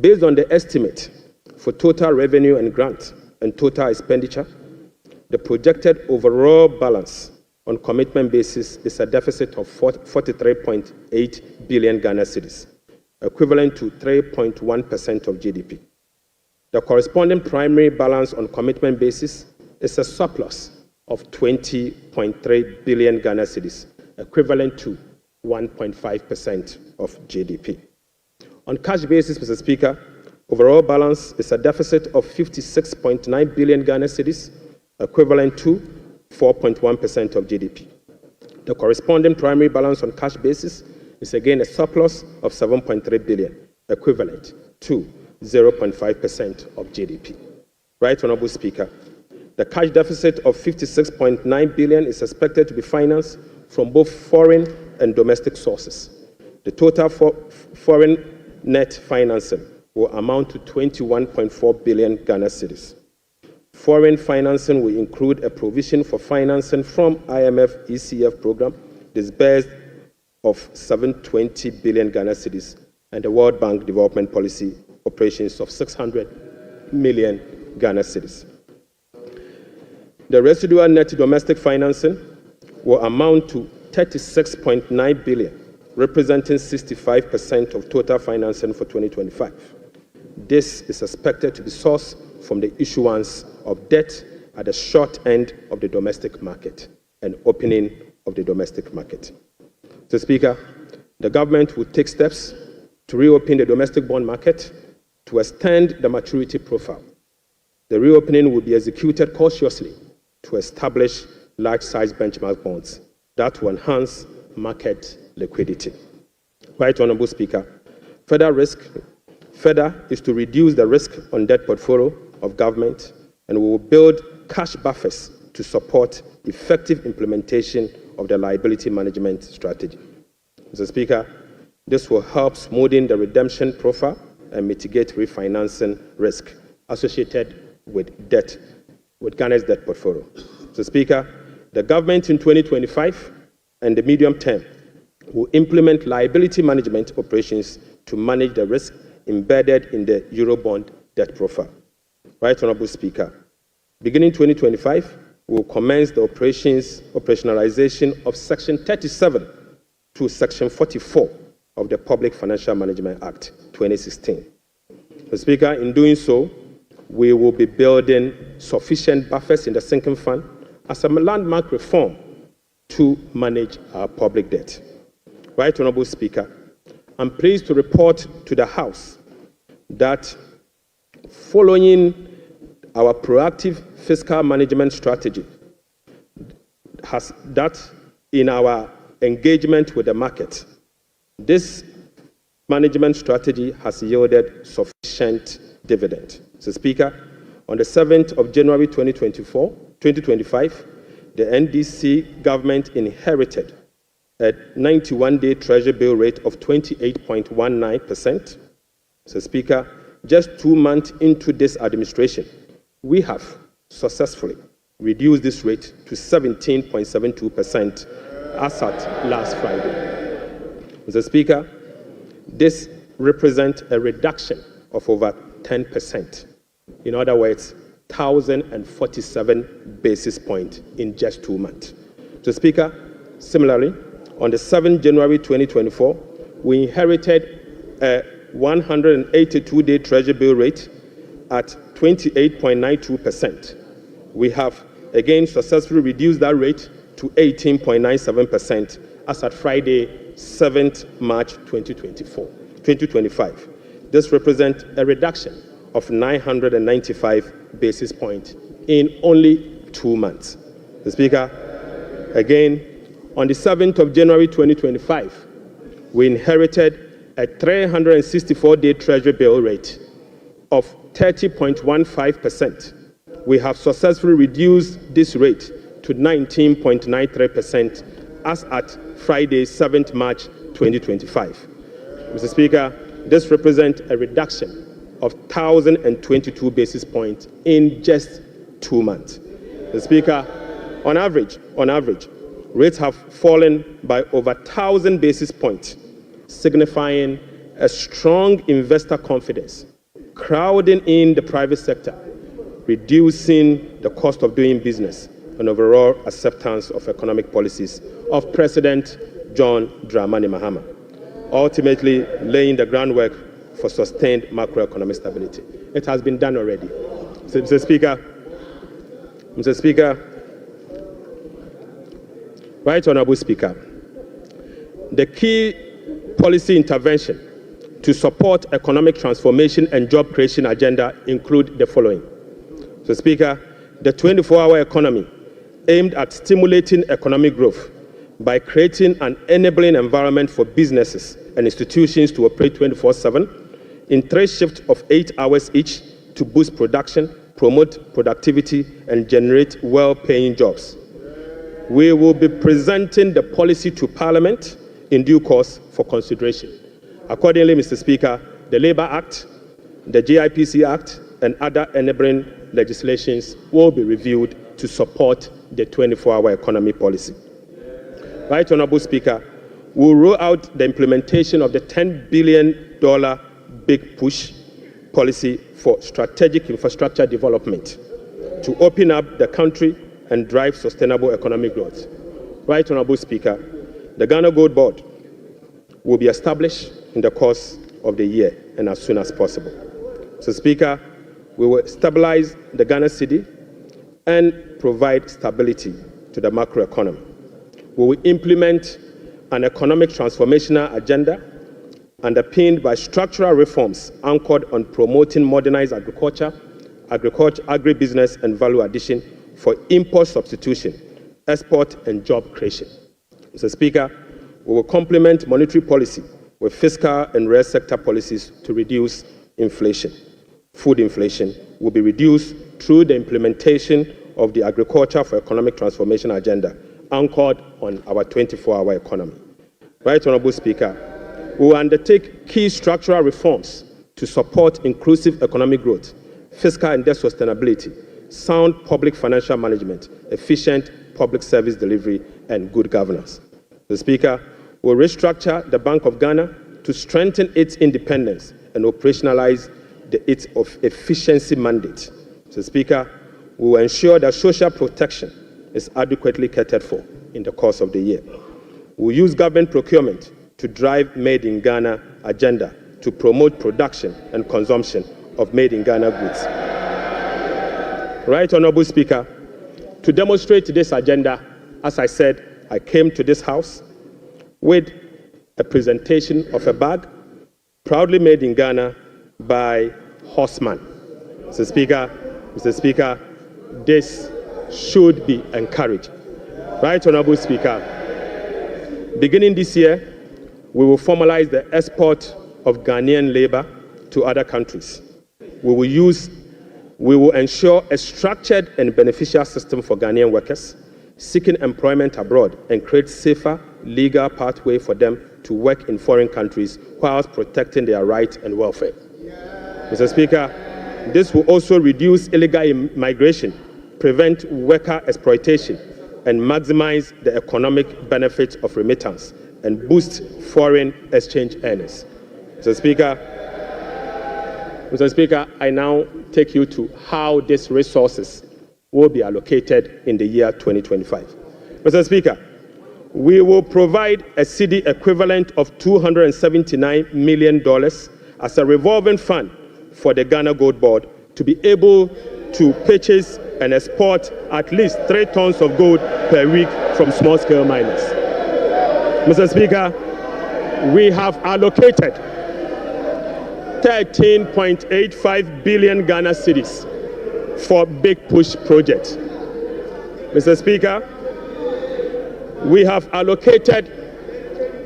based on the estimate for total revenue and grant and total expenditure, the projected overall balance on commitment basis is a deficit of 43.8 billion Ghana cedis, equivalent to 3.1% of GDP. The corresponding primary balance on commitment basis is a surplus of 20.3 billion Ghana cedis, equivalent to 1.5% of GDP. On cash basis, Mr. Speaker, overall balance is a deficit of 56.9 billion Ghana cedis, equivalent to 4.1% of GDP. The corresponding primary balance on cash basis is again a surplus of 7.3 billion, equivalent to 0.5% of GDP. Right, Honorable Speaker, the cash deficit of 56.9 billion is expected to be financed from both foreign and domestic sources. The total foreign net financing will amount to 21.4 billion Ghana cedis. Foreign financing will include a provision for financing from IMF ECF program disbursed of 720 billion Ghana cedis and the World Bank Development Policy operations of 600 million Ghana cedis. The residual net domestic financing will amount to 36.9 billion, representing 65% of total financing for 2025. This is expected to be sourced from the issuance of debt at the short end of the domestic market and opening of the domestic market. Mr. Speaker, the government will take steps to reopen the domestic bond market to extend the maturity profile. The reopening will be executed cautiously to establish large-size benchmark bonds that will enhance market liquidity. Right, Honorable Speaker, further is to reduce the risk on debt portfolio of government, and we will build cash buffers to support effective implementation of the liability management strategy. Mr. Speaker, this will help smoothing the redemption profile and mitigate refinancing risk associated with Ghana's debt portfolio. Mr. Speaker, the government in 2025 and the medium term will implement liability management operations to manage the risk embedded in the Eurobond debt profile. Right, Honorable Speaker, beginning 2025, we will commence the operationalization of Section 37 to Section 44 of the Public Financial Management Act 2016. Mr. Speaker, in doing so, we will be building sufficient buffers in the sinking fund as a landmark reform to manage our public debt. Right, Honorable Speaker, I'm pleased to report to the House that following our proactive fiscal management strategy, in our engagement with the market, this management strategy has yielded sufficient dividend. Mr. Speaker, on the 7th of January 2025, the NDC government inherited a 91-day Treasury bill rate of 28.19%. Mr. Speaker, just 2 months into this administration, we have successfully reduced this rate to 17.72% as at last Friday. Mr. Speaker, this represents a reduction of over 10%. In other words, 1,047 basis points in just 2 months. Mr. Speaker, similarly, on the 7th January 2024, we inherited a 182-day Treasury bill rate at 28.92%. We have again successfully reduced that rate to 18.97% as at Friday, 7th March 2025. This represents a reduction of 995 basis points in only 2 months. The Speaker, again, on the 7th of January 2025, we inherited a 364-day Treasury bill rate of 30.15%. We have successfully reduced this rate to 19.93% as at Friday, 7th March 2025. Mr. Speaker, this represents a reduction of 1,022 basis points in just 2 months. Mr. Speaker, on average, rates have fallen by over 1,000 basis points, signifying a strong investor confidence, crowding in the private sector, reducing the cost of doing business, and overall acceptance of economic policies of President John Dramani Mahama, ultimately laying the groundwork for sustained macroeconomic stability. It has been done already. Mr. Speaker, Right Honorable Speaker, the key policy intervention to support economic transformation and job creation agenda include the following. Mr. Speaker, the 24-hour economy aimed at stimulating economic growth by creating an enabling environment for businesses and institutions to operate 24/7 in 3 shifts of 8 hours each to boost production, promote productivity, and generate well-paying jobs. We will be presenting the policy to Parliament in due course for consideration. Accordingly, Mr. Speaker, the Labour Act, the GIPC Act, and other enabling legislations will be reviewed to support the 24-hour economy policy. Right Honourable Speaker, we'll roll out the implementation of the $10 billion Big Push policy for strategic infrastructure development to open up the country and drive sustainable economic growth. Right Honourable Speaker, the Ghana Gold Board will be established in the course of the year and as soon as possible. So, Speaker, we will stabilize the Ghana cedi and provide stability to the macroeconomy. We will implement an economic transformational agenda underpinned by structural reforms anchored on promoting modernized agriculture, agribusiness, and value addition for import substitution, export, and job creation. Mr. Speaker, we will complement monetary policy with fiscal and real sector policies to reduce inflation. Food inflation will be reduced through the implementation of the Agriculture for Economic Transformation agenda anchored on our 24-hour economy. Right Honourable Speaker, we will undertake key structural reforms to support inclusive economic growth, fiscal and debt sustainability, sound public financial management, efficient public service delivery, and good governance. The Speaker will restructure the Bank of Ghana to strengthen its independence and operationalize its efficiency mandate. So, Speaker, we will ensure that social protection is adequately catered for in the course of the year. We will use government procurement to drive Made in Ghana agenda to promote production and consumption of Made in Ghana goods. Right Honourable Speaker, to demonstrate this agenda, as I said, I came to this House with a presentation of a bag proudly made in Ghana by Horseman. Mr. Speaker, this should be encouraged. Right Honourable Speaker, beginning this year, we will formalize the export of Ghanaian labour to other countries. We will ensure a structured and beneficial system for Ghanaian workers seeking employment abroad and create safer legal pathway for them to work in foreign countries whilst protecting their rights and welfare. Mr. Speaker, this will also reduce illegal migration, prevent worker exploitation, and maximize the economic benefits of remittance and boost foreign exchange earnings. Mr. Speaker, I now take you to how these resources will be allocated in the year 2025. Mr. Speaker, we will provide a cedi equivalent of $279 million as a revolving fund for the Ghana Gold Board to be able to purchase and export at least 3 tons of gold per week from small-scale miners. Mr. Speaker, we have allocated 13.85 billion Ghana cedis for Big Push projects. Mr. Speaker, we have allocated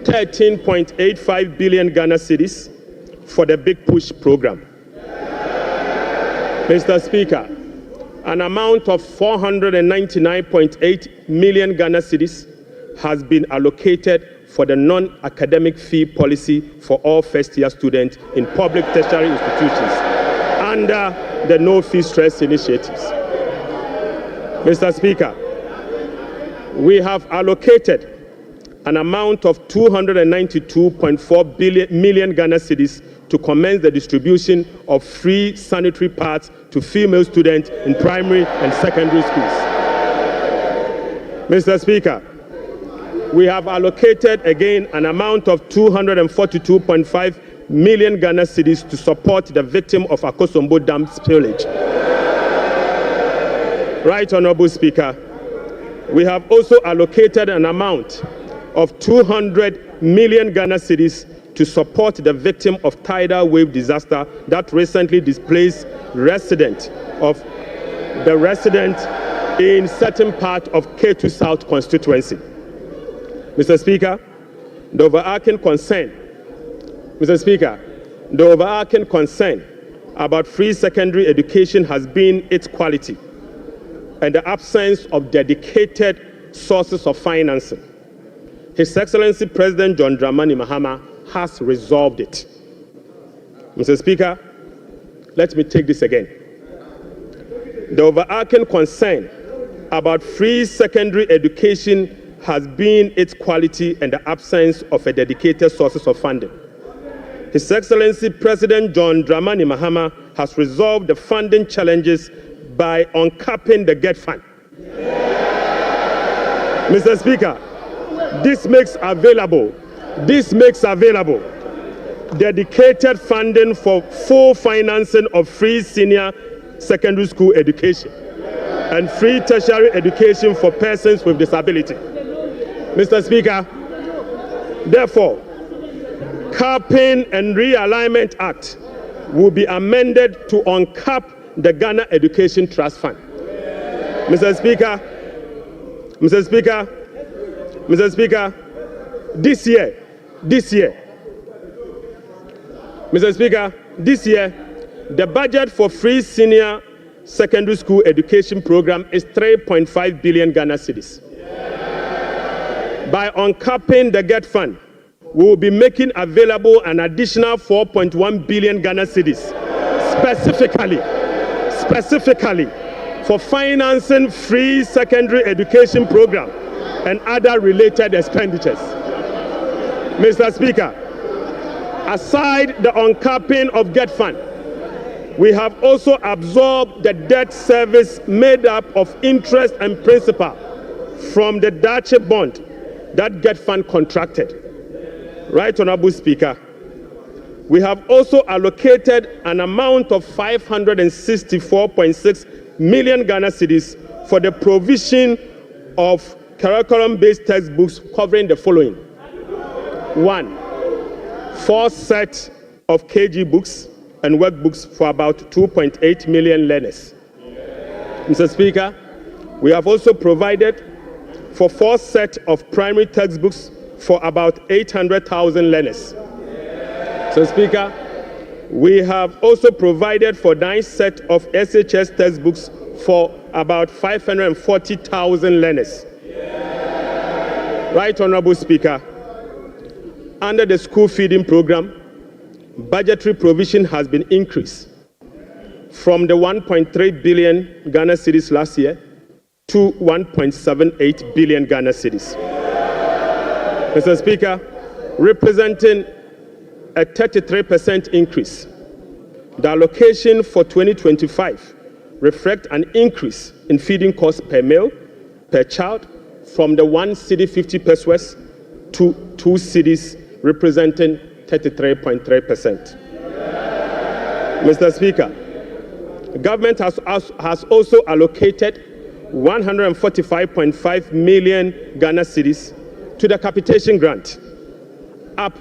13.85 billion Ghana cedis for the Big Push program. Mr. Speaker, an amount of 499.8 million Ghana cedis has been allocated for the non-academic fee policy for all first-year students in public tertiary institutions under the No Fee Stress initiatives. Mr. Speaker, we have allocated an amount of 292.4 million Ghana cedis to commence the distribution of free sanitary pads to female students in primary and secondary schools. Mr. Speaker, we have allocated again an amount of 242.5 million Ghana cedis to support the victim of Akosombo Dam spillage. Right Honourable Speaker, we have also allocated an amount of 200 million Ghana cedis to support the victim of tidal wave disaster that recently displaced residents of the resident in certain part of K2 South constituency. Mr. Speaker, the overarching concern, about free secondary education has been its quality and the absence of dedicated sources of financing. His Excellency President John Dramani Mahama has resolved it. Mr. Speaker, let me take this again. The overarching concern about free secondary education has been its quality and the absence of a dedicated sources of funding. His Excellency President John Dramani Mahama has resolved the funding challenges by uncapping the GET fund. Mr. Speaker, this makes available dedicated funding for full financing of free senior secondary school education and free tertiary education for persons with disability. Mr. Speaker, therefore, Capping and Realignment Act will be amended to uncap the Ghana Education Trust Fund. Mr. Speaker, this year, the budget for free senior secondary school education program is 3.5 billion Ghana cedis. By uncapping the GET fund, we will be making available an additional 4.1 billion Ghana cedis, specifically for financing free secondary education program and other related expenditures. Mr. Speaker, aside the uncapping of GET fund, we have also absorbed the debt service made up of interest and principal from the Dache bond that GET fund contracted. Right, Honorable Speaker, we have also allocated an amount of 564.6 million Ghana cedis for the provision of curriculum-based textbooks covering the following. 1, 4 sets of KG books and workbooks for about 2.8 million learners. Mr. Speaker, we have also provided for 4 sets of primary textbooks for about 800,000 learners. So, Speaker, we have also provided for 9 sets of SHS textbooks for about 540,000 learners. Right, Honorable Speaker, under the school feeding program, budgetary provision has been increased from the 1.3 billion Ghana cedis last year to 1.78 billion Ghana cedis. Mr. Speaker, representing a 33% increase. The allocation for 2025 reflects an increase in feeding costs per meal, per child, from the 1 cedi 50 pesos to 2 cedis, representing 33.3%. Mr. Speaker, the government has also allocated 145.5 million Ghana cedis to the capitation grant, up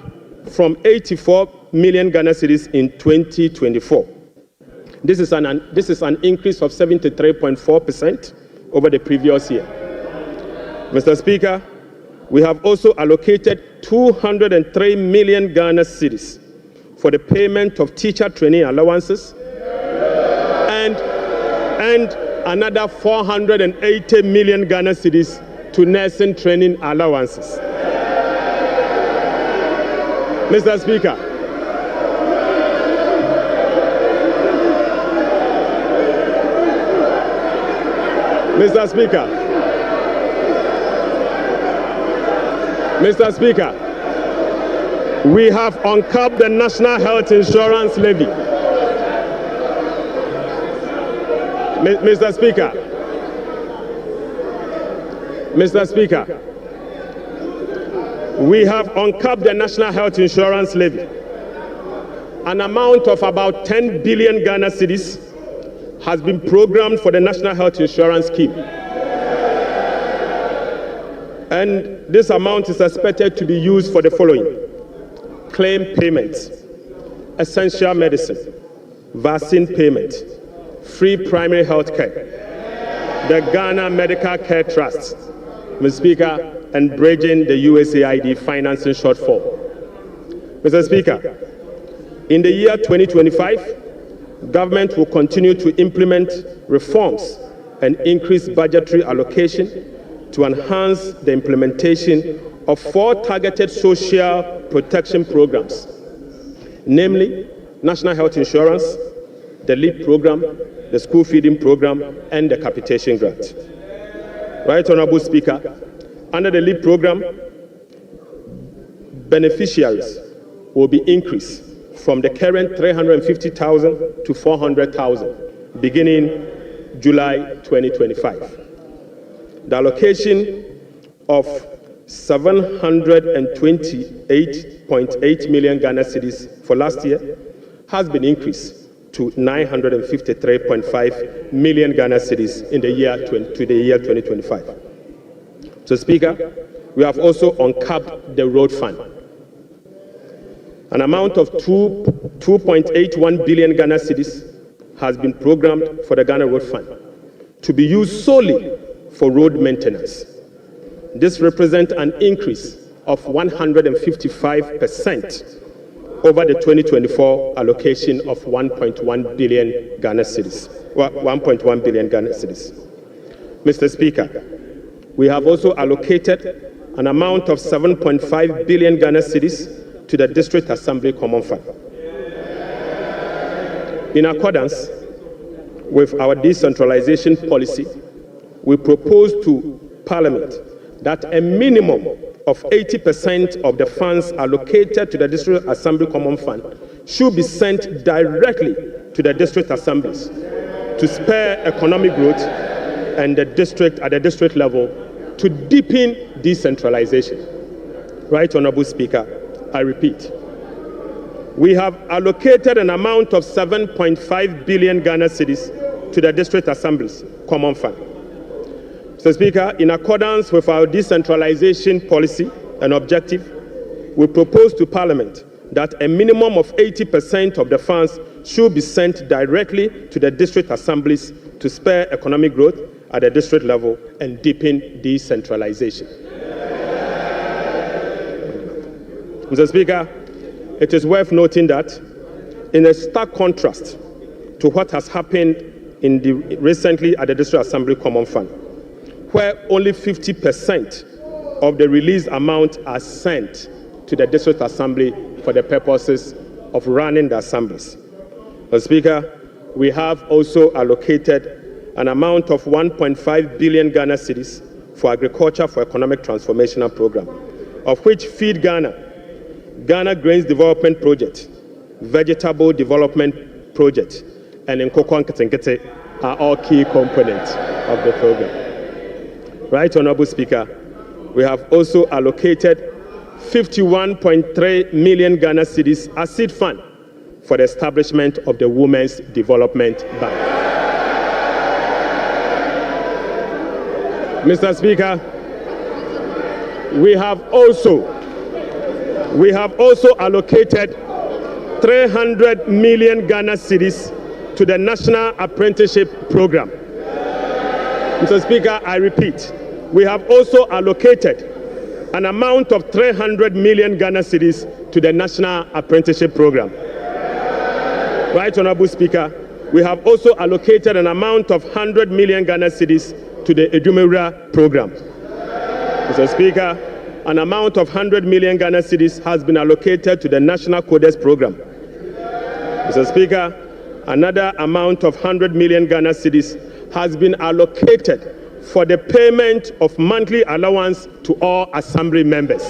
from 84 million Ghana cedis in 2024. This is an increase of 73.4% over the previous year. Mr. Speaker, we have also allocated 203 million Ghana cedis for the payment of teacher training allowances and another 480 million Ghana cedis to nursing training allowances. Mr. Speaker, we have uncapped the National Health Insurance Levy. Mr. Speaker, we have uncapped the National Health Insurance Levy. An amount of about 10 billion Ghana cedis has been programmed for the National Health Insurance Scheme. And this amount is expected to be used for the following: claim payments, essential medicine, vaccine payment, free primary health care, the Ghana Medical Care Trust, Mr. Speaker, and bridging the USAID financing shortfall. Mr. Speaker, in the year 2025, government will continue to implement reforms and increase budgetary allocation to enhance the implementation of 4 targeted social protection programs, namely National Health Insurance, the LEAP program, the school feeding program, and the capitation grant. Right, Honorable Speaker, under the LEAP program, beneficiaries will be increased from the current 350,000 to 400,000 beginning July 2025. The allocation of 728.8 million Ghana cedis for last year has been increased to 953.5 million Ghana cedis in the year 2025. So, Speaker, we have also uncapped the road fund. An amount of 2.81 billion Ghana cedis has been programmed for the Ghana Road Fund to be used solely for road maintenance. This represents an increase of 155% over the 2024 allocation of 1.1 billion Ghana cedis. 1.1 billion Ghana cedis. Mr. Speaker, we have also allocated an amount of 7.5 billion Ghana cedis to the District Assembly Common Fund. In accordance with our decentralization policy, we propose to Parliament that a minimum of 80% of the funds allocated to the District Assembly Common Fund should be sent directly to the district assemblies to spur economic growth and at the district level to deepen decentralization. Right, Honorable Speaker, I repeat, we have allocated an amount of 7.5 billion Ghana cedis to the district assemblies common fund. Mr. Speaker, in accordance with our decentralization policy and objective, we propose to Parliament that a minimum of 80% of the funds should be sent directly to the district assemblies to spur economic growth at the district level and deepen decentralization. Mr. Speaker, it is worth noting that in a stark contrast to what has happened recently at the District Assembly Common Fund, where only 50% of the released amount are sent to the District Assembly for the purposes of running the assemblies. Mr. Speaker, we have also allocated an amount of 1.5 billion Ghana cedis for agriculture for economic transformational program, of which Feed Ghana, Ghana Grains Development Project, Vegetable Development Project, and Nkoko Nketenkete are all key components of the program. Right, Honorable Speaker, we have also allocated 51.3 million Ghana cedis as seed fund for the establishment of the Women's Development Bank. Mr. Speaker, we have also allocated 300 million Ghana cedis to the National Apprenticeship Program. Mr. Speaker, I repeat, we have also allocated an amount of 300 million Ghana cedis to the National Apprenticeship Program. Right, Honorable Speaker, we have also allocated an amount of 100 million Ghana cedis to the Edumewura Program. Mr. Speaker, an amount of 100 million Ghana cedis has been allocated to the National Codes Program. Mr. Speaker, another amount of 100 million Ghana cedis has been allocated for the payment of monthly allowance to all assembly members.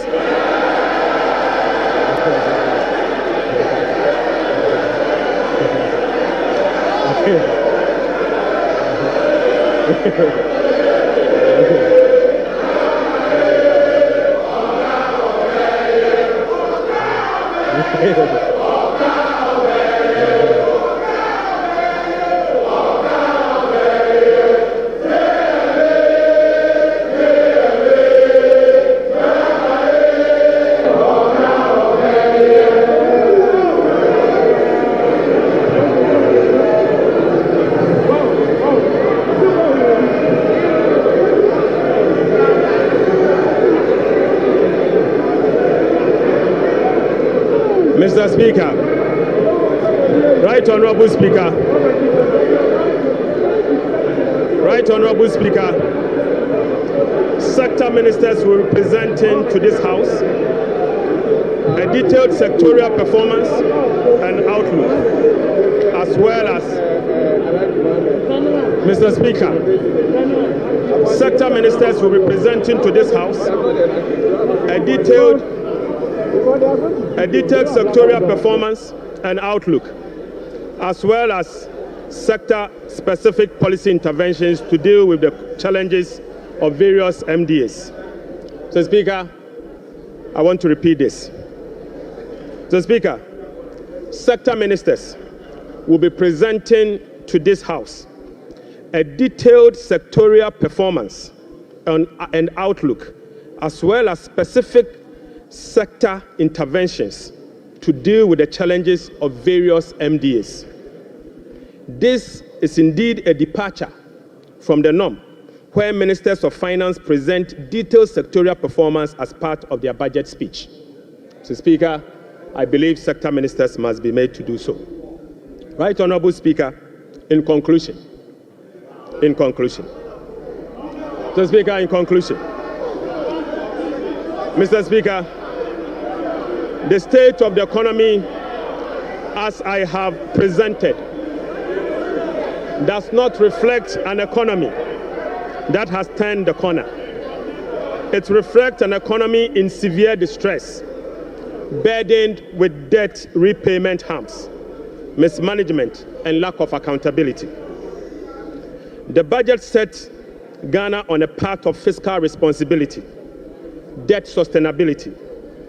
Mr. Speaker, Right Honorable Speaker, sector ministers will be presenting to this House a detailed sectorial performance and outlook, as well as, Mr. Speaker, sector ministers will be presenting to this House a detailed sectorial performance and outlook, as well as sector-specific policy interventions to deal with the challenges of various MDAs. Mr. Speaker, I want to repeat this. Mr. Speaker, sector ministers will be presenting to this House a detailed sectorial performance and outlook, as well as specific sector interventions to deal with the challenges of various MDAs. This is indeed a departure from the norm, where ministers of finance present detailed sectorial performance as part of their budget speech. Mr. Speaker, I believe sector ministers must be made to do so. Right Honorable Speaker, in conclusion, Mr. Speaker, in conclusion, Mr. Speaker, the state of the economy, as I have presented, does not reflect an economy that has turned the corner. It reflects an economy in severe distress, burdened with debt repayment harms, mismanagement, and lack of accountability. The budget sets Ghana on a path of fiscal responsibility, debt sustainability,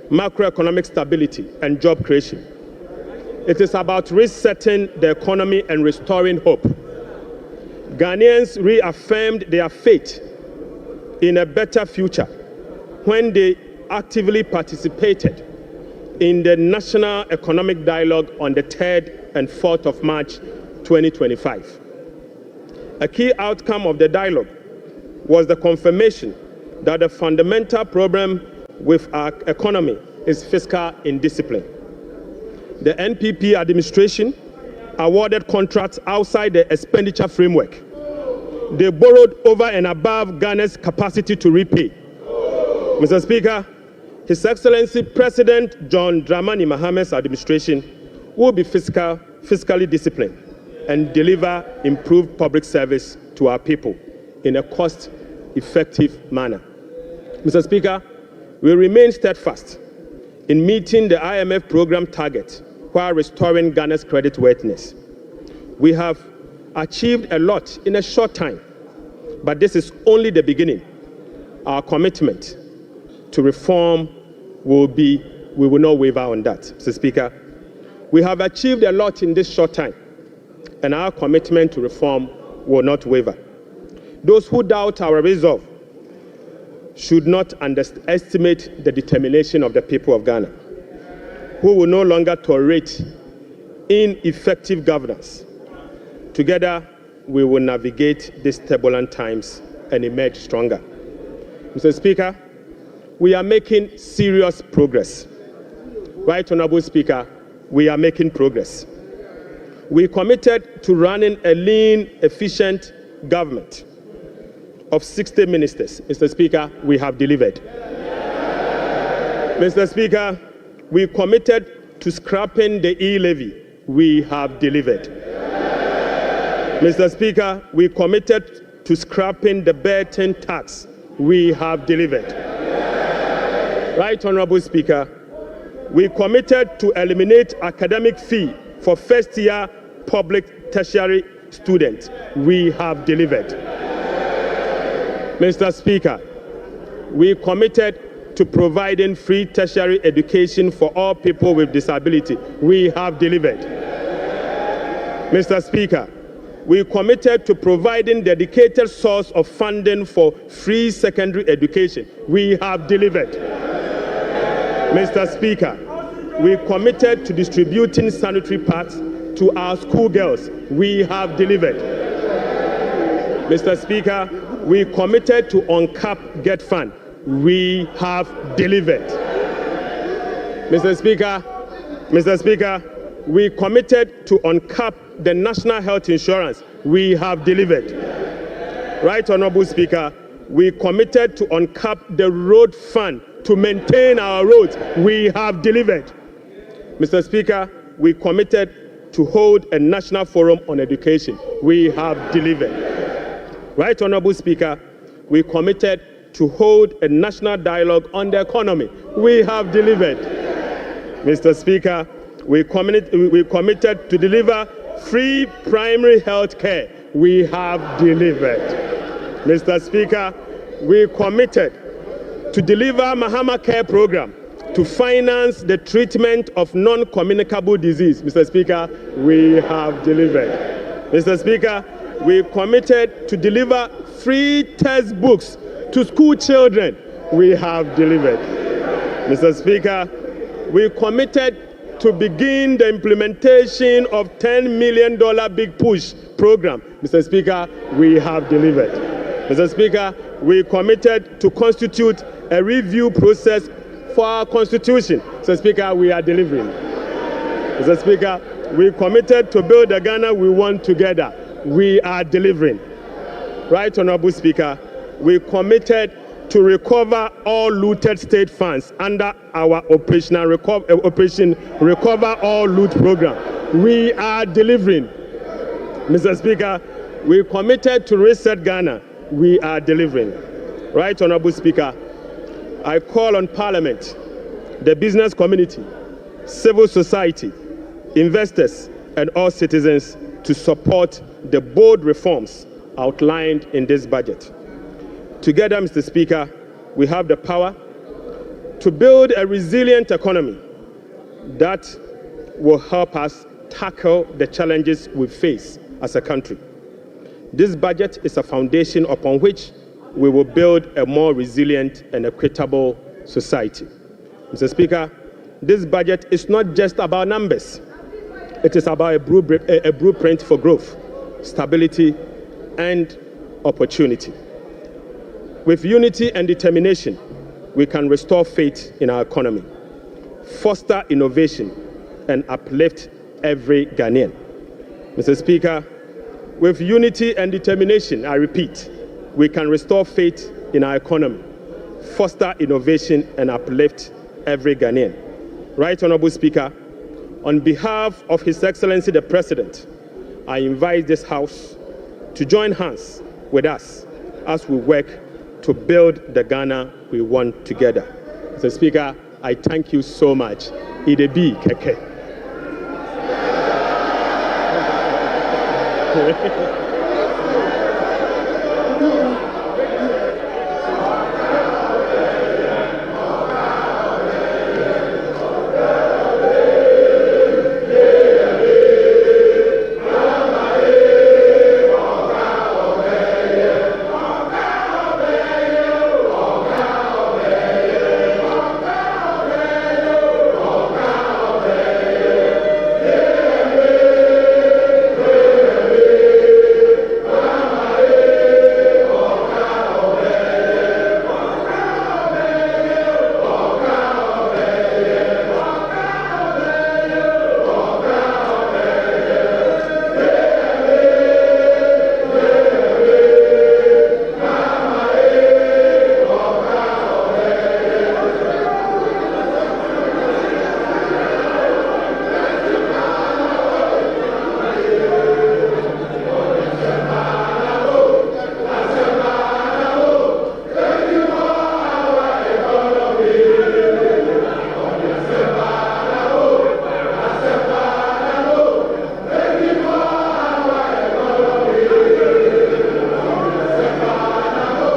macroeconomic stability, and job creation. It is about resetting the economy and restoring hope. Ghanaians reaffirmed their faith in a better future when they actively participated in the National Economic Dialogue on the 3rd and 4th of March 2025. A key outcome of the dialogue was the confirmation that the fundamental problem with our economy is fiscal indiscipline. The NPP administration awarded contracts outside the expenditure framework. They borrowed over and above Ghana's capacity to repay. Mr. Speaker, His Excellency President John Dramani Mahama's administration will be fiscally disciplined and deliver improved public service to our people in a cost-effective manner. Mr. Speaker, we remain steadfast in meeting the IMF program target while restoring Ghana's creditworthiness. We have achieved a lot in a short time, but this is only the beginning. Our commitment to reform we will not waver on that, Mr. Speaker. We have achieved a lot in this short time, and our commitment to reform will not waver. Those who doubt our resolve should not underestimate the determination of the people of Ghana, who will no longer tolerate ineffective governance. Together, we will navigate these turbulent times and emerge stronger. Mr. Speaker, we are making serious progress. Right Honorable Speaker, we are making progress. We committed to running a lean, efficient government of 60 ministers. Mr. Speaker, we have delivered. Mr. Speaker, we committed to scrapping the E-Levy. We have delivered. Mr. Speaker, we committed to scrapping the burden tax. We have delivered. Right Honorable Speaker, we committed to eliminate academic fee for first-year public tertiary students. We have delivered. Mr. Speaker, we committed to providing free tertiary education for all people with disability. We have delivered. Mr. Speaker, we committed to providing dedicated source of funding for free secondary education. We have delivered. Mr. Speaker, we committed to distributing sanitary pads to our schoolgirls. We have delivered. Mr. Speaker, we committed to uncap Get Fund. We have delivered. Mr. Speaker, Mr. Speaker, we committed to uncap the national health insurance. We have delivered. Right, Honorable Speaker, we committed to uncap the road fund to maintain our roads. We have delivered. Mr. Speaker, we committed to hold a national forum on education. We have delivered. Right, Honorable Speaker, we committed to hold a national dialogue on the economy. We have delivered. Mr. Speaker, we committed to deliver free primary health care. We have delivered. Mr. Speaker, we committed to deliver Mahama Care Program to finance the treatment of non-communicable disease. Mr. Speaker, we have delivered. Mr. Speaker, we committed to deliver free textbooks to school children. We have delivered. Mr. Speaker, we committed to begin the implementation of $10 million Big Push program. Mr. Speaker, we have delivered. Mr. Speaker, we committed to constitute a review process for our constitution. Mr. Speaker, we are delivering. Mr. Speaker, we committed to build the Ghana we want together. We are delivering. Right, Honorable Speaker, we committed to recover all looted state funds under our Operation Recover All Loot program. We are delivering. Mr. Speaker, we committed to reset Ghana. We are delivering. Right, Honorable Speaker, I call on Parliament, the business community, civil society, investors, and all citizens to support the bold reforms outlined in this budget. Together, Mr. Speaker, we have the power to build a resilient economy that will help us tackle the challenges we face as a country. This budget is a foundation upon which we will build a more resilient and equitable society. Mr. Speaker, this budget is not just about numbers. It is about a blueprint for growth, stability, and opportunity. With unity and determination, we can restore faith in our economy, foster innovation, and uplift every Ghanaian. Mr. Speaker, with unity and determination, I repeat, we can restore faith in our economy, foster innovation, and uplift every Ghanaian. Right, Honorable Speaker, on behalf of His Excellency the President, I invite this House to join hands with us as we work to build the Ghana we want together. Mr. Speaker, I thank you so much. E-Levy keke.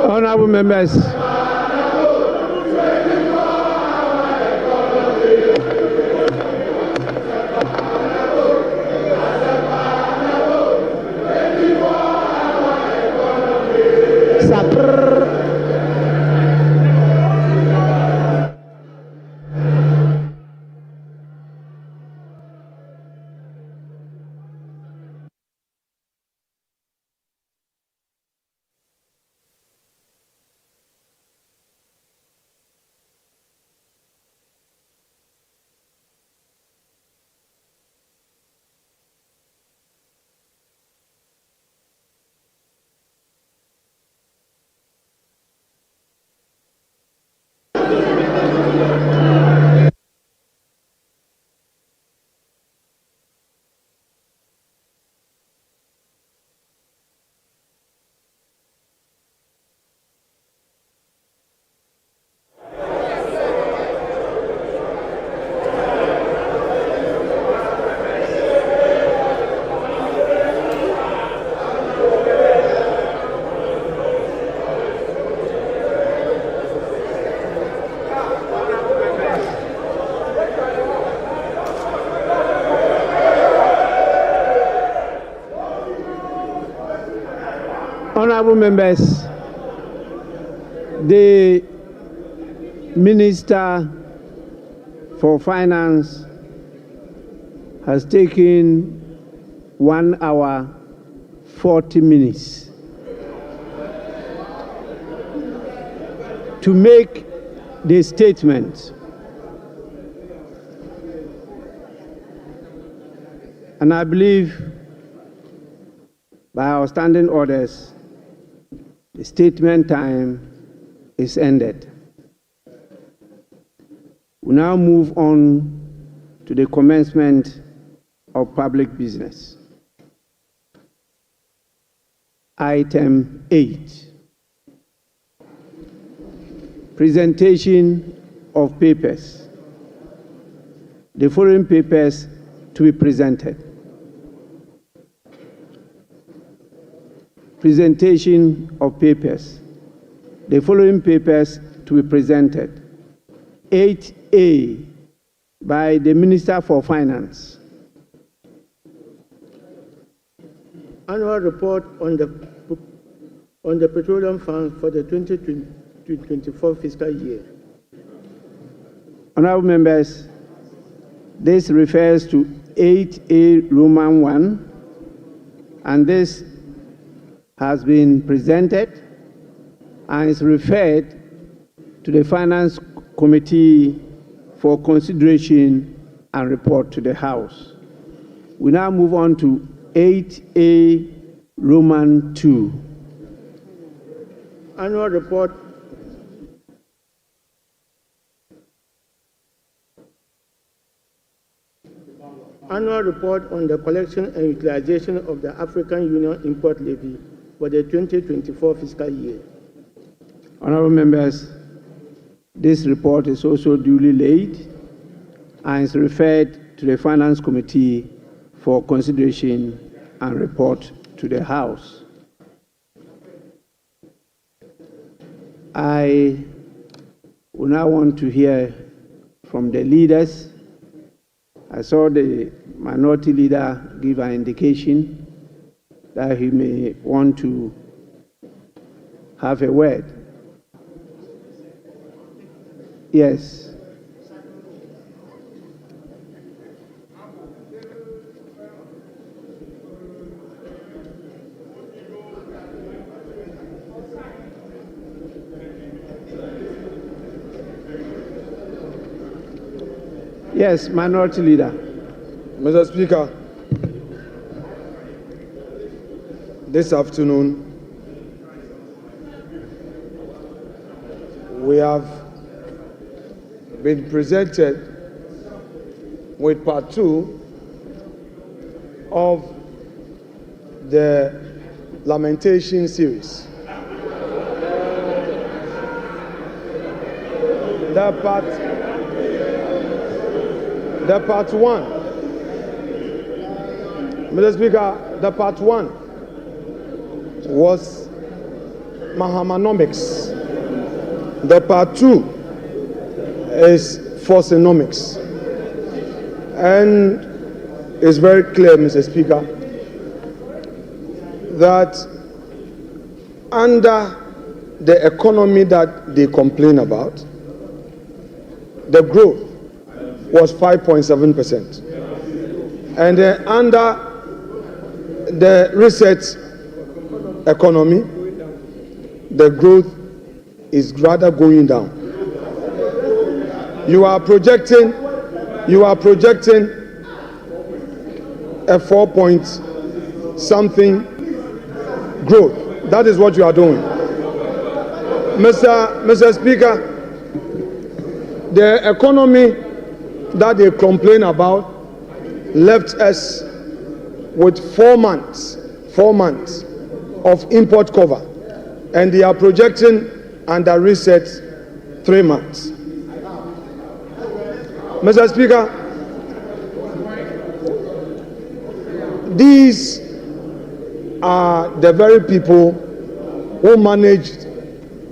Honorable members. Honorable members, the Minister for Finance has taken 1 hour 40 minutes to make the statement. And I believe by our standing orders, the statement time is ended. We now move on to the commencement of public business. Item 8, presentation of papers. The following papers to be presented. Presentation of papers. The following papers to be presented. 8A by the Minister for Finance. Annual report on the Petroleum Fund for the 2024 fiscal year. Honorable members, this refers to 8A Roman 1, and this has been presented and is referred to the Finance Committee for consideration and report to the House. We now move on to 8A Roman 2. Annual report on the collection and utilization of the African Union Import Levy for the 2024 fiscal year. Honorable members, this report is also duly laid and is referred to the Finance Committee for consideration and report to the House. I would now want to hear from the leaders. I saw the minority leader give an indication that he may want to have a word. Yes. Yes, minority leader. Mr. Speaker, this afternoon we have been presented with part 2 of the lamentation series. The part 1, Mr. Speaker, the part 1 was Mahamanomics. The part 2 is Forsonomics. And it's very clear, Mr. Speaker, that under the economy that they complain about, the growth was 5.7%. And under the research economy, the growth is rather going down. You are projecting a 4-point-something growth. That is what you are doing. Mr. Speaker, the economy that they complain about left us with 4 months of import cover, and they are projecting under reset 3 months. Mr. Speaker, these are the very people who managed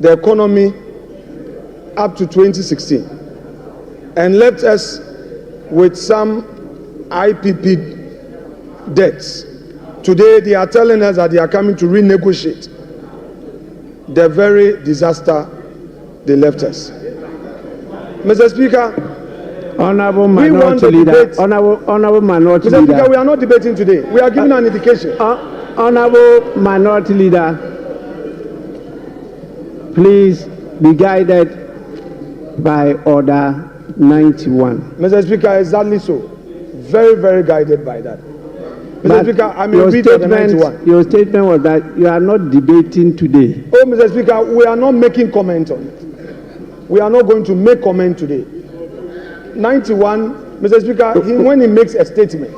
the economy up to 2016 and left us with some IPP debts. Today they are telling us that they are coming to renegotiate the very disaster they left us. Mr. Speaker, Honorable Minority Leader, Honorable Minority Mr. Leader. Speaker, we are not debating today. We are giving an indication. Honorable Minority Leader, please be guided by Order 91. Mr. Speaker, exactly so. Very, very guided by that. Mr. Speaker, I may read Order 91. Your statement was that you are not debating today. Oh, Mr. Speaker, we are not making comment on it. We are not going to make comment today. 91, Mr. Speaker, when he makes a statement,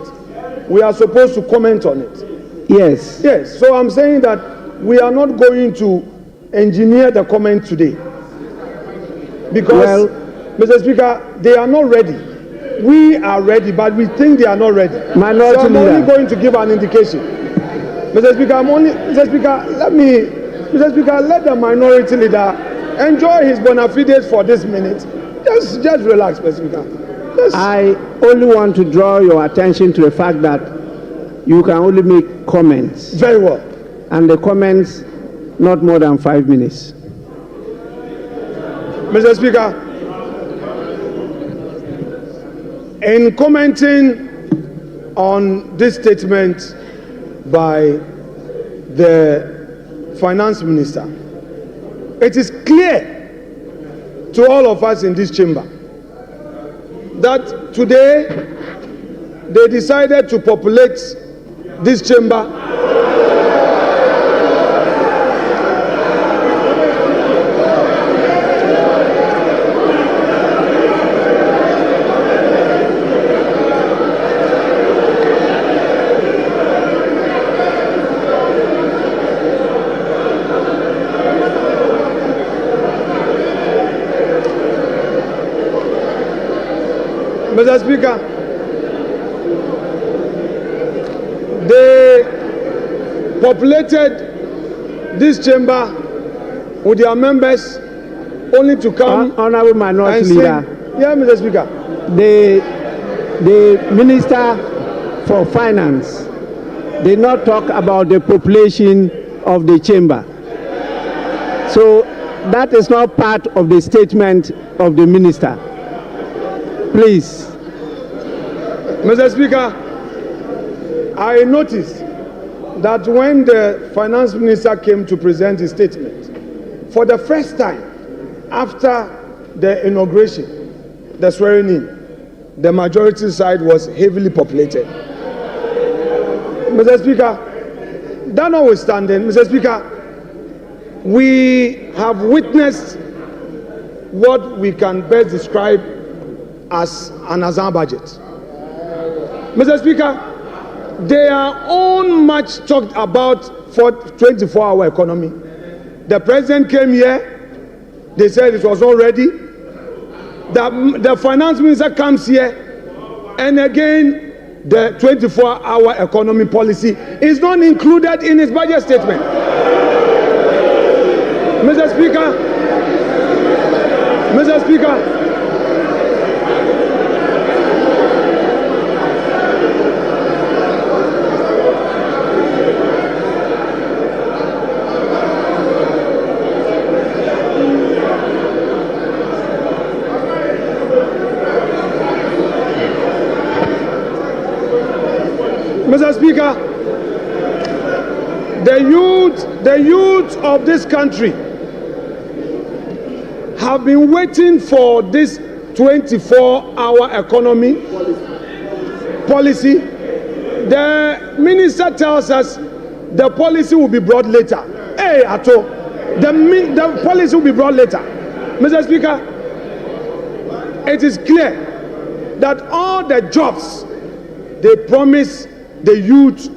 we are supposed to comment on it. Yes. Yes, so I'm saying that we are not going to engineer the comment today. Because, Mr. Speaker, they are not ready. We are ready, but we think they are not ready. Minority so I'm Leader. only going to give an indication. Mr. Speaker, let the Minority Leader enjoy his bona fides for this minute. Just relax, Mr. Speaker. I only want to draw your attention to the fact that you can only make comments. Very well. And the comments not more than 5 minutes. Mr. Speaker, in commenting on this statement by the Finance Minister, it is clear to all of us in this chamber that today they decided to populate this chamber Mr. Speaker, they populated this chamber with their members only to come. Honorable Minority Leader. Yeah, Mr. Speaker. The Minister for Finance did not talk about the population of the chamber. So that is not part of the statement of the Minister. Please. Mr. Speaker, I noticed that when the Finance Minister came to present his statement, for the first time after the inauguration, the swearing in, the majority side was heavily populated. Mr. Speaker, that notwithstanding, Mr. Speaker, we have witnessed what we can best describe as an Azan budget. Mr. Speaker, they are all much talked about for 24-hour economy. The president came here, they said it was not ready. The finance minister comes here, and again, the 24-hour economy policy is not included in his budget statement. Mr. Speaker, Mr. Speaker, the youth of this country have been waiting for this 24-hour economy policy. The minister tells us the policy will be brought later. Hey, Ato, the policy will be brought later. Mr. Speaker, it is clear that all the jobs they promised the youth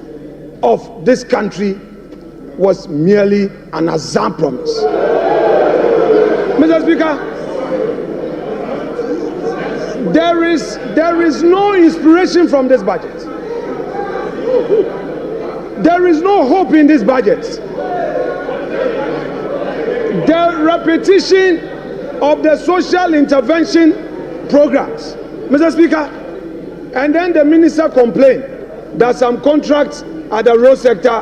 of this country was merely an Azam promise. Mr. Speaker, there is no inspiration from this budget. There is no hope in this budget. The repetition of the social intervention programs, Mr. Speaker, and then the minister complained that some contracts at the road sector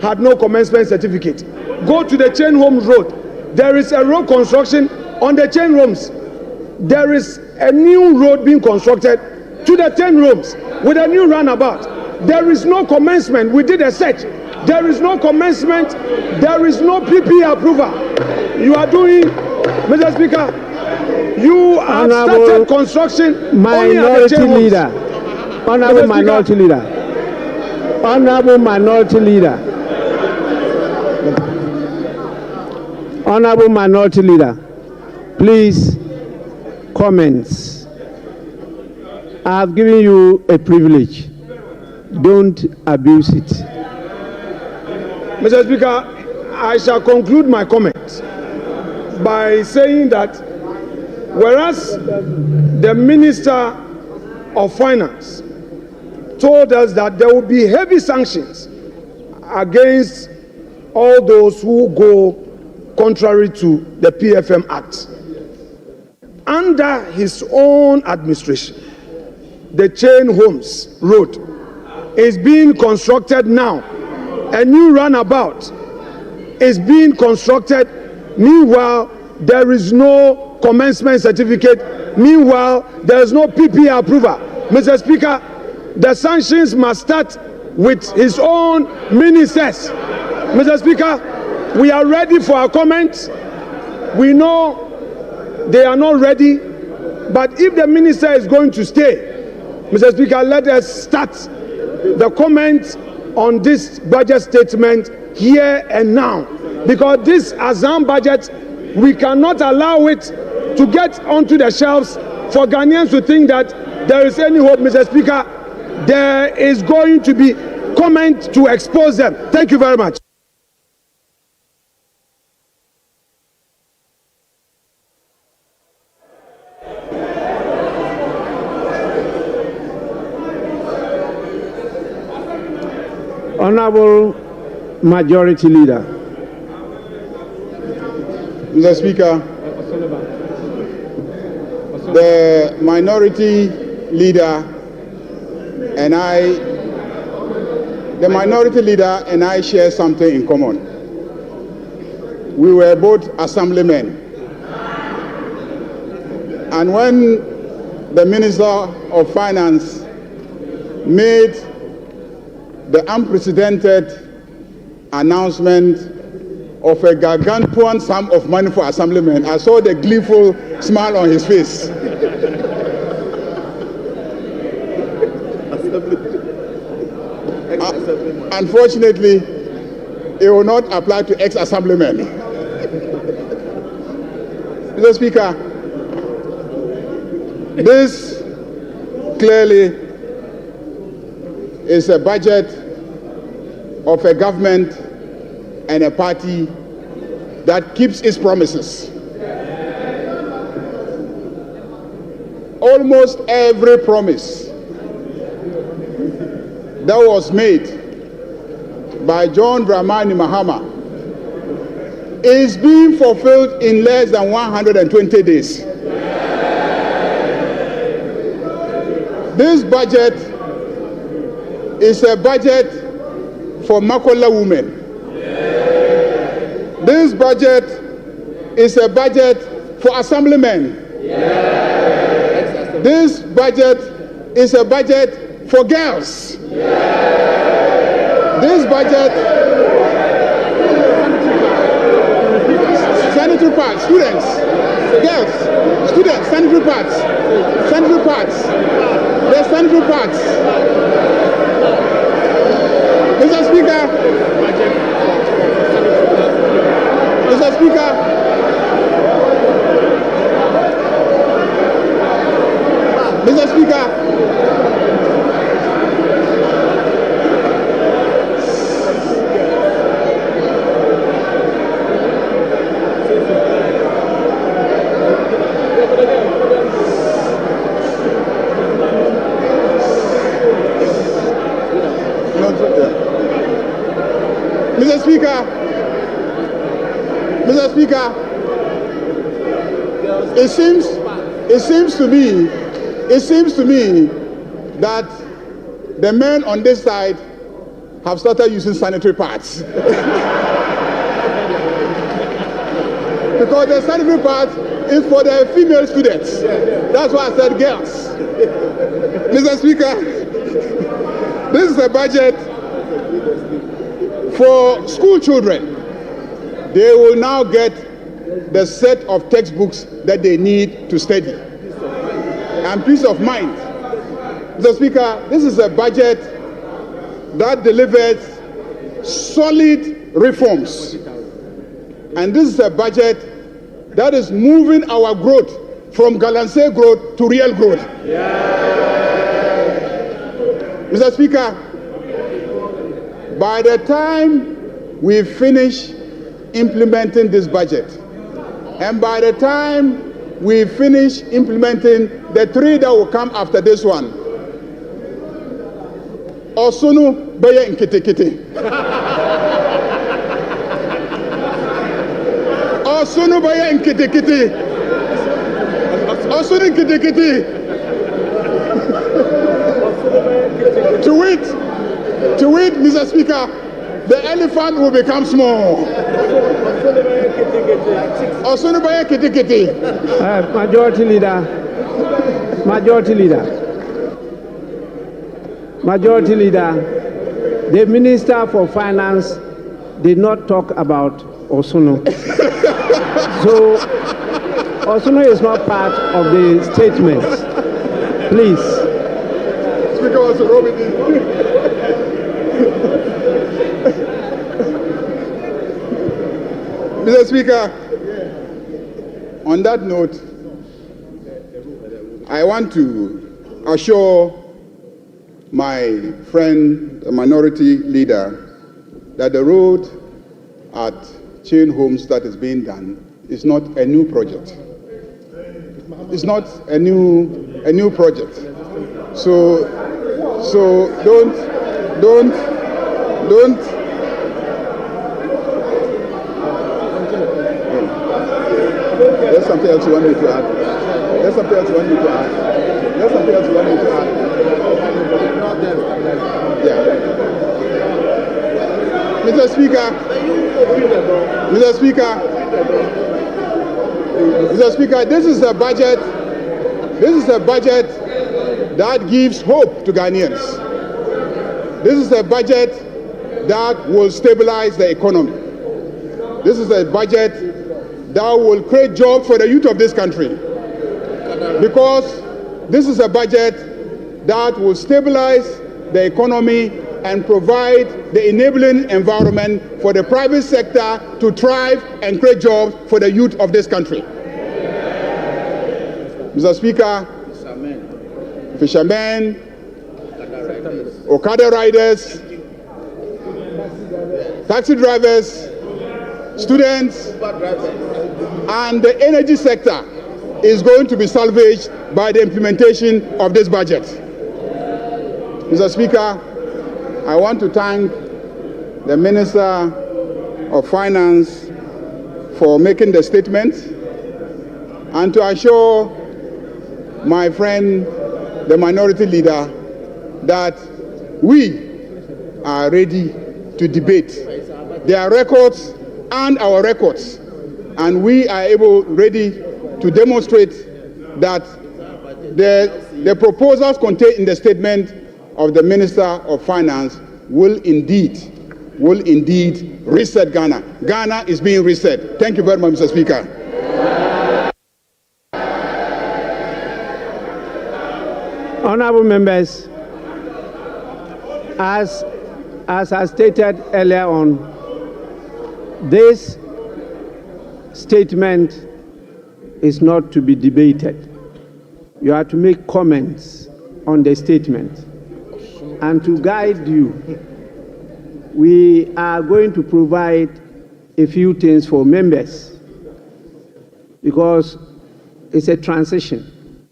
had no commencement certificate. Go to the Chain Homes Road. There is a road construction on the Chain Homes. There is a new road being constructed to the 10 rooms with a new roundabout. There is no commencement. We did a search. There is no commencement. There is no PP approval. You are doing, Mr. Speaker, you have started construction. Minority Leader. Honorable Minority Leader. Honorable Minority Leader. Honorable Minority Leader. Please, comments. I have given you a privilege. Don't abuse it. Mr. Speaker, I shall conclude my comments by saying that whereas the Minister of Finance told us that there will be heavy sanctions against all those who go contrary to the PFM Act, under his own administration, the Chain Homes Road is being constructed now. A new runabout is being constructed. Meanwhile, there is no commencement certificate. Meanwhile, there is no PP approval. Mr. Speaker, the sanctions must start with his own ministers. Mr. Speaker, we are ready for our comments. We know they are not ready, but if the minister is going to stay, Mr. Speaker, let us start the comments on this budget statement here and now, because this Azam budget, we cannot allow it to get onto the shelves for Ghanaians to think that there is any hope. Mr. Speaker, there is going to be comment to expose them. Thank you very much. Honorable Majority Leader. Mr. Speaker, the Minority Leader and I share something in common. We were both assemblymen. And when the Minister of Finance made the unprecedented announcement of a gargantuan sum of money for assemblymen, I saw the gleeful smile on his face. Unfortunately, it will not apply to ex-assemblymen. Mr. Speaker, this clearly is a budget of a government and a party that keeps its promises. Almost every promise that was made by John Dramani Mahama is being fulfilled in less than 120 days. This budget is a budget for Makola women. This budget is a budget for assemblymen. This budget is a budget for girls. This budget, sanitary pads, students, girls, students, sanitary pads, the sanitary pads. Mr. Speaker, Mr. Speaker, Mr. Speaker, it seems to me that the men on this side have started using sanitary pads. Because the sanitary pads is for the female students. That's why I said girls. Mr. Speaker, this is a budget for school children. They will now get the set of textbooks that they need to study. And peace of mind. Mr. Speaker, this is a budget that delivers solid reforms. And this is a budget that is moving our growth from Galamsey growth to real growth. Mr. Speaker, by the time we finish implementing this budget, and by the time we finish implementing the three that will come after this one, Osunu Baya Nkitikiti. Osunu Baya Nkitikiti. Osunu Nkitikiti. To wit, Mr. Speaker, the elephant will become small. Osunu Baya Kitikiti. Majority Leader. Majority Leader, the Minister for Finance did not talk about Osunu. So, Osunu is not part of the statement. Please. Speaker was Mr. Speaker, on that note, I want to assure my friend, the minority leader, that the road at Chain Homes that is being done is not a new project. It's not a new project. So don't. There's something else you want me to add. Yeah. Mr. Speaker, this is a budget that gives hope to Ghanaians. This is a budget that will stabilize the economy. This is a budget that will create jobs for the youth of this country. Because this is a budget that will stabilize the economy and provide the enabling environment for the private sector to thrive and create jobs for the youth of this country. Mr. Speaker, fishermen, Okada riders, taxi drivers, students, and the energy sector is going to be salvaged by the implementation of this budget. Mr. Speaker, I want to thank the Minister of Finance for making the statement and to assure my friend, the minority leader, that we are ready to debate their records and our records, and we are ready to demonstrate that the proposals contained in the statement of the Minister of Finance will indeed reset Ghana. Ghana is being reset. Thank you very much, Mr. Speaker. Honorable members, as I stated earlier on, this statement is not to be debated. you are to make comments on the statement. And to guide you, we are going to provide a few things for members because it's a transition.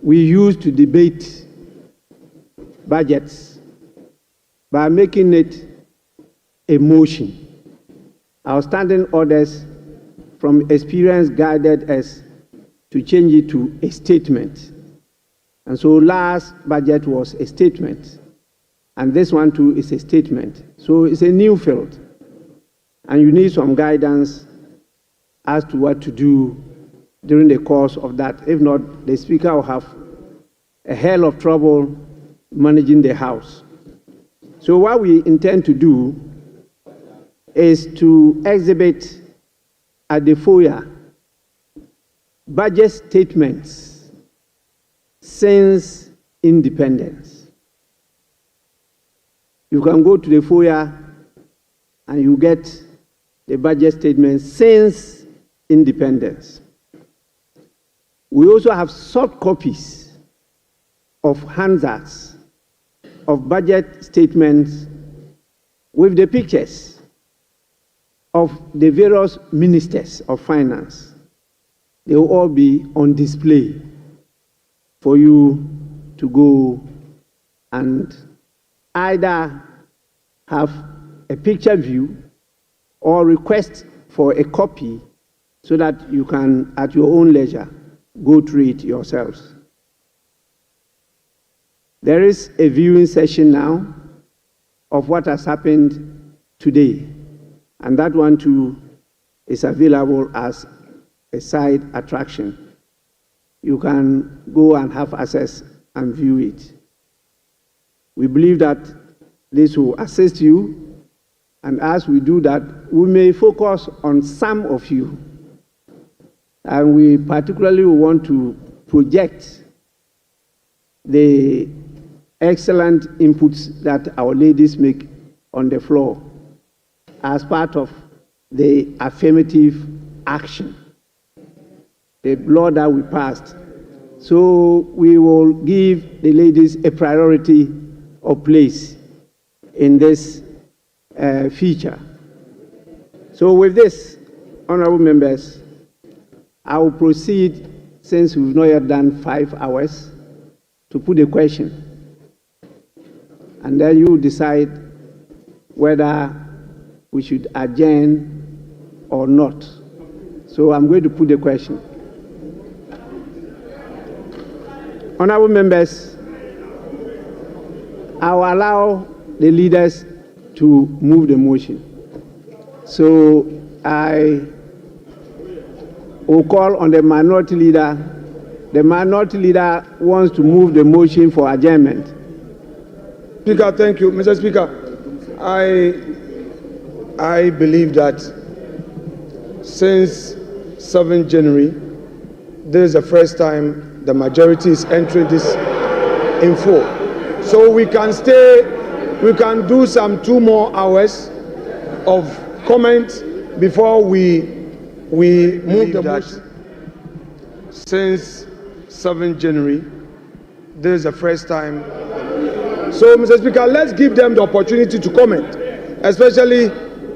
We used to debate budgets by making it a motion. Our standing orders from experience guided us to change it to a statement. And so last budget was a statement. And this one too is a statement. So it's a new field. And you need some guidance as to what to do during the course of that. If not, the Speaker will have a hell of trouble managing the House. So what we intend to do is to exhibit at the foyer budget statements since independence. You can go to the foyer and you get the budget statements since independence. We also have soft copies of handouts of budget statements with the pictures of the various ministers of finance. They will all be on display for you to go and either have a picture view or request for a copy so that you can, at your own leisure, go through it yourselves. There is a viewing session now of what has happened today, and that one too is available as a side attraction. You can go and have access and view it. We believe that this will assist you, and as we do that, we may focus on some of you, and we particularly want to project the excellent inputs that our ladies make on the floor as part of the affirmative action, the law that we passed. So we will give the ladies a priority of place in this feature. So with this, honorable members, I will proceed, since we've not yet done 5 hours, to put a question. And then you decide whether we should adjourn or not. So I'm going to put the question. Honorable members, I will allow the leaders to move the motion. So I will call on the minority leader. The minority leader wants to move the motion for adjournment. Speaker, thank you. Mr. Speaker, I believe that since 7th January, this is the first time the majority is entering this in full. So we can do some 2 more hours of comment before we move the motion. Since 7th January, this is the first time. So, Mr. Speaker, let's give them the opportunity to comment, especially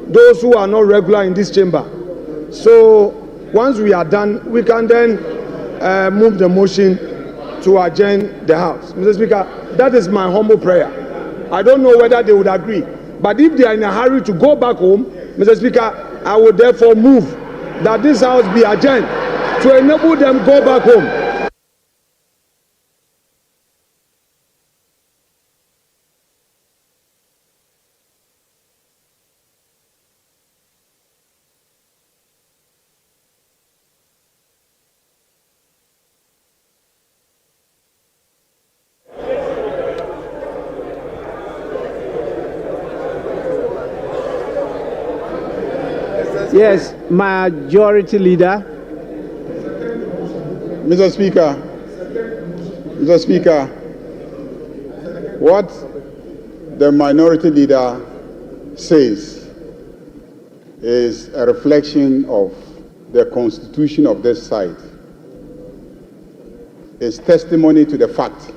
those who are not regular in this chamber. So, once we are done, we can then move the motion to adjourn the House. Mr. Speaker, that is my humble prayer. I don't know whether they would agree, but if they are in a hurry to go back home, Mr. Speaker, I would therefore move that this House be adjourned to enable them go back home. Yes, Majority Leader. Mr. Speaker, what the Minority Leader says is a reflection of the constitution of this side. is testimony to the fact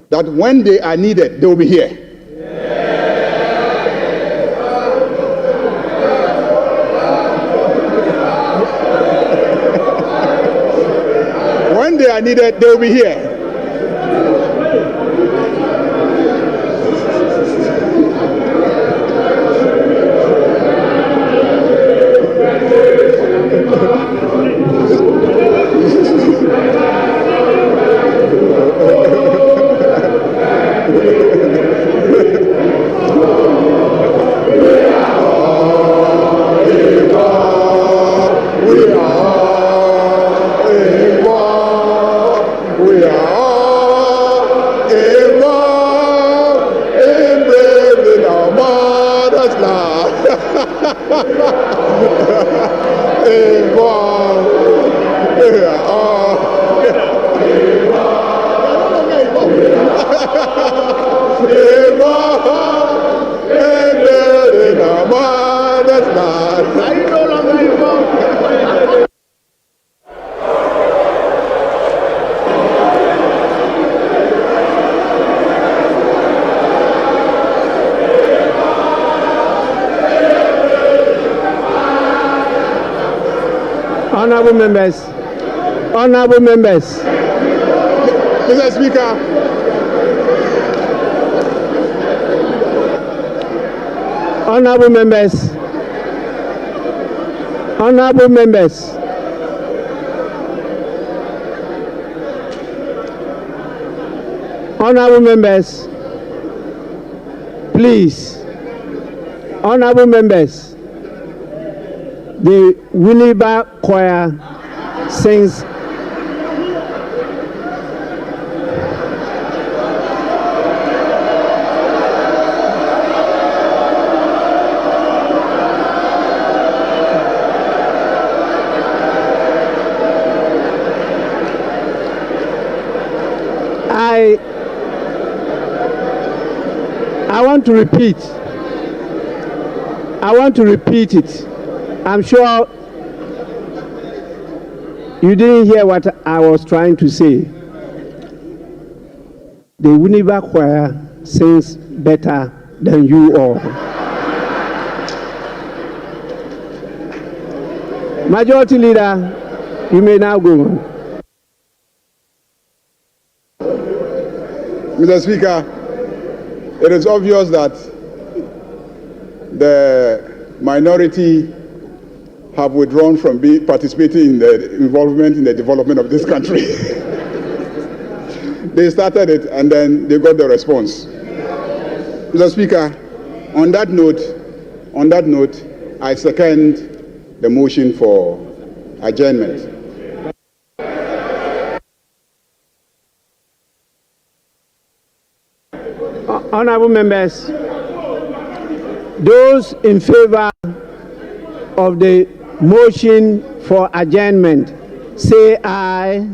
that when they are needed, they will be here. When they are needed, they will be here. Honorable members. Mr. Speaker. Honorable members. Honorable members. Honorable members. Please. Honorable members. The Winneba Choir sings I want to repeat. I want to repeat it. I'm sure you didn't hear what I was trying to say. The Winneba Choir sings better than you all. Majority Leader, you may now go on. Mr. Speaker, it is obvious that the minority have withdrawn from participating in the involvement in the development of this country. They started it and then they got the response. Mr. Speaker, on that note, I second the motion for adjournment. Honorable members, those in favor of the motion for adjournment, say aye.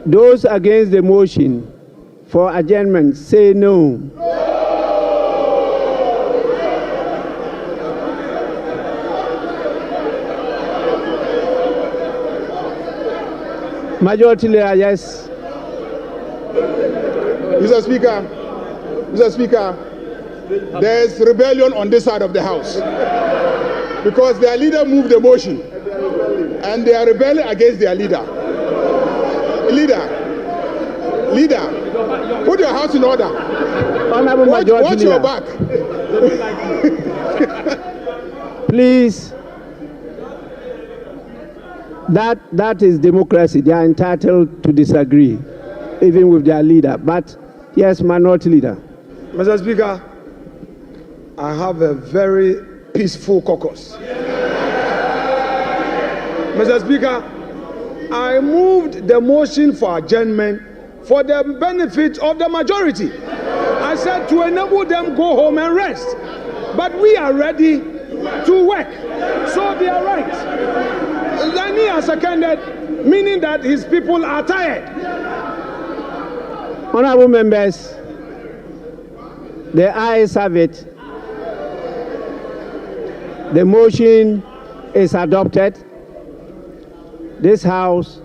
Those against the motion for adjournment, say no. Majority Leader, yes. Mr. Speaker, there's rebellion on this side of the House because their leader moved the motion and they are rebelling against their leader. Leader, put your house in order. Honorable Majority Leader. Watch your back. Please. That is democracy. They are entitled to disagree, even with their leader. But yes, Minority Leader. Mr. Speaker, I have a very peaceful caucus. Mr. Speaker, I moved the motion for adjournment for the benefit of the majority. I said to enable them go home and rest. But we are ready to work. So they are right. Lani has seconded, meaning that his people are tired. Honorable members, the ayes have it. The motion is adopted. This House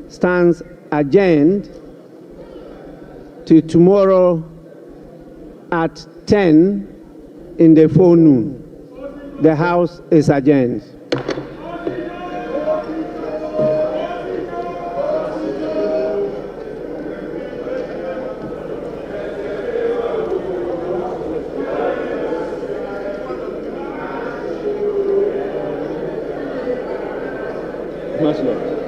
stands adjourned to tomorrow at 10 in the forenoon. The House is adjourned. Much love.